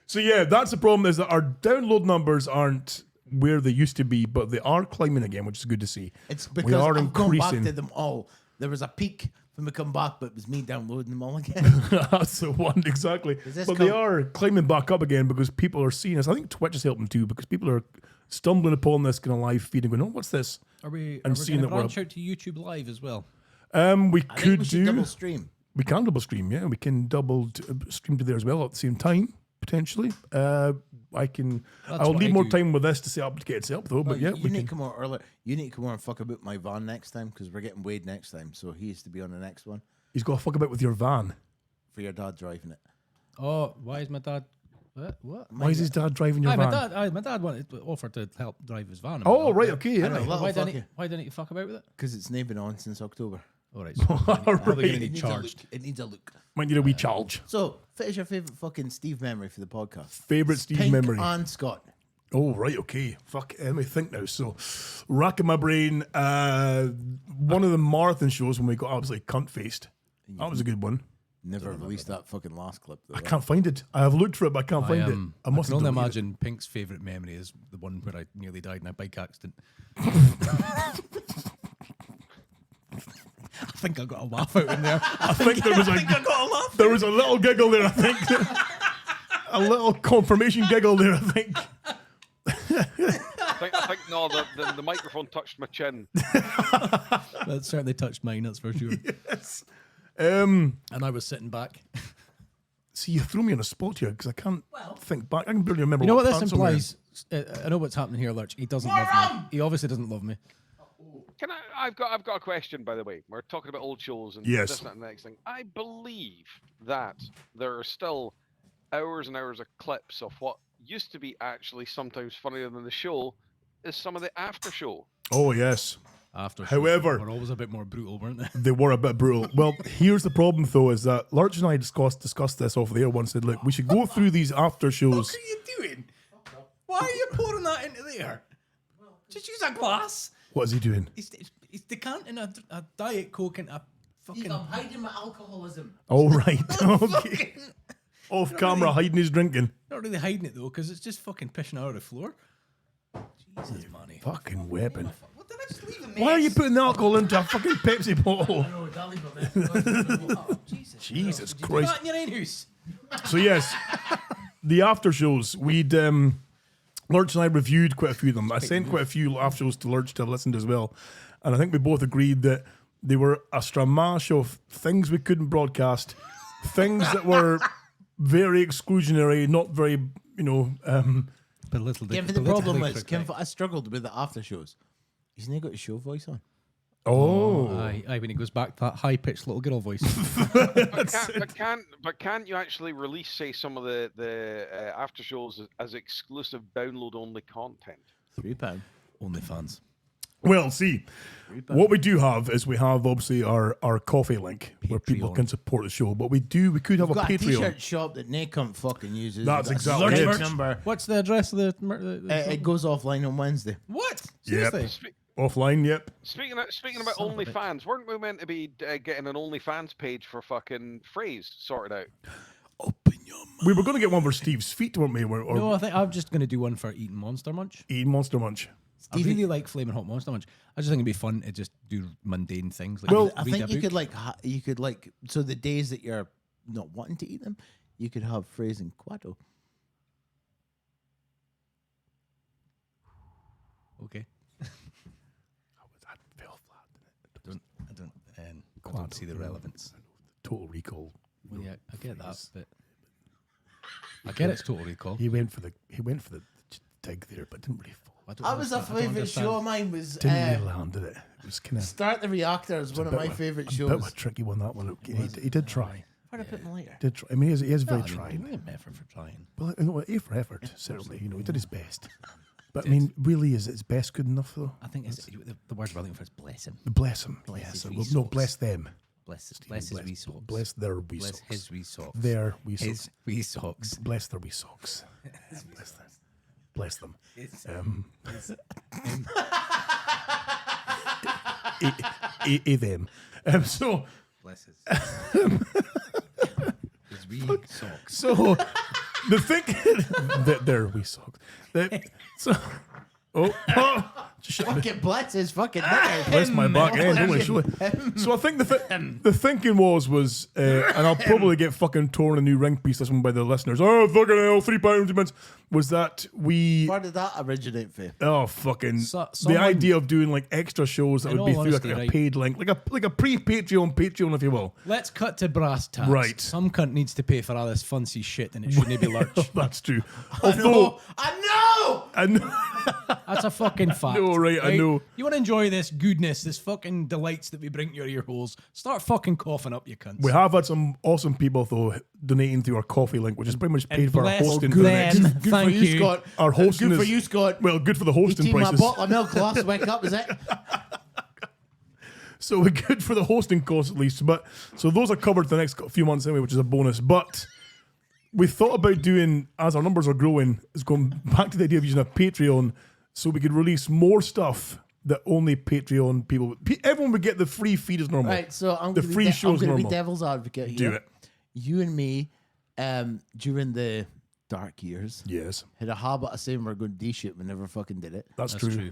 So yeah, that's the problem, is that our download numbers aren't where they used to be, but they are climbing again, which is good to see. It's we because are I've gone back increasing. to them all. There was a peak when we come back, but it was me downloading them all again. That's the one, exactly. this But they are climbing back up again because people are seeing us. I think Twitch is helping too, because people are stumbling upon this kind of live feed and going, "Oh, what's this?" Are we And going seeing to that we're branch out to YouTube Live as well? We I think could we should do. double stream. We can double stream, yeah. We can double stream to there as well at the same time, potentially. I can. I'll what need I more do. time with this to get it set up though. But yeah, you we need can. to come on earlier. You need to come on and fuck about my van next time because we're getting Wade next time. So he has to be on the next one He's got to fuck about with your van. for your dad driving it. Oh, why is my dad? What? Why is his dad driving your van? My dad wanted to offer to help drive his van. Oh right, okay, I know, yeah. little Why didn't fucker. why didn't you fuck about with it? Because it's never been on since October. All right. So All probably right. gonna need charged. It needs a look. Might need a wee charge. So, what is your favourite fucking Steve memory for the podcast? Favorite Steve Pink memory. and Scott. Oh right, okay. Fuck. Let me think now. So, racking my brain. One of the marathon shows when we got absolutely cunt faced. That was a good one. Never released that fucking last clip though. I can't find it. I have looked for it, but I can't find it. I must can only have deleted imagine Pink's favourite memory is the one where I nearly died in a bike accident. I think I got a laugh out in there. I think there was I got a laugh. there was a little giggle there. I think a little confirmation giggle there. I think. I think no, the microphone touched my chin. That certainly touched mine, that's for sure. Yes. And I was sitting back. See, you threw me on a spot here because I can't think back. I can barely remember. You know what this pants I'm wearing. implies? I know what's happening here, Lurch. He doesn't love me. He obviously doesn't love me. Can I've got a question, by the way. We're talking about old shows and Yes. this and that and the next thing. I believe that there are still hours and hours of clips of what used to be actually sometimes funnier than the show is some of the after show. Oh yes. After However- we're always a bit more brutal, weren't they? They were a bit brutal. Well, here's the problem, though, is that Lurch and I discussed this off the air once. Said, look, we should go through these after shows. What are you doing? Why are you pouring that into there? Just use a glass. What is he doing? He's decanting a Diet Coke into a fucking... I'm hiding my alcoholism. Oh, right. Okay. Off camera, hiding his drinking. Not really hiding it, though, because it's just fucking pishing out of the floor. Jesus, money. Fucking weapon. What did I just leave a mess? Why are you putting the alcohol into a fucking Pepsi bottle? No, Dolly, but Jesus. Jesus Did you do Christ. that in your own house? So, yes, the after shows. We'd... Lurch and I reviewed quite a few of them. I sent quite a few after shows to Lurch to listen to as well. And I think we both agreed that they were a stramash of things we couldn't broadcast, things that were very exclusionary, not very, Kevin, the problem was, Kevin, I struggled with the after shows. He's not got a show voice on. Aye, when he goes back to that high-pitched little girl voice. But can't you actually release, say, some of the after shows as exclusive download-only content? £3. OnlyFans. Well, see, what we do have is we have obviously our coffee link where people Patreon. can support the show, but we could have We've a got a Patreon. t-shirt shop that Nick can't fucking uses. That's We've got a exactly Stripe it. number. What's the address of the It goes offline on Wednesday. What? Yep. Seriously? Offline, yep. Speaking about Son of a bitch. OnlyFans, weren't we meant to be getting an OnlyFans page for fucking Phrase sorted out? Open your mouth. We were going to get one for Steve's feet, weren't we? Or No, I think I'm just going to do one for eating Monster Munch. eating Monster Munch. I really like Flaming Hot Monster Munch. I just think it'd be fun to just do mundane things. Like Well, I read think a you book. could so the days that you're not wanting to eat them, you could have Phrase and Quattro. Okay. That fell flat, I don't see the relevance. Total Recall. Well, yeah, I get that, but I get it's Total Recall. He went for the dig there, but didn't really fall. That was a favourite show of mine. Was Didn't really land, did it? It was kind of Start the Reactor is one of my favourite a bit shows. of a tricky one. That one. He did try. Where'd I put my lighter? Did try. I mean, he is very Well, I trying. mean, effort for trying. Well, no, A for effort, certainly. You know, he did his best. But I mean, really, is his best good enough though? I think the word we're looking for is bless him. Bless him. Bless Yes. his Well, wee no, socks. bless them. Bless his wee socks. Bless their wee Bless socks. his wee socks. Their wee His socks. wee socks. Bless their wee socks. Bless them. Bless them. Them. So Bless his wee socks. So the thing that they're wee socks. So Fucking bless his fucking knickers. bless my back end. Holy shit. So I think the thinking was, and I'll probably get fucking torn a new ring piece this one by the listeners. Oh fucking hell, £3 a month. Was that we? Where did that originate from? Oh fucking! the someone- idea of doing like extra shows that In would be all through honesty, like a right. paid link, like a pre-Patreon, if you will. Let's cut to brass tacks. Right. Some cunt needs to pay for all this fancy shit, and it shouldn't be Lurch. That's true. Although I know! That's a fucking fact. know, right, I know. You want to enjoy this goodness, this fucking delights that we bring to your ear holes. Start fucking coughing up, you cunts. we have had some awesome people though donating through our coffee link, which is pretty much paid And for our bless hosting for the next. them. Good Thank for you, you. Scott. Our hosting Good for is- you, Scott. Well, good for the hosting 18 my prices. bottle of milk last wake up, is it? So we're good for the hosting costs at least. But so those are covered for the next few months anyway, which is a bonus. But we thought about doing, as our numbers are growing, is going back to the idea of using a Patreon so we could release more stuff that only Patreon people, everyone would get the free feed as normal. Right, so I'm The going free show's to be normal. devil's advocate here. Do it. You and me, during the dark years, Yes, had a habit of saying we're going to do shit. We never fucking did it. that's true.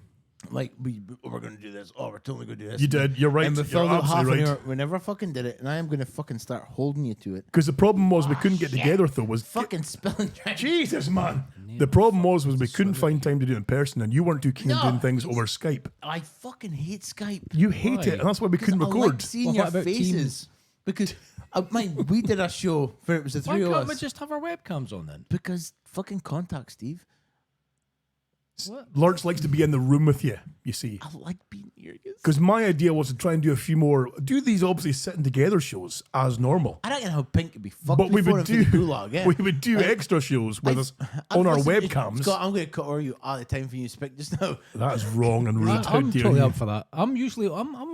Like, we're going to do this. Oh, we're totally going to do this. You did. You're right. And we You're filled out half absolutely an right. hour. We never fucking did it. And I am going to fucking start holding you to it. Because the problem was we couldn't get together though. Was Fucking spilling drinks. Jesus, man. The problem was we couldn't find time to do it in person, and you weren't too keen on No, doing things over Skype. I fucking hate Skype. You hate it, and that's why we couldn't I record. like seeing Well, your what about faces. Teams? Because we did a show where it was the Why three of can't we us. just have our webcams on then? Because fucking contact Steve. Lurch likes to be in the room with you. You see. I like being here. Because my idea was to try and do a few more, do these obviously sitting together shows as normal. I don't know how Pink could be fucked But we before would him for the do gulag, yeah. we would do extra shows with us on our webcams. Scott, I'm going to cut over you all the time for you to speak just now. That's wrong and rude. How I'm dare totally you. up for that. I'm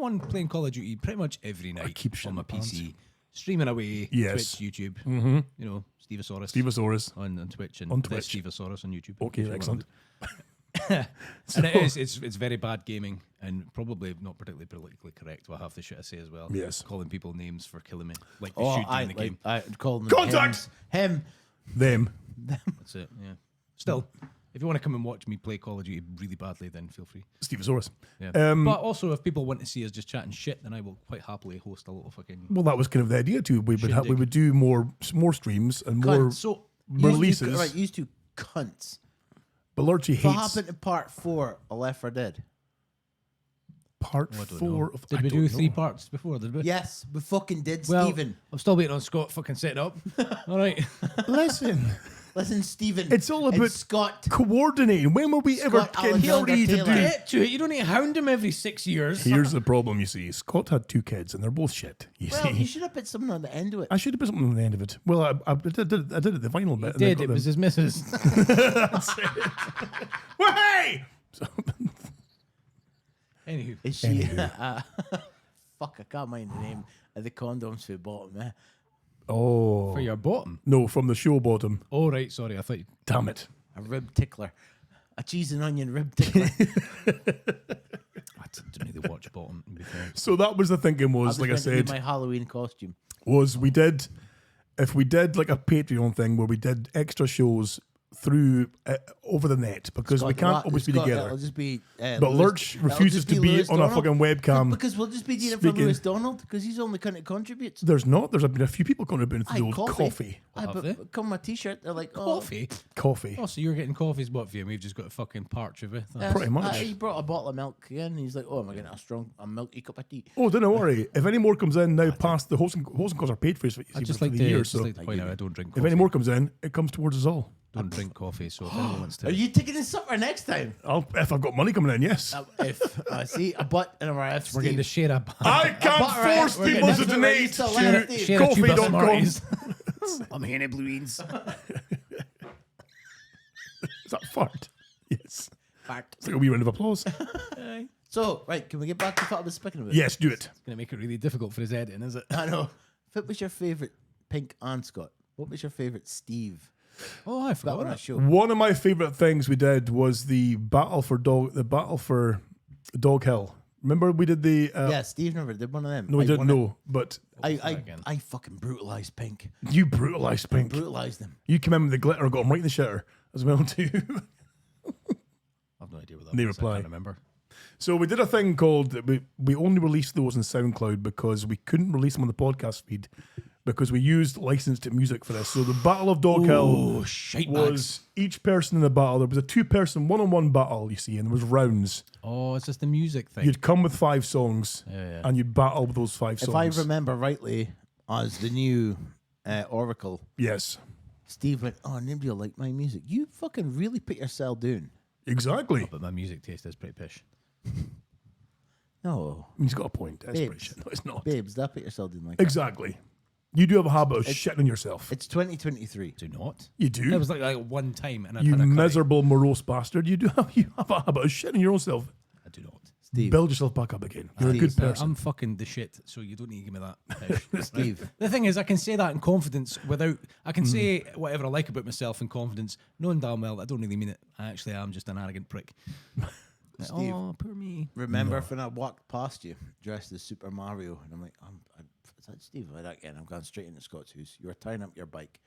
one playing Call of Duty pretty much every night keep on my shitting my PC, streaming away. Yes. Twitch, YouTube. Mm-hmm. You know, Steevasaurus. Steevasaurus. on Twitch and On this Twitch. Steevasaurus on YouTube. Okay, if you excellent. And it's very bad gaming and probably not particularly politically correct. What half the shit I say as well. Yes. Calling people names for killing me, like they Oh, should do I in the game. call them Contact! Him. Them. That's it. Yeah. Still, if you want to come and watch me play Call of Duty really badly, then feel free. Steevasaurus. Yeah. Um, but also, if people want to see us just chatting shit, then I will quite happily host a little fucking. Well, that was kind of the idea too. We would Shindig. we would do more streams and more Cunt. So, releases. Right, used to cunts. But Lurchy What hates happened to part 4 of Left 4 Dead? part I don't 4 know. of. Did I we don't do 3 know. parts before? Did we? Yes, we fucking did, Well, Stephen. I'm still waiting on Scott fucking setting up. All right. Listen, Listen, Stephen. It's all and about Scott. coordinating. When will we ever Scott get Alexander ready to Taylor. do? Get to it. You don't need to hound him every 6 years. Here's the problem, you see. Scott had 2 kids, and they're both shit. You Well, see, you should have put something on the end of it. I should have put something on the end of it. Well, I did it at the final bit. and I Did got it them. was his missus. Well, hey! So, Anywho, Is she? Fuck, I can't mind the name of the condoms for the bottom. oh for your bottom. no, from the show bottom. Oh right, sorry. I thought you. Damn it! A rib tickler. A cheese and onion rib tickler. I didn't really watch bottom. To be fair. So that was the thinking was, like I meant to be said, my Halloween costume. was we did, if we did like a Patreon thing where we did extra shows through over the net because we can't always be together. It'll just be. But Lurch refuses to be Lewis on a Donald. fucking webcam. Because we'll just be doing it for speaking. Lewis Donald because he's the only kind that contributes. There's not. There's been a few people contributing to the old coffee. Aye, have they? but come my t-shirt, they're like, oh, Coffee. Coffee. Oh, so you're getting coffees bought for you, and we've just got a fucking parch of it. Pretty much. He brought a bottle of milk in. And he's like, oh, am I getting a milky cup of tea? Oh, don't worry. If any more comes in now past the hosting costs are paid for, I just for like the to year. just So like to point out I don't drink if coffee. any more comes in, it comes towards us all. don't drink coffee, so if anyone wants to... Are you taking this supper next time? If I've got money coming in, yes. If I see a butt and a F, We're getting to share a... I can't force people to donate to Share a tube of coffee.com. Smarties. I'm here in blue beans. Is that fart? Yes. Fart. It's like a wee round of applause. So, right, can we get back to what I was speaking about? Yes, do it. It's going to make it really difficult for his editing, is it? I know. What was your favourite Pink and Scott? What was your favourite Steve? Oh, I That forgot one I that. showed. One of my favourite things we did was the battle for Dog Hill. Remember we did the... Yeah, Steve never did one of them. No, we I didn't won it. know, but again? I fucking brutalised Pink. you brutalised Pink. Brutalised him. You came in with the glitter, got him right in the shitter as well too. I've no idea what that They was. reply. I can't remember. So we did a thing called, we only released those on SoundCloud because we couldn't release them on the podcast feed because we used licensed music for this. So the Battle of Dog Hill shite was each person in the battle. There was a 2-person one-on-one battle, you see, and there was rounds. Oh, it's just the music thing. You'd come with 5 songs Yeah. and you'd battle with those 5 songs. If I remember rightly, as the new Oracle, Yes, Steve went, "Oh, nobody will like my music." You fucking really put yourself down. exactly. But my music taste is pretty pish. No, He's got a point. That's Babes. pretty shit. No, it's not. babes, that put yourself down like Exactly. You do have a habit of shitting on yourself. It's 2023. Do not. You It do. was like one time, and I You had a curry. miserable, morose bastard. You have a habit of shitting on your own self. I do not. Steve, Build yourself back up again. You're a Steve, good sir, person. I'm fucking the shit, so you don't need to give me that. pish. Steve, The thing is, I can say that in confidence without. I can say Mm-hmm. whatever I like about myself in confidence, knowing damn well I don't really mean it. I actually am just an arrogant prick. Like, Steve. oh, poor me. remember when I walked past you dressed as Super Mario, and I'm like, is that Steve? Like that again. I'm going straight into Scott's house. You were tying up your bike,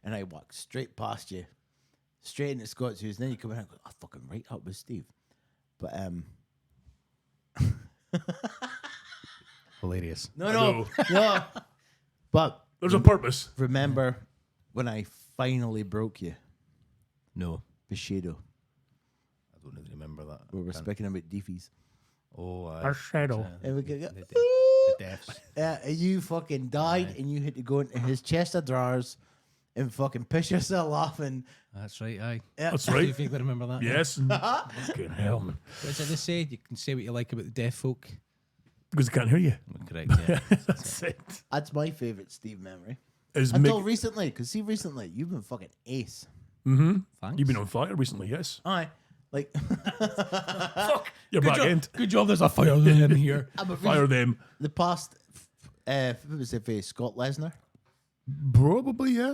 and I walked straight past you, straight into Scott's house. And then you come in and go, "Oh, fucking right, that was Steve." But Hilarious. no. But There's a purpose. remember when I finally broke you, No, Bushido. I don't really remember that. We were speaking about deefies. Oh, Bushido. And we could go, the deaths. and you fucking died, and you had to go into his chest of drawers and fucking piss yourself off. And That's right, aye. That's Do you right. vaguely remember that? Yes. Fucking hell, man. What's it they say? You can say what you like about the deaf folk. Because I can't hear you. Correct, yeah. That's it. that's my favorite Steve memory. Is Until Mick, recently, because see, recently you've been fucking ace. Thanks. you've been on fire recently, yes. Aye, like You're back in. Good job there's a fire in here. Fire them. the past. What was it for Scott Lesnar? Probably, yeah.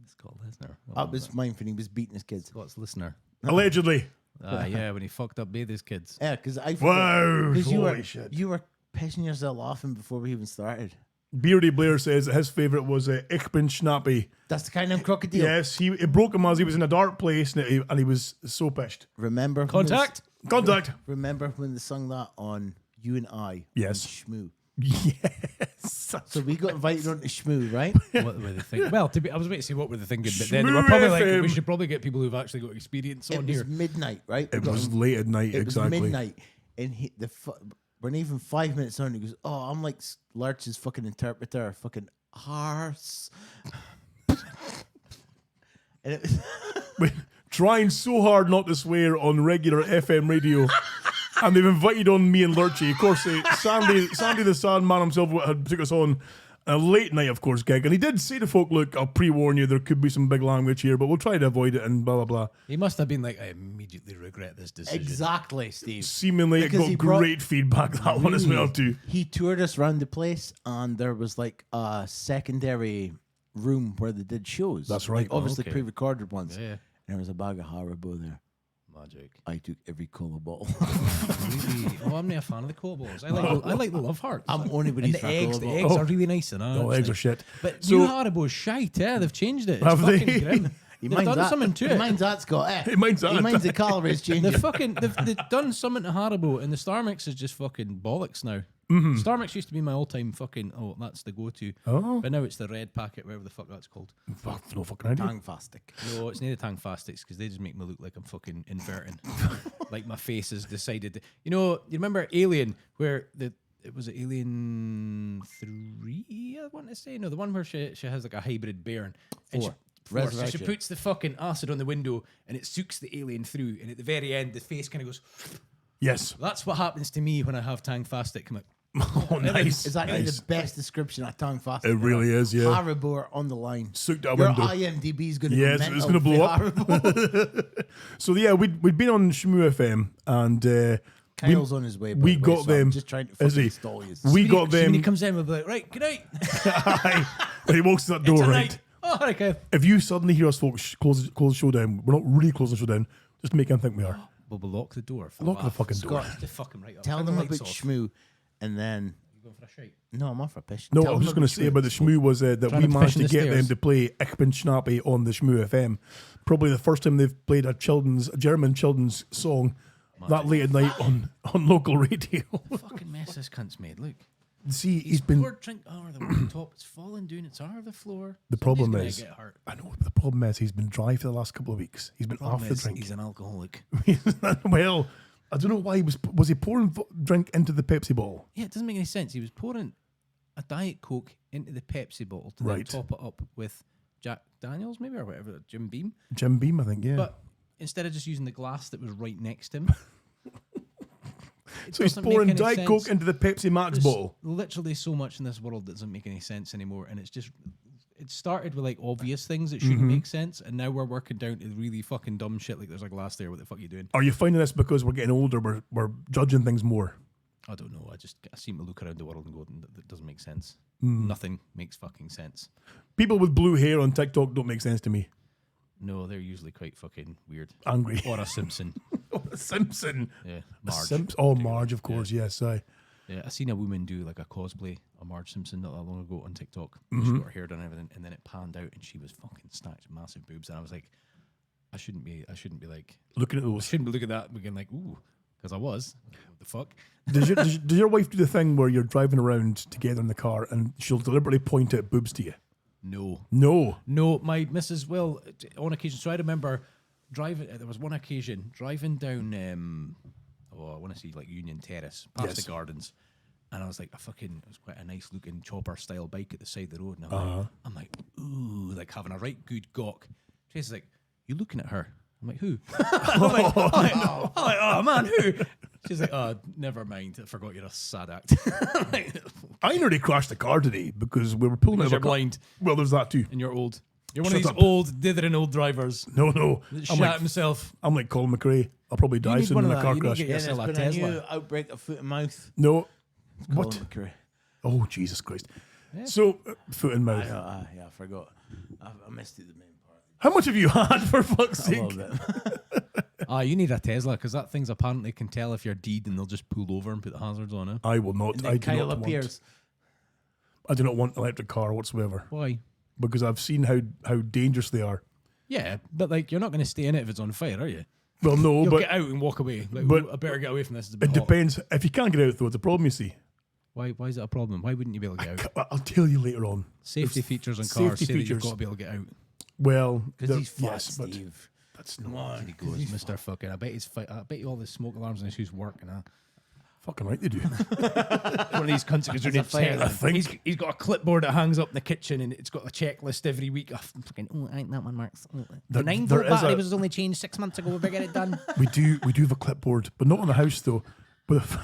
Scott Lesnar. That was mine when he was beating his kids. Scott's listener. Allegedly. Yeah, when he fucked up Baby's kids. Yeah, because I Wow. because Holy shit. you were pissing yourself laughing before we even started. Beardy Blair says that his favourite was Ich bin Schnappy. That's the kind of crocodile. Yes, it broke him as he was in a dark place and he was so pissed. Remember when Contact. Contact. Remember when they sung that on You and I? Yes. on Shmoo. Yes. So we got invited on to Shmoo, right? What were they thinking? Well, I was about to say what were they thinking, but then they were probably like, FM. we should probably get people who've actually got experience It on was here. midnight, right? We It got was late at night, It exactly. was midnight, and we're not even 5 minutes on. He goes, "Oh, I'm like Lurch's fucking interpreter, fucking arse." And it was We're trying so hard not to swear on regular FM radio. And they've invited on me and Lurchy. Of course, Sandy the Sandman himself had took us on a late night, of course, gig. And he did say to folk, look, I'll pre-warn you, there could be some big language here, but we'll try to avoid it and blah, blah, blah. He must have been like, I immediately regret this decision. exactly, Steve. Seemingly, Because it he got brought- great feedback, that one as well, too. He toured us around the place, and there was like a secondary room where they did shows. That's right. Like, obviously okay. pre-recorded ones. Yeah. And there was a bag of Haribo there. Magic. I took every cola bottle. Really? Oh, I'm not a fan of the cola balls. I like the Love Hearts. I'm only and with the eggs. The eggs Oh. are really nice and Oh, eggs are shit. But So- new Haribo's shite, eh? They've changed it. It's Have they? fucking grim. He They've minds done that. something to He it. minds that's got. He minds that. He minds the calories changing. They've done something to Haribo, and the Star Mix is just fucking bollocks now. Star Mix used to be my all-time fucking, that's the go-to. Oh. But now it's the red packet, whatever the fuck that's called. Fuck, no fucking idea. Tangfastic. No, it's not the Tang Fastics because they just make me look like I'm fucking inverting. Like my face has decided. You remember Alien, where it was Alien 3, I want to say? No, the one where she has like a hybrid bear. And Four. force. So she Resurrection. puts the fucking acid on the window and it soaks the alien through. And at the very end, the face kind of goes. Yes. That's what happens to me when I have Tang Fastic. Come out. Oh, nice. Is that nice. the best description of tongue fast? It really is, yeah. Haribo on the line. Soaked out Your window. IMDb is going to Yes, it's going to blow up. So yeah, we'd been on Shmoo FM and Kyle's on his way. we by the way, got so I'm them. just trying to Is fucking he? stall you. we got So when them. he comes in, we'll be like, right, good night. When he walks to that door, right? Tonight. Oh, okay. If you suddenly hear us folks close the show down, we're not really closing the show down. Just make him think we are. Well, we'll lock the door. For Lock the laugh. fucking door. Scott, just fucking right up. Tell Turn them the about lights off. Shmoo, and then You going for a shite? no, I'm off for a piss. No, Tell I was them just going to say about the Shmoo was that Trying we to managed fish to in the get them stairs. to play Ich bin Schnappi on the Shmoo FM. Probably the first time they've played a German children's song that late at night on local radio. Fucking mess this cunt's made. Look. See, he's been. Poor drink. Oh, the one top. It's falling down. It's over the floor. The problem Somebody's is, gonna get hurt. I know the problem is he's been dry for the last couple of weeks. He's been Problem off the is, drink. He's an alcoholic. Well, I don't know why he was he pouring drink into the Pepsi bottle? Yeah, it doesn't make any sense. He was pouring a Diet Coke into the Pepsi bottle to then Right. top it up with Jack Daniels, maybe, or whatever, Jim Beam. Jim Beam, I think. Yeah. But instead of just using the glass that was right next to him, it so he's doesn't make pouring any Diet sense. Coke into the Pepsi Max There's bottle. literally so much in this world that doesn't make any sense anymore, and it's just. It started with like obvious things that shouldn't make sense, and now we're working down to really fucking dumb shit. Like there's a glass there. What the fuck are you doing? Are you finding this because we're getting older? We're judging things more. I don't know. I seem to look around the world and go, that doesn't make sense. Nothing makes fucking sense. People with blue hair on TikTok don't make sense to me. No, they're usually quite fucking weird. Angry. Or a Simpson. Oh, a Simpson. Yeah, A Marge. Oh, Marge, of course. Yes, I. Yeah, I seen a woman do like a cosplay of Marge Simpson not that long ago on TikTok. She got her hair done and everything, and then it panned out, and she was fucking stacked massive boobs, and I was like, I shouldn't be like, Looking at I those. shouldn't be looking at that being like, ooh, because I was. What the fuck? Does your wife do the thing where you're driving around together in the car and she'll deliberately point at boobs to you? No. No. My missus will on occasion. So I remember driving. There was one occasion driving down. I want to see like Union Terrace past Yes. the gardens, and I was like, it was quite a nice looking chopper style bike at the side of the road, and I'm like, ooh, like having a right good gawk. She's like, you looking at her? I'm like, who? I'm like, oh man, who? She's like, oh, never mind. I forgot you're a sad act. I nearly crashed the car today because we were pulling Because out of a you're car. blind Well, there's that too. and you're old. You're one Shut of these up. old, dithering old drivers No. that I'm shat like, himself. I'm like Colin McRae. I'll probably die need soon one in of a that. car You need to crash. get Yeah, yourself there's a been a Tesla. new outbreak of foot and mouth. No. Colin What? McRae. Oh, Jesus Christ. So, foot and mouth. Yeah, I forgot. I missed it the main part. How much have you had, for fuck's A sake? little bit. You need a Tesla because that thing's apparently can tell if you're deed and they'll just pull over and put the hazards on it. I will not. And I then do Kyle not appears. I do not want an electric car whatsoever Why? because I've seen how dangerous they are. Yeah, but like you're not going to stay in it if it's on fire, are you? Well, no, You'll but get out and walk away. Like, but- I better get away from this. It's a bit it hot. depends. If you can't get out, though, it's a problem, you see. Why is it a problem? Why wouldn't you be able to get out? I'll tell you later on. Safety There's features on safety cars say that you've features. got to be able to get out. Well, Because there- he's fat, yes, but Steve. that's Come not on. He goes, Mr. Fucking. I bet you all the smoke alarms in his house work. And fucking right they do. one of these cunts that goes around a and fire, I think. he's got a clipboard that hangs up in the kitchen and it's got a checklist every week. Oh, fucking, I think that one works. The There- 9 there volt is battery a- was only changed 6 months ago. We better get it done. we do have a clipboard, but not in the house though. But if,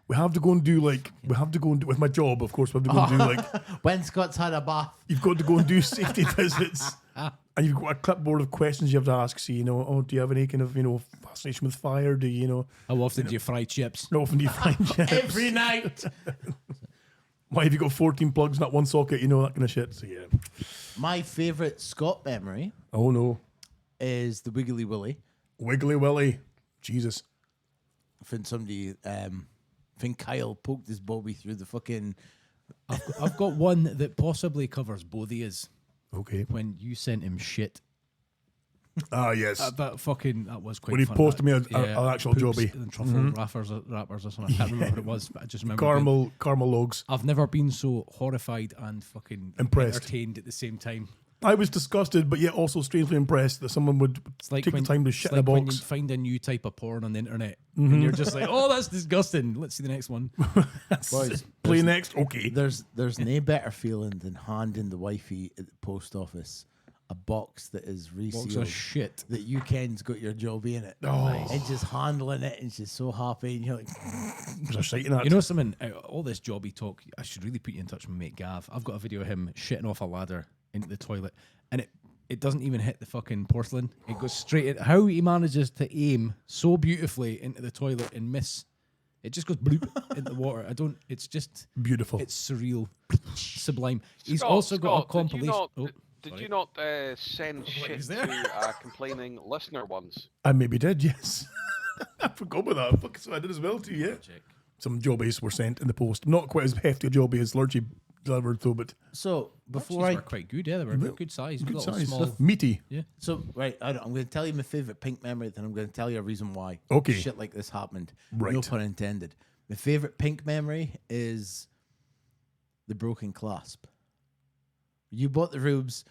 we have to go and do with my job, of course. We have to go and do like When Scott's had a bath. you've got to go and do safety visits, and you've got a clipboard of questions you have to ask. So do you have any kind of fascination with fire? Do you How often do you fry chips? How often do you find chips? Every night. Why have you got 14 plugs in that one socket? That kind of shit. So yeah. My favourite Scott memory Oh no, is the Wiggly Willy. Wiggly Willy, Jesus. I think Kyle poked his Bobby through the fucking. I've got one that possibly covers both of yous. Okay. When you sent him shit. Yes. That was quite When he fun. posted me an actual poops jobby. and truffle wrappers or something. I can't remember what it was, but I just remember being- Caramel logs. I've never been so horrified and fucking Impressed. entertained at the same time. I was disgusted, but yet also strangely impressed that someone would It's like take when, the time to it's shit like in a when box. you find a new type of porn on the internet and you're just like, oh, that's disgusting. Let's see the next one. Boys, Play next. Okay. there's no better feeling than handing the wifey at the post office a box that is Box resealed of shit. that you can's got your jobby in it. Oh. And just handling it, and she's so happy, and you're like, Was I citing that? You know something? All this jobby talk, I should really put you in touch with my mate Gav. I've got a video of him shitting off a ladder into the toilet, and it doesn't even hit the fucking porcelain. It goes straight in. How he manages to aim so beautifully into the toilet and miss. It just goes bloop into the water. It's just Beautiful. It's surreal, sublime. He's Scott, also got a Scott, compilation. Did you not send shit is to there? complaining listener once? I maybe did, yes. I forgot about that. Fuck, so I did as well too, yeah. Check. Some jobbies were sent in the post. Not quite as hefty a jobbie as Lurchy delivered, though, but so before These I were quite good, yeah. They were good size. good little size. Small. Meaty. So, right, I'm going to tell you my favourite Pink memory, then I'm going to tell you a reason why Okay. shit like this happened. Right. No pun intended. My favourite Pink memory is the broken clasp. You bought the rubes,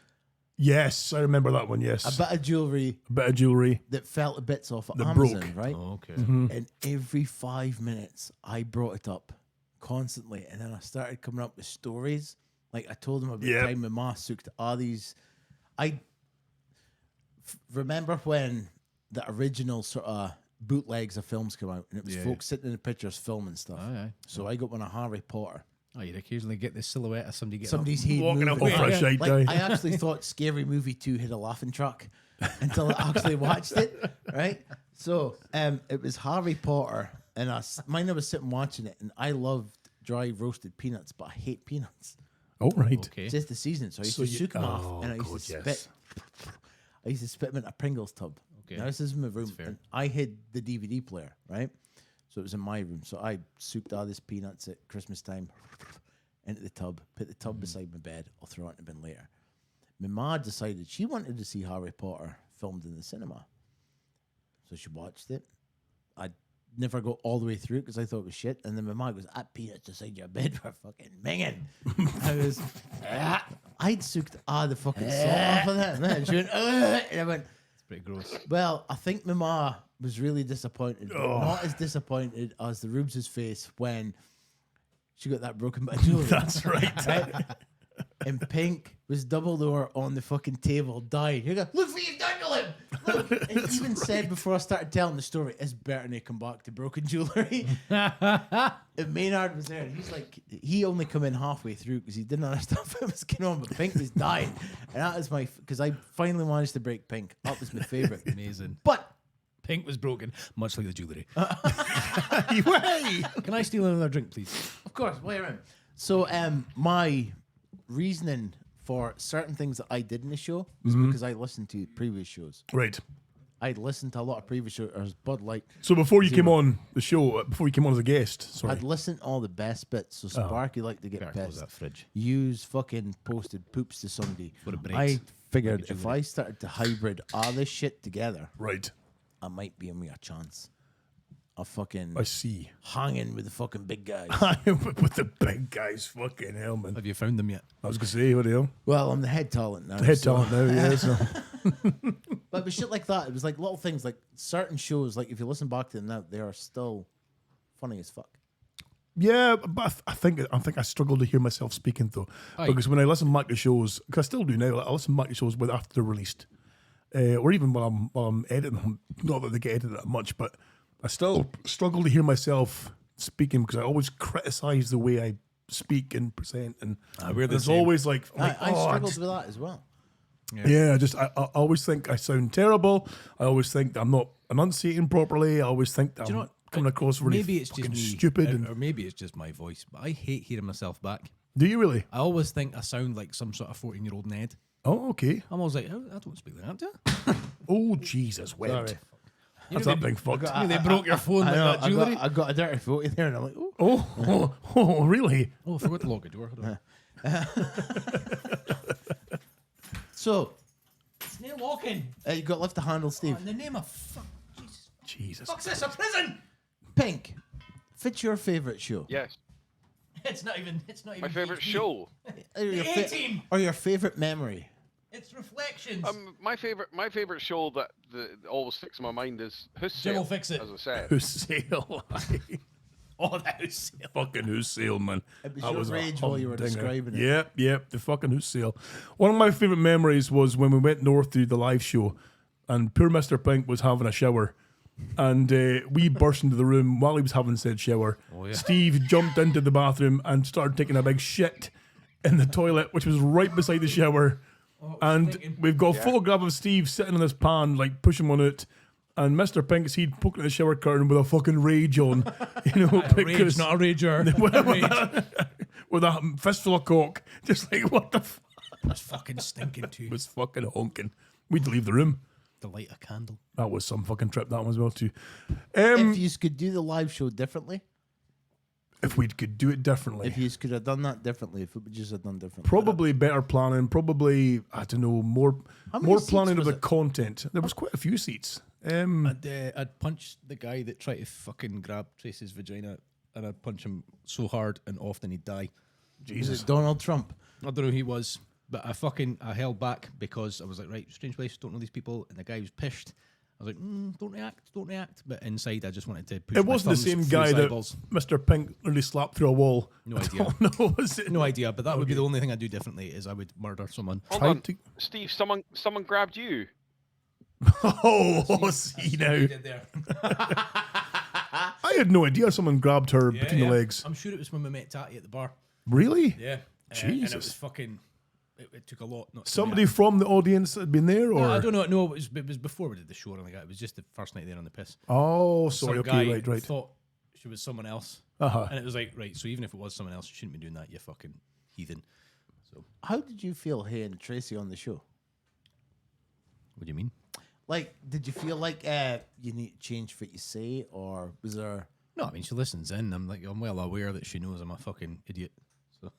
Yes, I remember that one, yes. a bit of jewellery A bit of jewellery. that fell to bits off of That Amazon, broke. right? Oh, okay. And every 5 minutes, I brought it up constantly. And then I started coming up with stories. Like I told them about the Yep. time my ma sucked all these. Remember when the original sort of bootlegs of films came out, and it was Yeah. folks sitting in the pictures filming stuff. Aye, aye. So I got one of Harry Potter. Oh, you'd occasionally get the silhouette of somebody getting Somebody's up. head Walking up moving. over a shite Like, guy. I actually thought Scary Movie 2 had a laughing truck until I actually watched it, right? So it was Harry Potter, and I was sitting watching it, and I loved dry roasted peanuts, but I hate peanuts. Oh, right. Okay. It's just the season, so I used So to you- soak them oh, off, and I used God, to spit. yes. I used to spit them in a Pringles tub. Okay. Now this is my room, fair. and I hid the DVD player, right? So it was in my room. So I soaked all these peanuts at Christmas time into the tub, put the tub beside my bed. I'll throw it in the bin later. My ma decided she wanted to see Harry Potter filmed in the cinema, so she watched it. I never got all the way through because I thought it was shit. And then my mom goes, "That peanuts beside your bed were fucking minging." I was, I'd soaked all the fucking salt off of that. And she went, and I went, It's pretty gross. well, I think my ma was really disappointed, but not as disappointed as the Rubes' face when she got that broken bit of jewelry. That's right. And Pink was doubled over on the fucking table, dying. You go, "Look what you've done to him!" Look. And he even said before I started telling the story, "Is Bertany come back to broken jewelry?" And Maynard was there, and he's like, he only come in halfway through because he didn't understand what was going on, but Pink was dying. And that is because I finally managed to break Pink. That was my favourite. Amazing. But Pink was broken, much like the jewellery. Way. Can I steal another drink, please? of course, way around. So my reasoning for certain things that I did in the show is because I listened to previous shows. Right. I'd listened to a lot of previous shows. There's Bud Light. So before you came on the show, before you came on as a guest, sorry. I'd listened to all the best bits. So Sparky liked to get Better close pissed. that fridge. Use fucking posted poops to somebody. What it breaks. I figured Like a if I started to hybrid all this shit together, Right. I might be in me a chance of fucking I see. hanging with the fucking big guys. With the big guys, fucking hell, man. Have you found them yet? I was going to say, what the hell? Well, I'm the head talent now. The head so- talent now, yeah. So. But shit like that, it was like little things, like certain shows, like if you listen back to them now, they are still funny as fuck. Yeah, but I think I struggle to hear myself speaking though, Aye. because when I listen back to shows, because I still do now, I listen back to shows with after they're released, or even while I'm editing them. Not that they get edited that much, but I still struggle to hear myself speaking because I always criticize the way I speak and present, and we're the there's same. always like I oh, struggled just- with that as well. yeah, I always think I sound terrible. I always think that I'm not enunciating properly. I always think that you know I'm what? coming across really Maybe it's just fucking me, stupid. or, And, or maybe it's just my voice. But I hate hearing myself back. do you really? I always think I sound like some sort of 14-year-old Ned. Oh, okay. I'm always like, oh, I don't speak like that, do I? Oh, Jesus, wet. Sorry. That's that big fucked. They broke your phone like that jewellery. I got a dirty photo there, and I'm like, oh. Oh, really? Oh, I forgot to lock the door. Hold on. So, It's near walking. you got left the handle, Steve. In the name of fuck, Jesus. Jesus. Fuck's this, a prison? Pink, fit's your favourite show? Yes. It's not even. My favourite DHB. show. Or your, The A-Team. or your favourite memory? It's Reflections. My favorite show that always sticks in my mind is Who's Jim will fix it. As I said. Who's sale? Oh, that was Fucking house sale, man. It was That your a rage while you were humdinger. describing it. Yep, the fucking house sale. One of my favourite memories was when we went north to the live show and poor Mr. Pink was having a shower. And we burst into the room while he was having said shower. Oh, yeah. Steve jumped into the bathroom and started taking a big shit in the toilet, which was right beside the shower. And we've got a photograph of Steve sitting in this pan, like pushing one out. And Mr. Pink is poking at the shower curtain with a fucking rage on, you know, rage, not a rager. with a fistful of cock, just like what the fuck. It was fucking stinking too. Was fucking honking. We'd leave the room. To light a candle. That was some fucking trip. That one as well too. If you could do the live show differently, If we could do it differently, if you could have done that differently, if it would just have done differently, probably better planning. Probably I don't know more many seats planning of was the it? content. There was quite a few seats. I'd punch the guy that tried to fucking grab Tracy's vagina, and I'd punch him so hard and often he'd die. is it Donald Trump? I don't know who he was, but I held back because I was like, right, strange place, don't know these people, and the guy was pissed. I was like, don't react. But inside, I just wanted to push It my wasn't the thumbs same through guy his that eyeballs. Mr. Pink really slapped through a wall. No idea. No, was it? No idea, but that would be the only thing I'd do differently is I would murder someone. Hold Tried on, to- Steve. Someone grabbed you. Oh, see now. There. I had no idea someone grabbed her between the legs. I'm sure it was when we met Tatty at the bar. Really? Yeah. And it Jesus. was fucking... It took a lot. Not to Somebody react. from the audience had been there, or No, I don't know. No, it was before we did the show or anything like that. It was just the first night there on the piss. Oh, sorry. Some guy Okay, right. thought she was someone else. Uh-huh. And it was like, right, so even if it was someone else, you shouldn't be doing that, you fucking heathen. So, How did you feel hearing Tracy on the show? what do you mean? Like, did you feel like you need to change what you say, or was there? No, I mean, she listens in. I'm well aware that she knows I'm a fucking idiot. So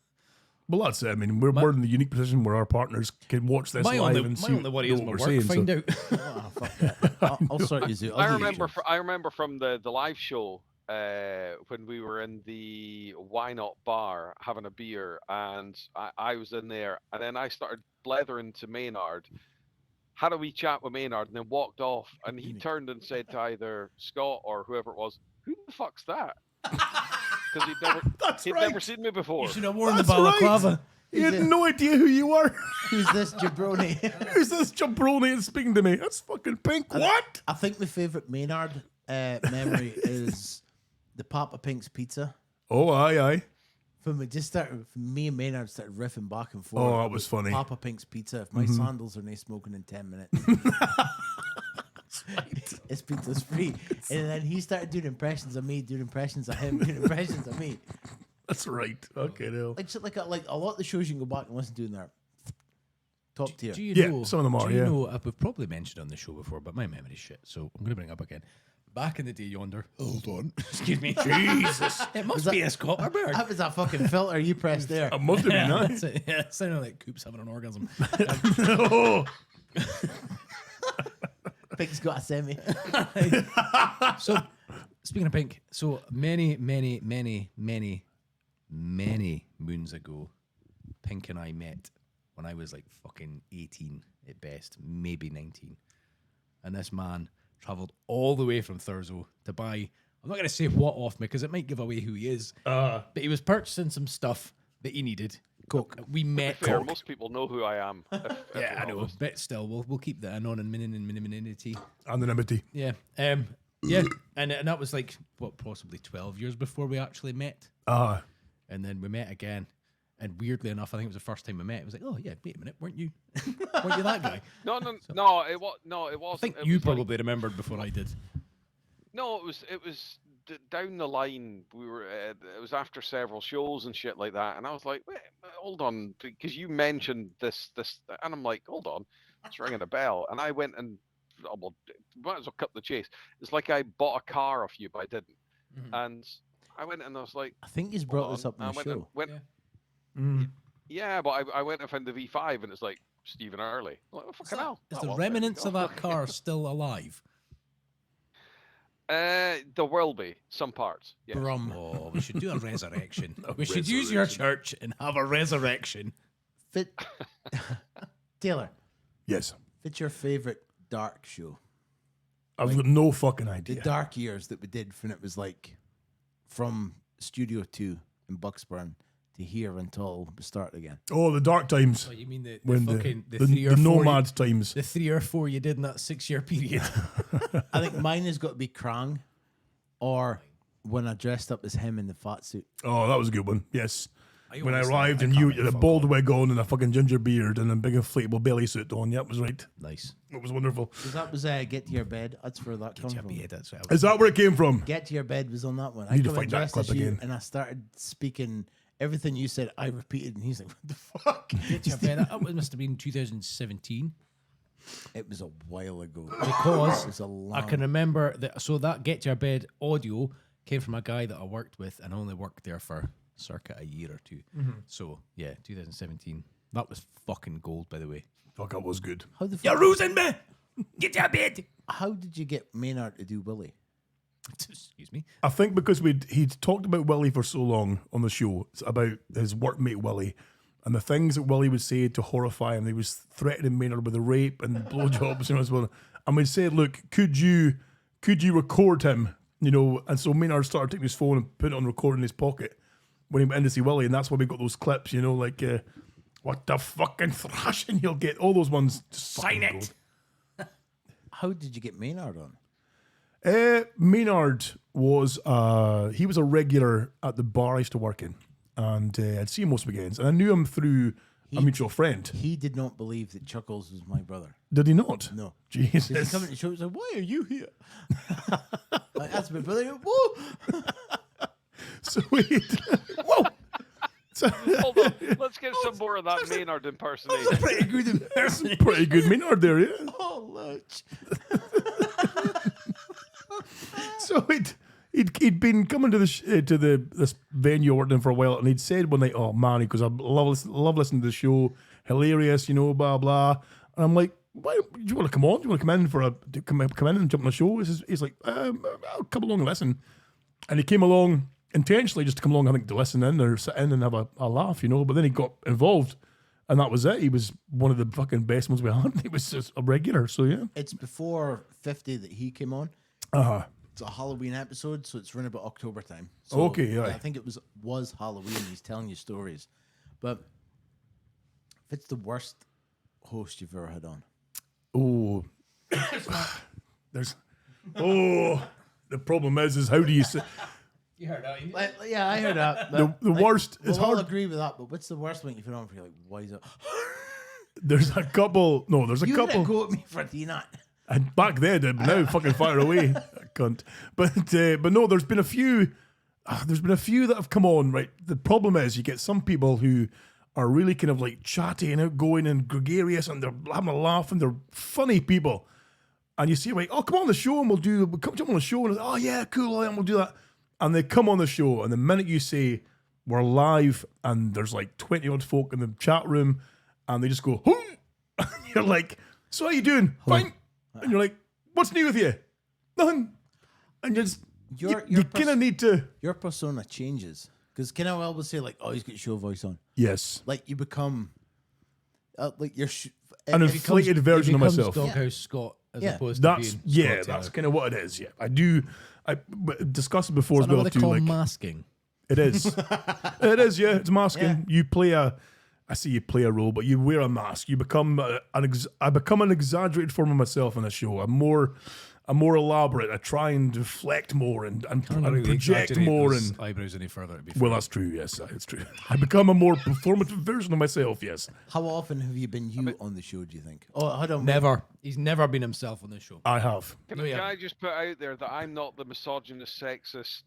Well, that's it. I mean, we're in the unique position where our partners can watch this my live only, and my see only worry know is what my we're work. saying. Find so. out. Oh, fuck that. I'll sort you out. I remember from the live show when we were in the Why Not bar having a beer, and I was in there, and then I started blethering to Maynard, had a wee chat with Maynard, and then walked off, and he turned and said to either Scott or whoever it was, "Who the fuck's that?" Because he'd never seen me before. You should have worn the That's right. balaclava. He had no idea who you were. Who's this jabroni? Who's this jabroni that's speaking to me? That's fucking Pink. What? I think my favourite Maynard memory is the Papa Pink's pizza. Oh, aye. When me and Maynard started riffing back and forth. Oh, that was about funny. Papa Pink's pizza. If my sandals are not smoking in 10 minutes, his pizza's free. And then he started doing impressions of me, doing impressions of him, doing impressions of me. That's right. Okay, no. Like shit, like a lot of the shows you can go back and listen to in there. Top tier. Do you Yeah, know, some of them are, Do you yeah. know, I've probably mentioned on the show before, but my memory's shit, so I'm going to bring it up again. Back in the day yonder, hold on, excuse me, Jesus, it must be a Scotterberg. That was a fucking filter you pressed there. It must have been nice. That's it. Yeah, it sounded like Coop's having an orgasm. Oh, Pink's got a semi. So, speaking of Pink, so many moons ago, Pink and I met when I was like fucking 18 at best, maybe 19. And this man travelled all the way from Thurso to buy, I'm not going to say what off me because it might give away who he is, but he was purchasing some stuff that he needed. Coke. We met. Fair, most people know who I am. Yeah, I know. But still, we'll keep the anonymity. anonymity. Yeah. Yeah. And that was like, what, possibly 12 years before we actually met. And then we met again. And weirdly enough, I think it was the first time we met. It was like, oh, yeah, wait a minute, weren't you? Weren't you that guy? No, it wasn't. I think It you was like- probably remembered before I did. No, it was down the line. We were. It was after several shows and shit like that, and I was like, wait, hold on, because you mentioned this, and I'm like, hold on, it's ringing a bell, and I went and well, might as well cut the chase. It's like I bought a car off you, but I didn't, and I went and I was like, I think he's brought this up in I the went show. yeah, but I went and found the V5, and it's like Stephen Early. I'm like, fucking hell. Is Oh, the well, there we remnants go. of that car still alive? There will be some parts. Yes. Brum. Oh, we should do a resurrection. We should use your church and have a resurrection. Fit Taylor, Yes. what's your favourite dark show? I've got no fucking The idea. dark years that we did when it was like from Studio 2 in Bucksburn to here until we start again. Oh, the dark times. Oh, you mean the When fucking the 3 or 4 nomad times. the 3 or 4 you did in that 6-year period? I think mine has got to be Krang, or when I dressed up as him in the fat suit. Oh, that was a good one. Yes. When I always arrived thought, and I you can't had a fuck bald off. wig on and a fucking ginger beard and a big inflatable belly suit on. Yep, was right. Nice. It was wonderful. Because that was Get to Your Bed. That's where that comes from. That's right. Is that where it came from? Get to Your Bed was on that one. Need to come find and that dressed clip as you, again. and I started speaking everything you said. I repeated, and he's like, "What the fuck?" That must have been 2017. It was a while ago. Because It was a long. I can remember that. So that Get Your Bed audio came from a guy that I worked with, and I only worked there for circa a year or 2. So yeah, 2017. That was fucking gold, by the way. Fuck, that was good. How the fuck? You're losing me. Get your bed. How did you get Maynard to do Willie? Excuse me. I think because he'd talked about Willie for so long on the show, it's about his workmate Willie, and the things that Willie would say to horrify him. He was threatening Maynard with a rape and blowjobs, you know, as well. And we said, look, could you record him? You know, and so Maynard started taking his phone and put it on record in his pocket when he went in to see Willie, and that's why we got those clips, you know, like what the fucking thrashing you'll get, all those ones. Sign it. How did you get Maynard on? Maynard was he was a regular at the bar I used to work in, and I'd see him most weekends, and I knew him through a mutual friend. He did not believe that Chuckles was my brother. Did he not? No. Jesus. He come to the show and said, "Why are you here?" Like, that's my brother. Whoa! So whoa. So, Hold on, let's get some more of that Maynard impersonation. Pretty good in person. pretty good Maynard there, yeah. Oh, Lurch. So he'd been coming to this venue I worked in for a while, and he'd said one night, "Oh man," because I love listening to the show, hilarious, you know, blah blah. And I'm like, "Why do you want to come on? Do you want to come in come in and jump on the show?" He's like, "I'll come along and listen." And he came along intentionally just to come along, I think, to listen in or sit in and have a laugh, you know. But then he got involved, and that was it. He was one of the fucking best ones we had. He was just a regular, so yeah. It's before 50 that he came on. It's a Halloween episode, so it's run about October time. So Okay, yeah. I think it was Halloween. He's telling you stories. But if it's the worst host you've ever had on, Oh, the problem is how do you say You heard that? yeah, I heard that. the worst? It's We'll all hard. agree with that. But what's the worst one you've had on for? You're like, why is it? There's a couple. No, there's a You couple. didn't go at me for Tina. And back then, but now fucking fire away, cunt. But no, there's been a few. There's been a few that have come on. Right. The problem is you get some people who are really kind of like chatty and outgoing and gregarious, and they're having a laugh and they're funny people. And you see, like, oh, come on the show and we'll come jump on the show, and oh yeah, cool, and we'll do that. And they come on the show, and the minute you say we're live, and there's like 20 odd folk in the chat room, and they just go, "Hoo!" And you're like, "So how you doing? Fine." And you're like, "What's new with you?" "Nothing." And you just you kind of need to. Your persona changes because can I always say like, "Oh, he's got show voice on." Yes. Like you become like you're An inflated version of myself. Doghouse Scott, as Yeah. opposed That's to being Scott that's Taylor. kind of what it is. Yeah, I do. I discussed it before Is as that well what too. they call Like masking? it is, it is. Yeah, it's masking. Yeah. You play I see you play a role, but you wear a mask. You become I become an exaggerated form of myself in a show. I'm more elaborate. I try and deflect more and project more. And eyebrows any further. To be well, that's true. Yes, it's true. I become a more performative version of myself. Yes, How often have you been on the show? Do you think? Oh, hold on. never. He's never been himself on this show. I have. Can, No, yeah. can I just put out there that I'm not the misogynist, sexist,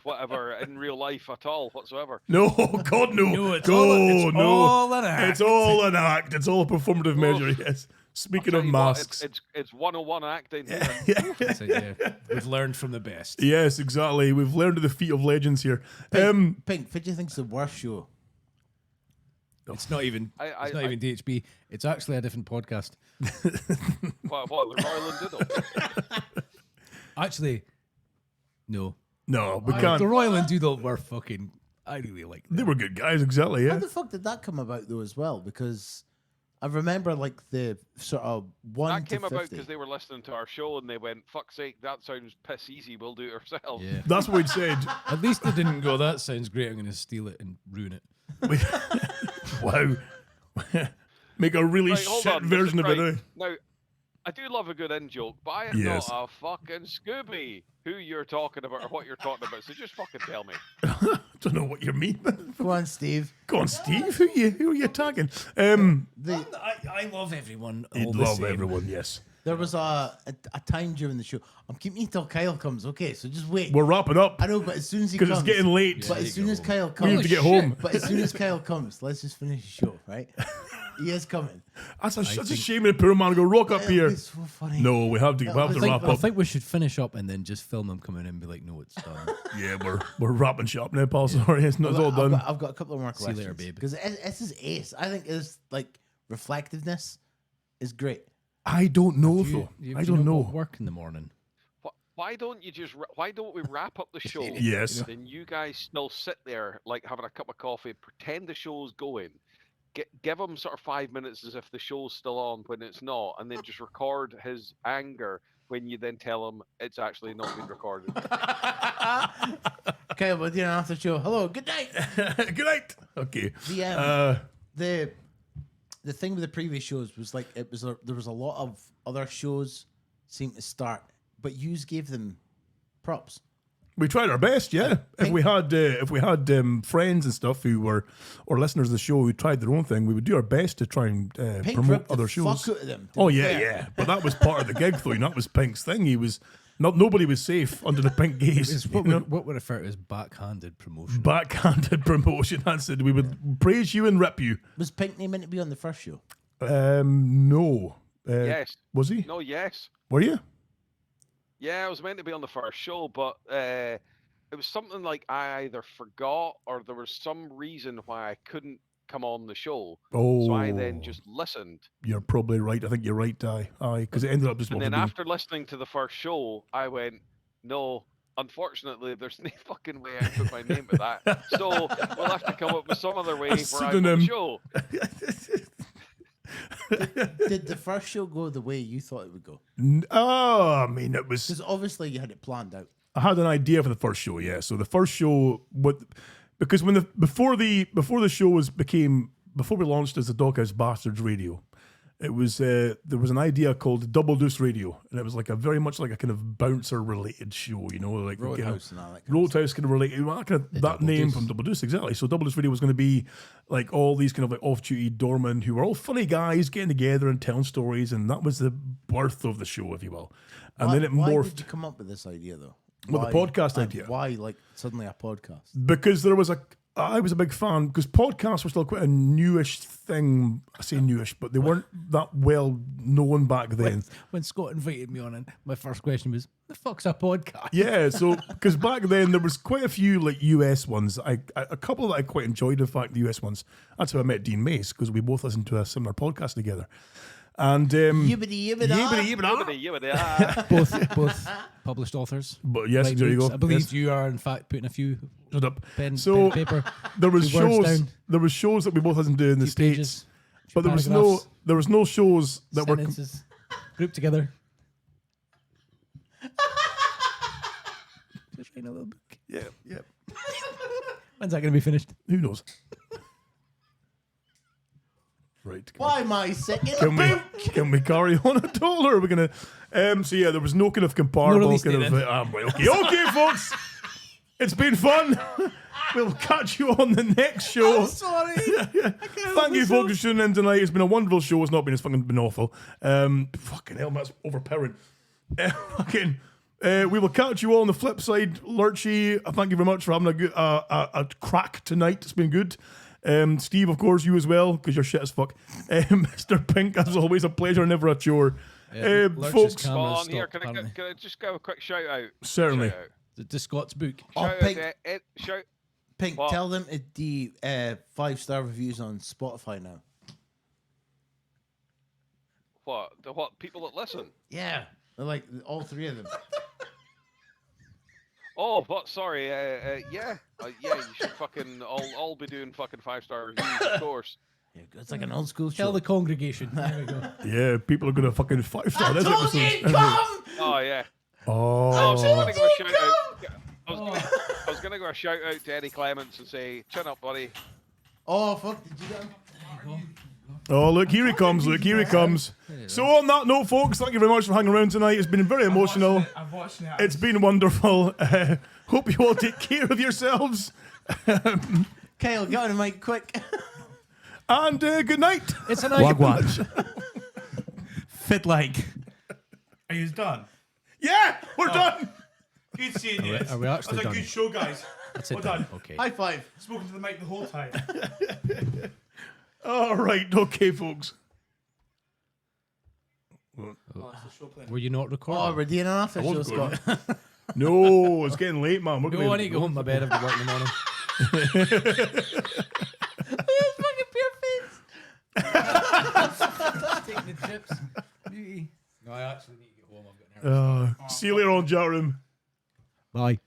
whatever in real life at all whatsoever? No, God, no. No, it's no, all- it's no. all an act. It's all an act. It's all a performative measure. Yes. Speaking Tell of you what, masks. it's 101 acting. here. So, yeah, we've learned from the best. Yes, exactly. We've learned of the feat of legends here. Pink, what do you think's the worst show? It's not even. I- It's not even DHB. It's actually a different podcast. What, the Royal and Diddle? Actually, no. No, we The can't. Royal and Doodle were fucking. I really like them. They were good guys, exactly. How Yeah. the fuck did that come about though as well? Because I remember like the sort of 1 That to came about 50. because they were listening to our show and they went, "Fuck's sake, that sounds piss easy. We'll do it ourselves." Yeah. That's what we'd said. At least they didn't go, that sounds great, I'm going to steal it and ruin it. Wow. Make a really Right, hold shit on, version of right. it. Now, I do love a good in joke, but I am Yes. not a fucking Scooby who you're talking about or what you're talking about. So just fucking tell me. Don't know what you mean. Go on, Steve. Go on, Steve. Who are you attacking? I love everyone. You'd all the love same. everyone. Yes. There was a time during the show. I'm keeping you till Kyle comes. Okay, so just wait. We're wrapping up I know, but as soon as he because comes, it's getting late. But as soon as Kyle We comes, need to get home. But as soon as Kyle comes, let's just finish the show, right? He is coming. That's a shame that poor man go rock up here. It's so funny. No, we have to wrap I up. think we should finish up and then just film him coming in and be like, no, it's done. Yeah, we're wrapping shop now, pal. Sorry, it's all done. I've got a couple of more See you questions. later, babe. Because this is ace. I think it's like reflectiveness is great. I don't know though. I don't know. Work in the morning. Why don't you just? Why don't we wrap up the show? Yes. Then you guys still sit there like having a cup of coffee, pretend the show's going. Give him sort of 5 minutes as if the show's still on when it's not, and then just record his anger when you then tell him it's actually not been recorded. Okay, we'll do an after show. Hello, good night. Good night. Okay. The thing with the previous shows was like there was a lot of other shows seem to start, but yous gave them props. We tried our best, yeah. If we had friends and stuff who were or listeners of the show who tried their own thing, we would do our best to try and Pink promote ripped the other shows. fuck out of them, to Oh be yeah, fair. yeah. But that was part of the gig, though. And that was Pink's thing. He was nobody was safe under the Pink gaze. It's what we refer to as backhanded promotion. Backhanded promotion. That's it. We would praise you and rip you. Was Pinkney meant to be on the first show? No. Yes. Was he? No. Yes. Were you? Yeah, I was meant to be on the first show, but it was something like I either forgot or there was some reason why I couldn't come on the show. Oh. So I then just listened. You're probably right. I think you're right, Di. Aye, because it ended up just. And then after listening to the first show, I went, no, unfortunately, there's no fucking way I put my name with that. So we'll have to come up with some other way where I'm on the show. Did the first show go the way you thought it would go? I mean, it was. Because obviously you had it planned out. I had an idea for the first show, yeah. So the first show, because before the show before we launched as the Doghouse Bastards Radio, it was there was an idea called Double Deuce Radio, and it was like very much like a kind of bouncer related show, you know, like Roadhouse and all that. Roadhouse kind of related, that name Deuce. from Double Deuce, exactly. So Double Deuce Radio was going to be like all these kind of like off-duty doormen who were all funny guys getting together and telling stories, and that was the birth of the show, if you will. And then it Why morphed. did you come up with this idea though? Well, the podcast idea. Why, like, suddenly a podcast? Because I was a big fan, because podcasts were still quite a newish thing. I say newish, but they weren't that well known back then. When Scott invited me on, and my first question was, "The fuck's a podcast?" Yeah, so because back then there was quite a few like US ones. A couple that I quite enjoyed. In fact, the US ones. That's how I met Dean Mace, because we both listened to a similar podcast together. And Yibbity Both published authors. But yes, Like there you Luke's. go. I believe Yes. you are, in fact, putting a few Shut up. pen So paper. there was few words shows. down. There was shows that we both listened to in the Few States, pages, but there was no shows that were. sentences grouped together. Just writing a little book. Yeah. When's that going to be finished? Who knows? Right. Why am I sick in a boot? Can we carry on at all, or are we gonna? So yeah, there was no kind of comparable release kind date of. then. Right, okay, folks. It's been fun. We'll catch you on the next show. I'm sorry. Thank you, folks, for tuning in tonight. It's been a wonderful show. It's not been. It's fucking been awful. Fucking hell, that's overpowering. We will catch you all on the flip side. Lurchy, thank you very much for having a good a crack tonight. It's been good. Steve, of course, you as well, because you're shit as fuck. Mr. Pink, as always, a pleasure, never a chore. Lurch's Folks, camera On here, stopped, can I just go a quick shout out? Certainly. Shout out. the Scott's book. Oh, Shout Pink, out, shout. Pink, What? tell them it the 5-star reviews on Spotify now. What? The what? People that listen. Yeah, they're like all three of them. Oh, what? Sorry. Yeah. Yeah. You should fucking all be doing fucking 5-star reviews, of course. Yeah, it's like an old school show. Tell the congregation. There we go. Yeah, people are going to fucking five-star this told you episode. he'd come! Oh yeah. Oh. I was gonna give a shout out. I was gonna go a shout out to Eddie Clements and say, "Chin up, buddy." Oh, fuck, did you get him? Oh, look, here he comes, look, here he comes. So on that note, folks, thank you very much for hanging around tonight. It's been very emotional. I'm watching it. It's been wonderful. Hope you all take care of yourselves. Kyle, get on the mic quick. And good night. It's a night. Fit like. Are you done? Yeah, we're done. Good seeing you. Are we actually That was a done? good show, guys. That's it. Well done. done. Okay. High five. Spoken to the mic the whole time. All right, okay, folks. Were you not Oh, recording? we're doing an office show, was going. Scott. No, it's getting late, man. We're No, going I need to go home to my bed. I've got work in the morning. Fucking pure face. Taking the chips. No, I actually need to get home. I've got an See you later on, chat room. Bye.